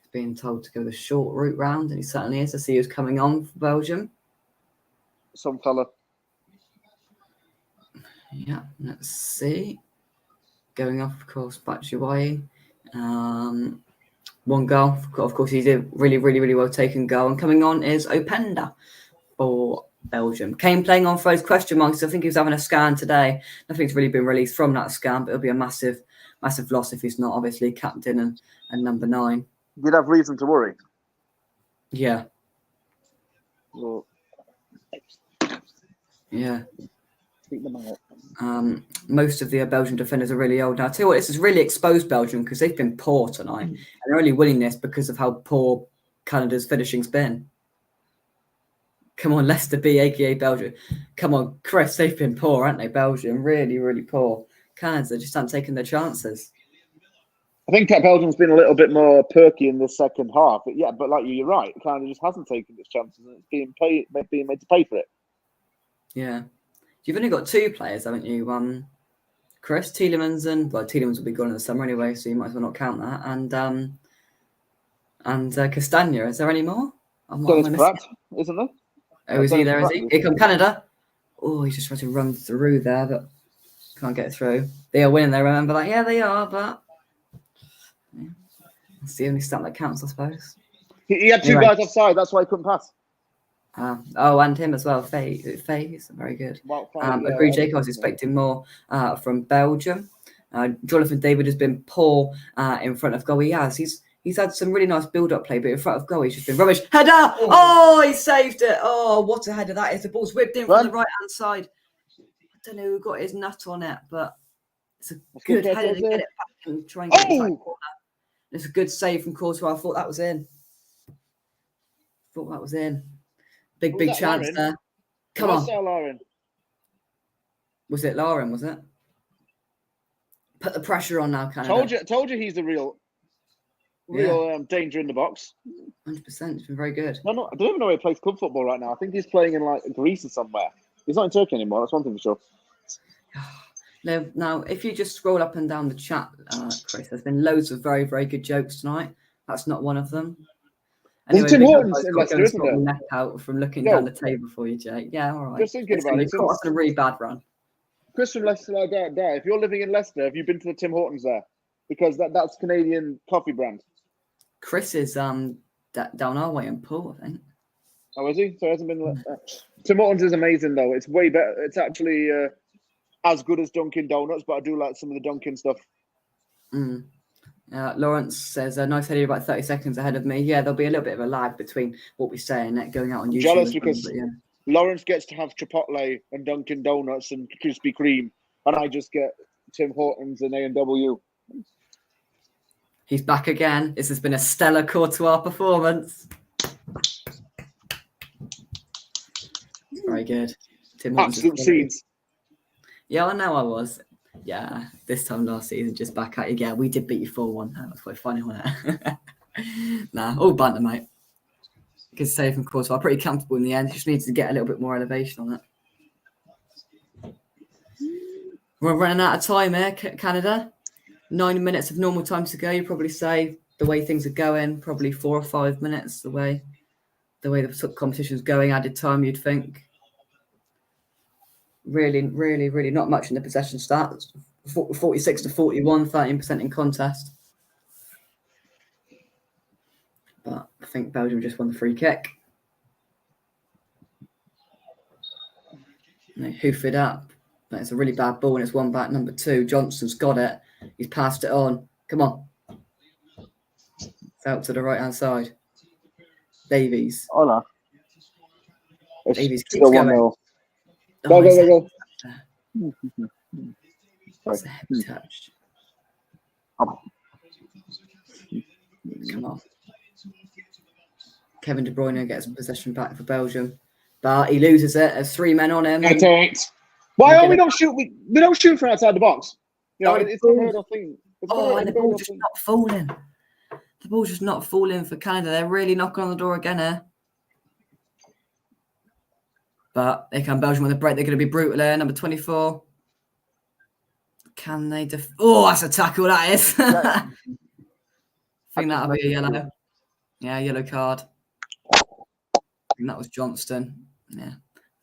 He's being told to go the short route round, and he certainly is. To see who's coming on for Belgium. Some fella. Yeah, let's see. Going off, of course, Batshuayi. One goal. Of course, he did really well taken goal. And coming on is Openda for Belgium. Kane playing on for those question marks. I think he was having a scan today. Nothing's really been released from that scan, but it'll be a massive loss if he's not, obviously, captain and number 9. You'd have reason to worry. Yeah. Well, yeah. Speak them out. Most of the Belgian defenders are really old now. I tell you what, this has really exposed Belgium because they've been poor tonight, and they're only winning this because of how poor Canada's finishing's been. Come on, Leicester B, aka Belgium. Come on, Chris, they've been poor, aren't they? Belgium, really poor. Canada just haven't taken their chances. I think Belgium's been a little bit more perky in the second half. But yeah, but like you're right. Canada just hasn't taken its chances, and it's being made to pay for it. Yeah. You've only got 2 players, haven't you? Chris, Tielemans, Tielemans will be gone in the summer anyway, so you might as well not count that. And Castagna. Is there any more? Dennis Pratt, isn't there? Oh, is he there? Is he? Here come Canada. Oh, he's just trying to run through there, but can't get through. They are winning. They remember that. Yeah, they are, but yeah. That's the only stat that counts, I suppose. He had 2 guys offside. That's why he couldn't pass. And him as well. Faye is very good. Agree, Jacobs expecting more from Belgium. Jonathan David has been poor in front of goal. He's had some really nice build-up play, but in front of goal, he's just been rubbish. Header! Oh, he saved it. Oh, what a header that is. The ball's whipped in from the right-hand side. I don't know who got his nut on it, but It's a good header to get it back and try and get it back. It's a good save from Courtois. I thought that was in. Big chance Lauren? there. Come on. Lauren? Was it Lauren, was it? Put the pressure on now, Canada. Told you he's the real danger in the box. 100%. It's been very good. I don't even know where he plays club football right now. I think he's playing in like Greece or somewhere. He's not in Turkey anymore. That's one thing for sure. Now, if you just scroll up and down the chat, Chris, there's been loads of very, very good jokes tonight. That's not one of them. Anyway, Tim Hortons in Leicester, isn't there? Neck out from looking down the table for you, Jake. Yeah, all right. Just thinking about it. It's a really bad run. Chris from Leicester, like that. If you're living in Leicester, have you been to the Tim Hortons there? Because that's Canadian coffee brand. Chris is down our way in Poole, I think. Oh, is he? So he hasn't been. Tim Hortons is amazing though. It's way better. It's actually as good as Dunkin' Donuts, but I do like some of the Dunkin' stuff. Lawrence says, nice header about 30 seconds ahead of me. Yeah, there'll be a little bit of a lag between what we say and that going out on YouTube. Jealous because Lawrence gets to have Chipotle and Dunkin' Donuts and Krispy Kreme, and I just get Tim Hortons and A&W. He's back again. This has been a stellar Courtois performance. Very good. Tim Hortons. Absolute seeds. Yeah, I know I was. Yeah, this time last season, just back at you. Yeah, we did beat you 4-1. That was quite funny, wasn't it? Nah, all banter, mate. Good save from Courtois. Pretty comfortable in the end. Just needs to get a little bit more elevation on it. We're running out of time here, Canada. 9 minutes of normal time to go. You probably say the way things are going, probably 4 or 5 minutes the way the competition's going. Added time, you'd think. Really not much in the possession stats. 46 to 41, 13% in contest. But I think Belgium just won the free kick. They hoof it up. But it's a really bad ball and it's one back. Number 2, Johnson's got it. He's passed it on. Come on. It's out to the right-hand side. Davies. Hola. Davies keeps going. Go. That's a heavy touch. Come on. Kevin De Bruyne gets possession back for Belgium, but he loses it. There's 3 men on him. Why are we not shoot? We don't shoot from outside the box. You know, it's a hurdle thing. And the ball's just not falling. The ball's just not falling for Canada. They're really knocking on the door again here. But they come Belgium with a break. They're going to be brutal there. Number 24. Can they that's a tackle, that is. I think that'll be a yellow. Yeah, yellow card. And that was Johnston. Yeah.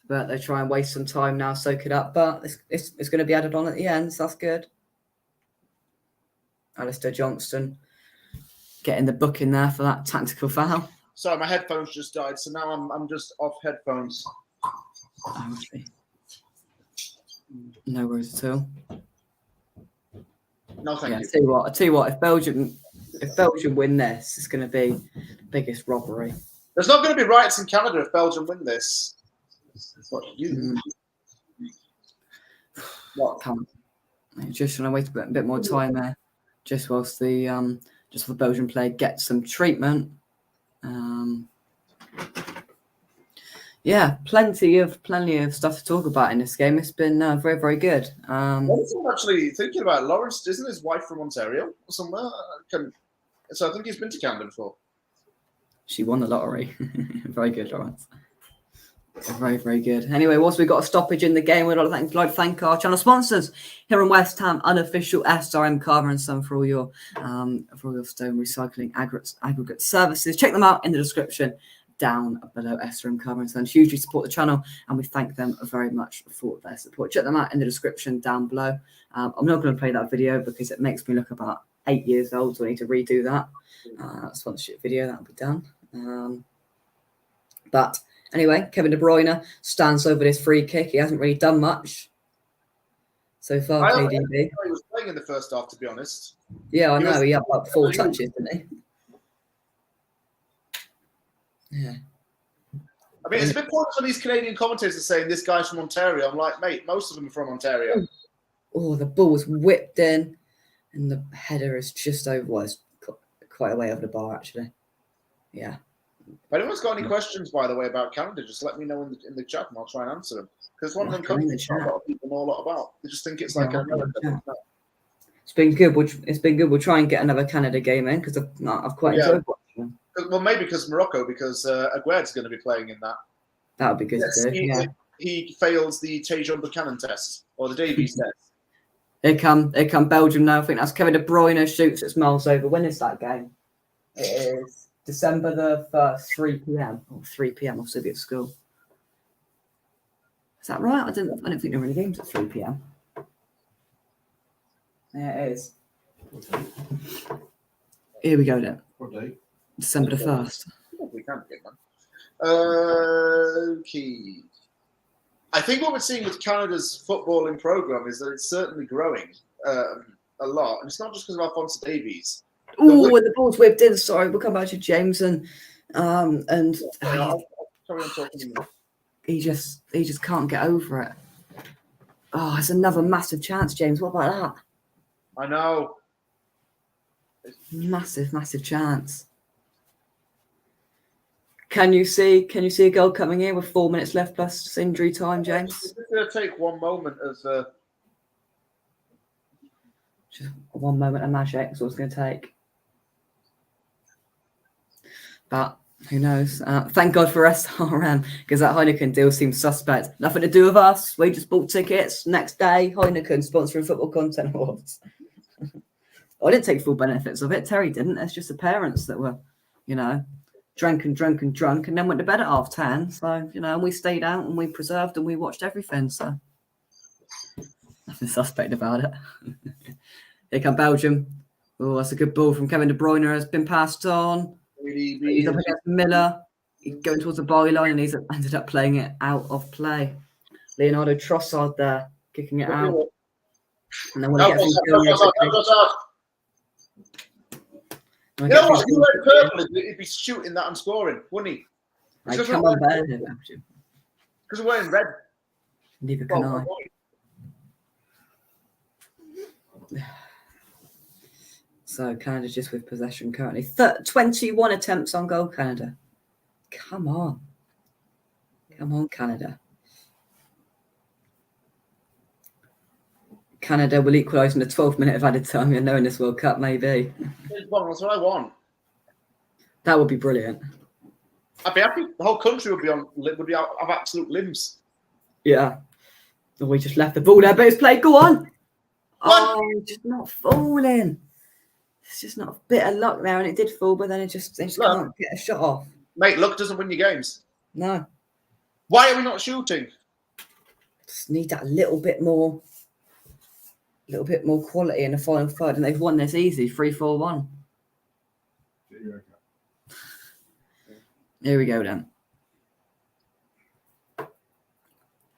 But they try and waste some time now, soak it up. But it's going to be added on at the end, so that's good. Alistair Johnston getting the book in there for that tactical foul. Sorry, my headphones just died, so now I'm just off headphones. No worries at all. No, thank you. I tell you what, if Belgium win this, it's going to be the biggest robbery. There's not going to be riots in Canada if Belgium win this. What you? What? Just trying to wait a bit more time there, just whilst the Belgian player gets some treatment. Yeah, plenty of stuff to talk about in this game. It's been very, very good. What is he actually thinking about? Lawrence, isn't his wife from Ontario or somewhere? So I think he's been to Canada before. She won the lottery. Very good, Lawrence. Very, very good. Anyway, whilst we've got a stoppage in the game, we'd like to thank our channel sponsors here in West Ham, unofficial SRM Carver and Son for all your stone recycling aggregate services. Check them out in the description down below. SRM Carver and Son hugely support the channel, and we thank them very much for their support. Check them out in the description down below. I'm not going to play that video because it makes me look about 8 years old, so I need to redo that. Sponsorship video, that'll be done. But anyway, Kevin De Bruyne stands over this free kick. He hasn't really done much so far, KDB. He was playing in the first half, to be honest. Yeah, I know. He had like 4 touches, didn't he? Yeah. I mean, it's a bit pointless when these Canadian commentators are saying this guy's from Ontario. I'm like, mate, most of them are from Ontario. Oh, the ball was whipped in, and the header is just over. Well, it's quite a way over the bar, actually. Yeah. If anyone's got any questions, by the way, about Canada, just let me know in the chat and I'll try and answer them. Because one of them countries not a lot of people know a lot about. They just think it's like America. It's been good. It's been good. We'll try and get another Canada game in because I've quite enjoyed watching them. Well, maybe because Morocco, because Aguerd's going to be playing in that. That would be good to do. He fails the Tejan Buchanan test or the Davies test. Here come Belgium now. I think that's Kevin De Bruyne shoots. It's miles over. When is that game? It is December the 1st, 3 p.m. or 3 p.m. I'll still be at school. Is that right? I don't think there are any games at 3 p.m. Yeah, it is. Here we go then. What day? December the 1st. We can get one. Okay. I think what we're seeing with Canada's footballing program is that it's certainly growing a lot, and it's not just because of Alphonso Davies. Oh, the ball's whipped in. Sorry, we'll come back to James he just can't get over it. Oh, it's another massive chance, James. What about that? I know. Massive chance. Can you see a goal coming in with 4 minutes left plus injury time, James? It's going to take one moment of just 1 moment of magic is what it's going to take. But who knows? Thank God for SRM, because that Heineken deal seems suspect. Nothing to do with us. We just bought tickets. Next day, Heineken sponsoring Football Content Awards. I didn't take full benefits of it. Terry didn't. It's just the parents that were, drunk, and then went to bed at 10:30. So, and we stayed out and we preserved and we watched everything. So, nothing suspect about it. Here come Belgium. Oh, that's a good ball from Kevin De Bruyne. Has been passed on. He's up against Miller. He's going towards the byline and he's ended up playing it out of play. Leonardo Trossard there, kicking it out. And then when he gets you know what? If he went purple, he'd be shooting that and scoring, wouldn't he? Because we're wearing red. Neither can I. So Canada's just with possession currently. 21 attempts on goal, Canada. Come on, Canada. Canada will equalise in the 12th minute of added time. You know, in this World Cup, maybe. That's what I want. That would be brilliant. I'd be happy. The whole country would be out of absolute limbs. Yeah. Oh, we just left the ball there, but it's played. Go on. Oh, just not falling. It's just not a bit of luck there, and it did fall, but then they just can't get a shot off. Mate, luck doesn't win your games. No. Why are we not shooting? Just need that little bit more quality in the final third, and they've won this easy, 3-4-1. Here we go then.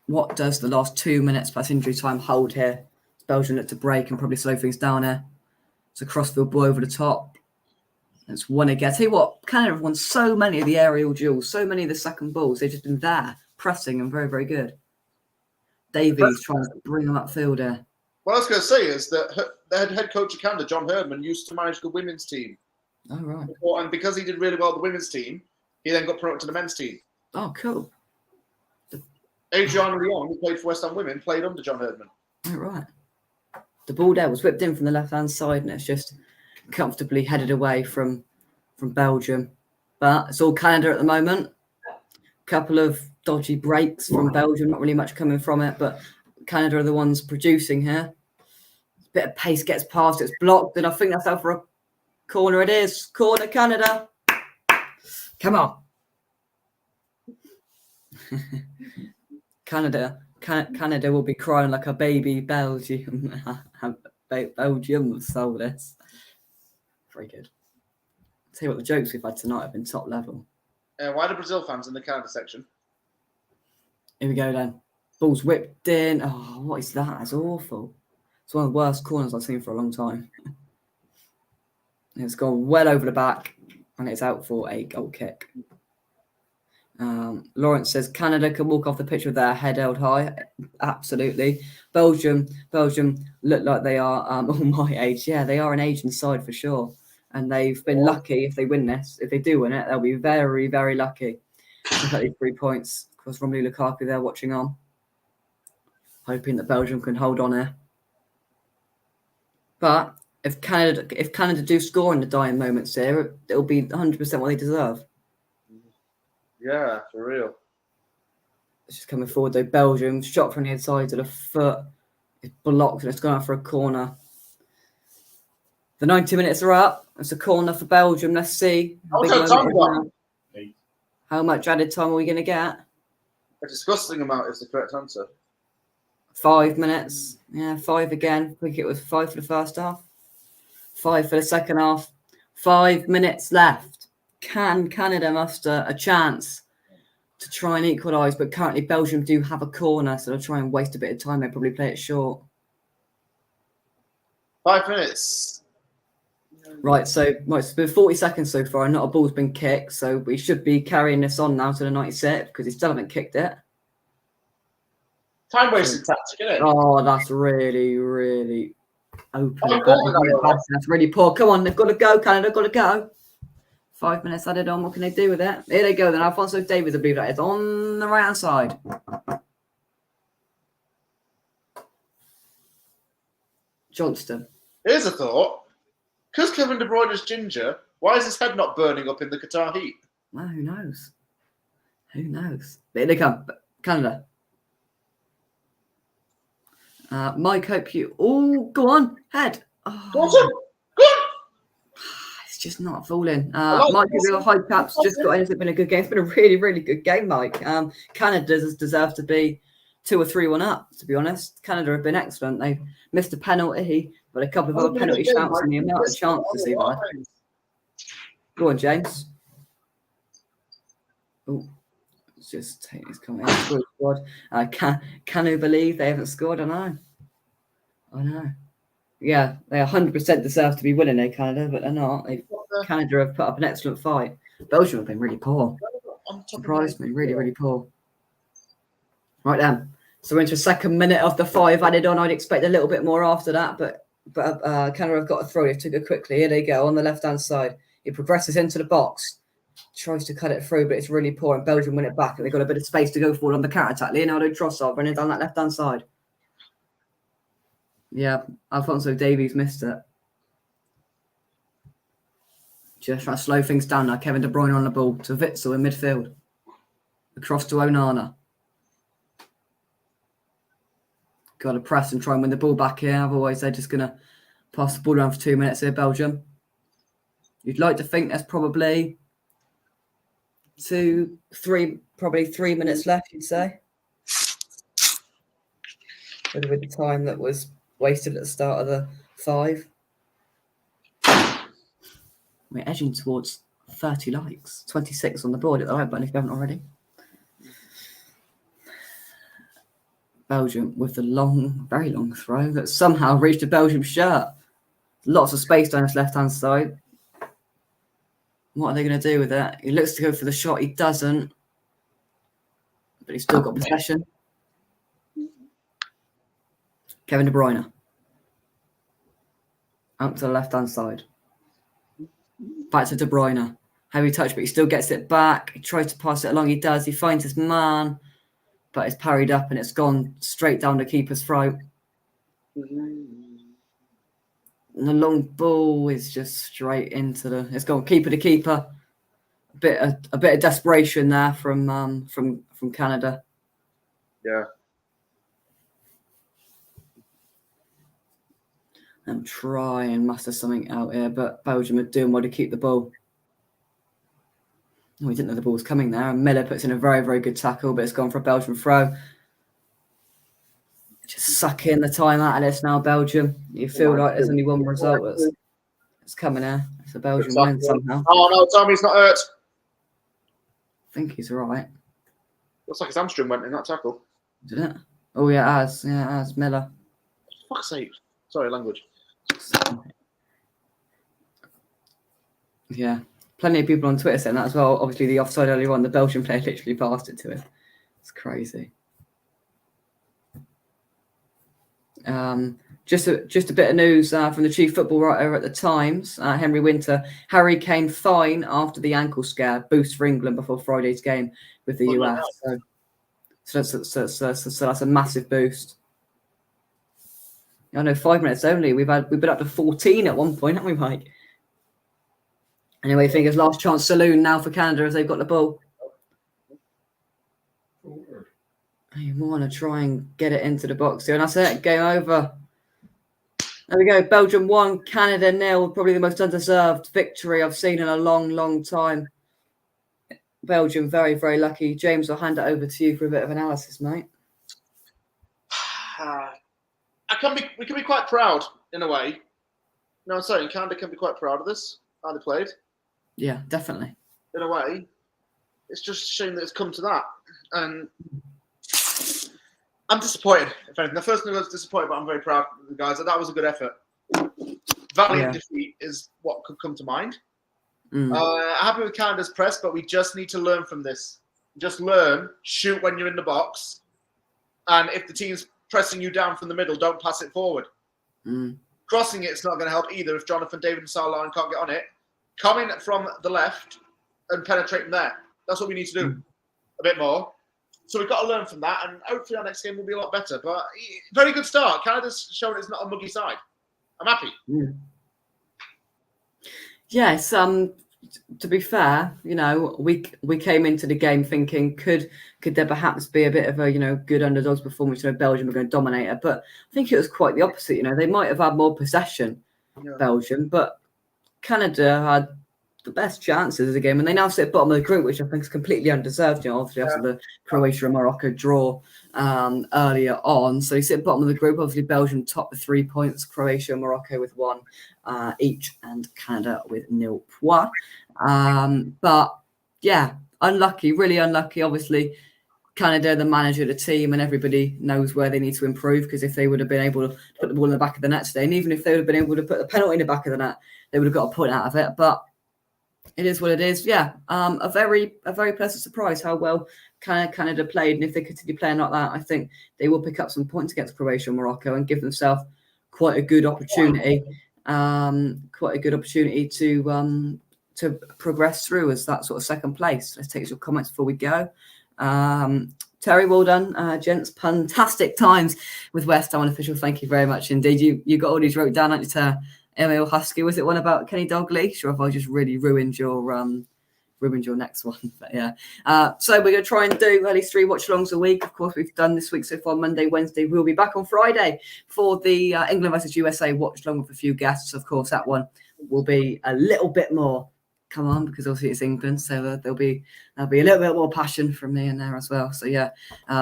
What does the last 2 minutes plus injury time hold here? Belgium look to break and probably slow things down here. It's a crossfield ball over the top. It's one again. Tell you what, Canada have won so many of the aerial duels, so many of the second balls. They've just been there, pressing and very, very good. Davies trying to bring them upfield here. What I was going to say is that the head coach of Canada, John Herdman, used to manage the women's team. Oh, right. And because he did really well with the women's team, he then got promoted to the men's team. Oh, cool. Adriana Leon, who played for West Ham Women, played under John Herdman. Oh, right. The ball there was whipped in from the left-hand side, and it's just comfortably headed away from Belgium. But it's all Canada at the moment. A couple of dodgy breaks from Belgium, not really much coming from it, but Canada are the ones producing here. A bit of pace gets past, it's blocked, and I think that's out for a corner. It is. Corner, Canada. Come on. Canada will be crying like a baby. Belgium sold this. Very good. Tell you what, the jokes we've had tonight have been top level. Why are the Brazil fans in the Canada section? Here we go then. Ball's whipped in. Oh, what is that? That's awful. It's one of the worst corners I've seen for a long time. It's gone well over the back, and it's out for a goal kick. Lawrence says Canada can walk off the pitch with their head held high. Absolutely. Belgium look like they are all my age. Yeah, they are an Asian side for sure. And they've been lucky if they win this. If they do win it, they'll be very, very lucky. Look at these 3 points. Of course, Romelu Lukaku there watching on. Hoping that Belgium can hold on here. But if Canada do score in the dying moments here, it'll be 100% what they deserve. Yeah, for real. It's just coming forward though. Belgium shot from the inside to the foot. It's blocked and it's gone out for a corner. The 90 minutes are up. It's a corner for Belgium. Let's see. How much added time are we going to get? A disgusting amount is the correct answer. 5 minutes. Yeah, 5 again. I think it was 5 for the first half. 5 for the second half. 5 minutes left. Can Canada muster a chance to try and equalise? But currently Belgium do have a corner, so they'll try and waste a bit of time. They'll probably play it short. 5 minutes. Right, so it's been 40 seconds so far and not a ball's been kicked. So we should be carrying this on now to the 96 because he still haven't kicked it. Time wasting tactic, isn't it? Oh, that's really, really open. That's really poor. Come on, they've got to go, Canada, got to go. 5 minutes added on. What can they do with it? Here they go then. Alfonso Davies, I believe that is on the right hand side. Johnston. Here's a thought. Because Kevin De Bruyne is ginger, why is his head not burning up in the Qatar heat? Well, who knows? Who knows? Here they come. Canada. Mike, hope you... Oh, go on. Head. Oh. Go on. It's just not falling. Mike, your high caps just got in. It's been a good game. It's been a really, really good game, Mike. Canada deserves to be 2 or 3-1 up, to be honest. Canada have been excellent. They've missed a penalty, but a couple of other penalty shouts and the amount of chances they've had. Go on, James. Oh, let's just take this comment out. Squad. Can you believe they haven't scored? I know. Yeah, they 100% deserve to be winning there, Canada, but they're not. Canada have put up an excellent fight. Belgium have been really poor. Surprised me, really, really poor. Right then. So we're into the second minute of the 5 added on. I'd expect a little bit more after that, but Canada have got a throw. They took it quickly. Here they go on the left-hand side. He progresses into the box, tries to cut it through, but it's really poor. And Belgium win it back, and they've got a bit of space to go forward on the counter-attack. Leonardo Trossard running down that left-hand side. Yeah, Alfonso Davies missed it. Just trying to slow things down now. Kevin De Bruyne on the ball to Witsel in midfield. Across to Onana. Got to press and try and win the ball back here. Otherwise, they're just going to pass the ball around for 2 minutes here, Belgium. You'd like to think there's probably 3 minutes left, you'd say. With the time that was wasted at the start of the 5. We're edging towards 30 likes. 26 on the board at the right button if you haven't already. Belgium with the very long throw that somehow reached a Belgium shirt. Lots of space down his left-hand side. What are they going to do with it? He looks to go for the shot. He doesn't. But he's still got possession. Kevin De Bruyne. Out to the left-hand side. Back to De Bruyne. Heavy touch, but he still gets it back. He tries to pass it along. He does. He finds his man. But it's parried up and it's gone straight down the keeper's throat. And the long ball is just straight into the... It's gone keeper to keeper. A bit of desperation there from Canada. Yeah. And try and muster something out here, but Belgium are doing well to keep the ball. Oh, we didn't know the ball was coming there. And Miller puts in a very, very good tackle, but it's gone for a Belgian throw. Just suck in the time out of this now, Belgium. You feel like there's only one result that's coming here. It's a Belgian win somehow. Oh, no, Tommy's not hurt. I think he's all right. Looks like his hamstring went in that tackle. Did it? Oh, yeah, it has. Yeah, it has. Miller. For fuck's sake. Sorry, language. Yeah. plenty of people on Twitter saying that as well. Obviously, the offside earlier on, the Belgian player literally passed it to him. It's crazy. Just a bit of news from the chief football writer at the Times, Henry Winter. Harry Kane fine after the ankle scare, boost for England before Friday's game with the US. So that's a massive boost. I know 5 minutes only. We've been up to 14 at one point, haven't we, Mike? Anyway, fingers last chance saloon now for Canada as they've got the ball. You want to try and get it into the box here, and that's it. Game over. There we go. Belgium 1, Canada 0. Probably the most undeserved victory I've seen in a long, long time. Belgium very, very lucky. James, I'll hand it over to you for a bit of analysis, mate. We can be quite proud in a way. No, I'm saying Canada can be quite proud of this, how they played. Yeah, definitely. In a way, it's just a shame that it's come to that, and I'm disappointed. If anything, the first thing I was disappointed, but I'm very proud of the guys. That was a good effort. Valiant defeat is what could come to mind. Happy with Canada's press, but we just need to learn from this. Just learn, shoot when you're in the box, and if the team's pressing you down from the middle, don't pass it forward. Crossing it's not going to help either if Jonathan David and Salah can't get on it. Coming from the left and penetrating there. That's what we need to do a bit more. So we've got to learn from that, and hopefully our next game will be a lot better. But very good start. Canada's shown it's not a muggy side. I'm happy. Yes. To be fair, we came into the game thinking could there perhaps be a bit of a good underdogs performance? Belgium were going to dominate it, but I think it was quite the opposite. They might have had more possession, Belgium, but Canada had the best chances of the game, and they now sit at the bottom of the group, which I think is completely undeserved. Obviously after the Croatia and Morocco draw earlier on, so you sit at the bottom of the group. Obviously, Belgium top with 3 points, Croatia and Morocco with 1 each, and Canada with 0 points. But yeah, unlucky, really unlucky. Obviously, Canada, the manager of the team, and everybody knows where they need to improve, because if they would have been able to put the ball in the back of the net today, and even if they would have been able to put the penalty in the back of the net, they would have got a point out of it. But it is what it is. Yeah, a very pleasant surprise how well Canada played, and if they continue playing like that, I think they will pick up some points against Croatia and Morocco and give themselves quite a good opportunity. To progress through as that sort of second place. Let's take your comments before we go. Terry, well done, gents. Fantastic times with West Ham Unofficial. Thank you very much indeed. You got all these wrote down, aren't you, Emil Husky? Was it one about Kenny Dalglish, or have I just really ruined your next one? But yeah. So we're going to try and do at least 3 watch-alongs a week. Of course, we've done this week so far, Monday, Wednesday. We'll be back on Friday for the England versus USA watch-along with a few guests. Of course, that one will be a little bit more come on, because obviously it's England, so there'll be a little bit more passion from me in there as well. So yeah,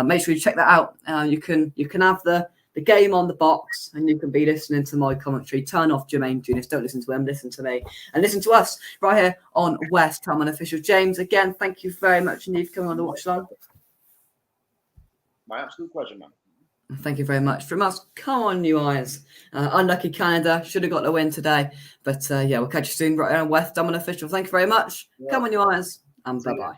make sure you check that out. You can have the game on the box, and you can be listening to my commentary. Turn off Jermaine Junius, don't listen to him, listen to me, and listen to us right here on West Ham Unofficial. James, again, thank you very much indeed for coming on the watch along. My absolute pleasure, man. Thank you very much. From us, come on, you eyes. Unlucky Canada, should have got the win today. But yeah, we'll catch you soon right on West Ham Unofficial. Thank you very much. Come on, you eyes, and bye-bye.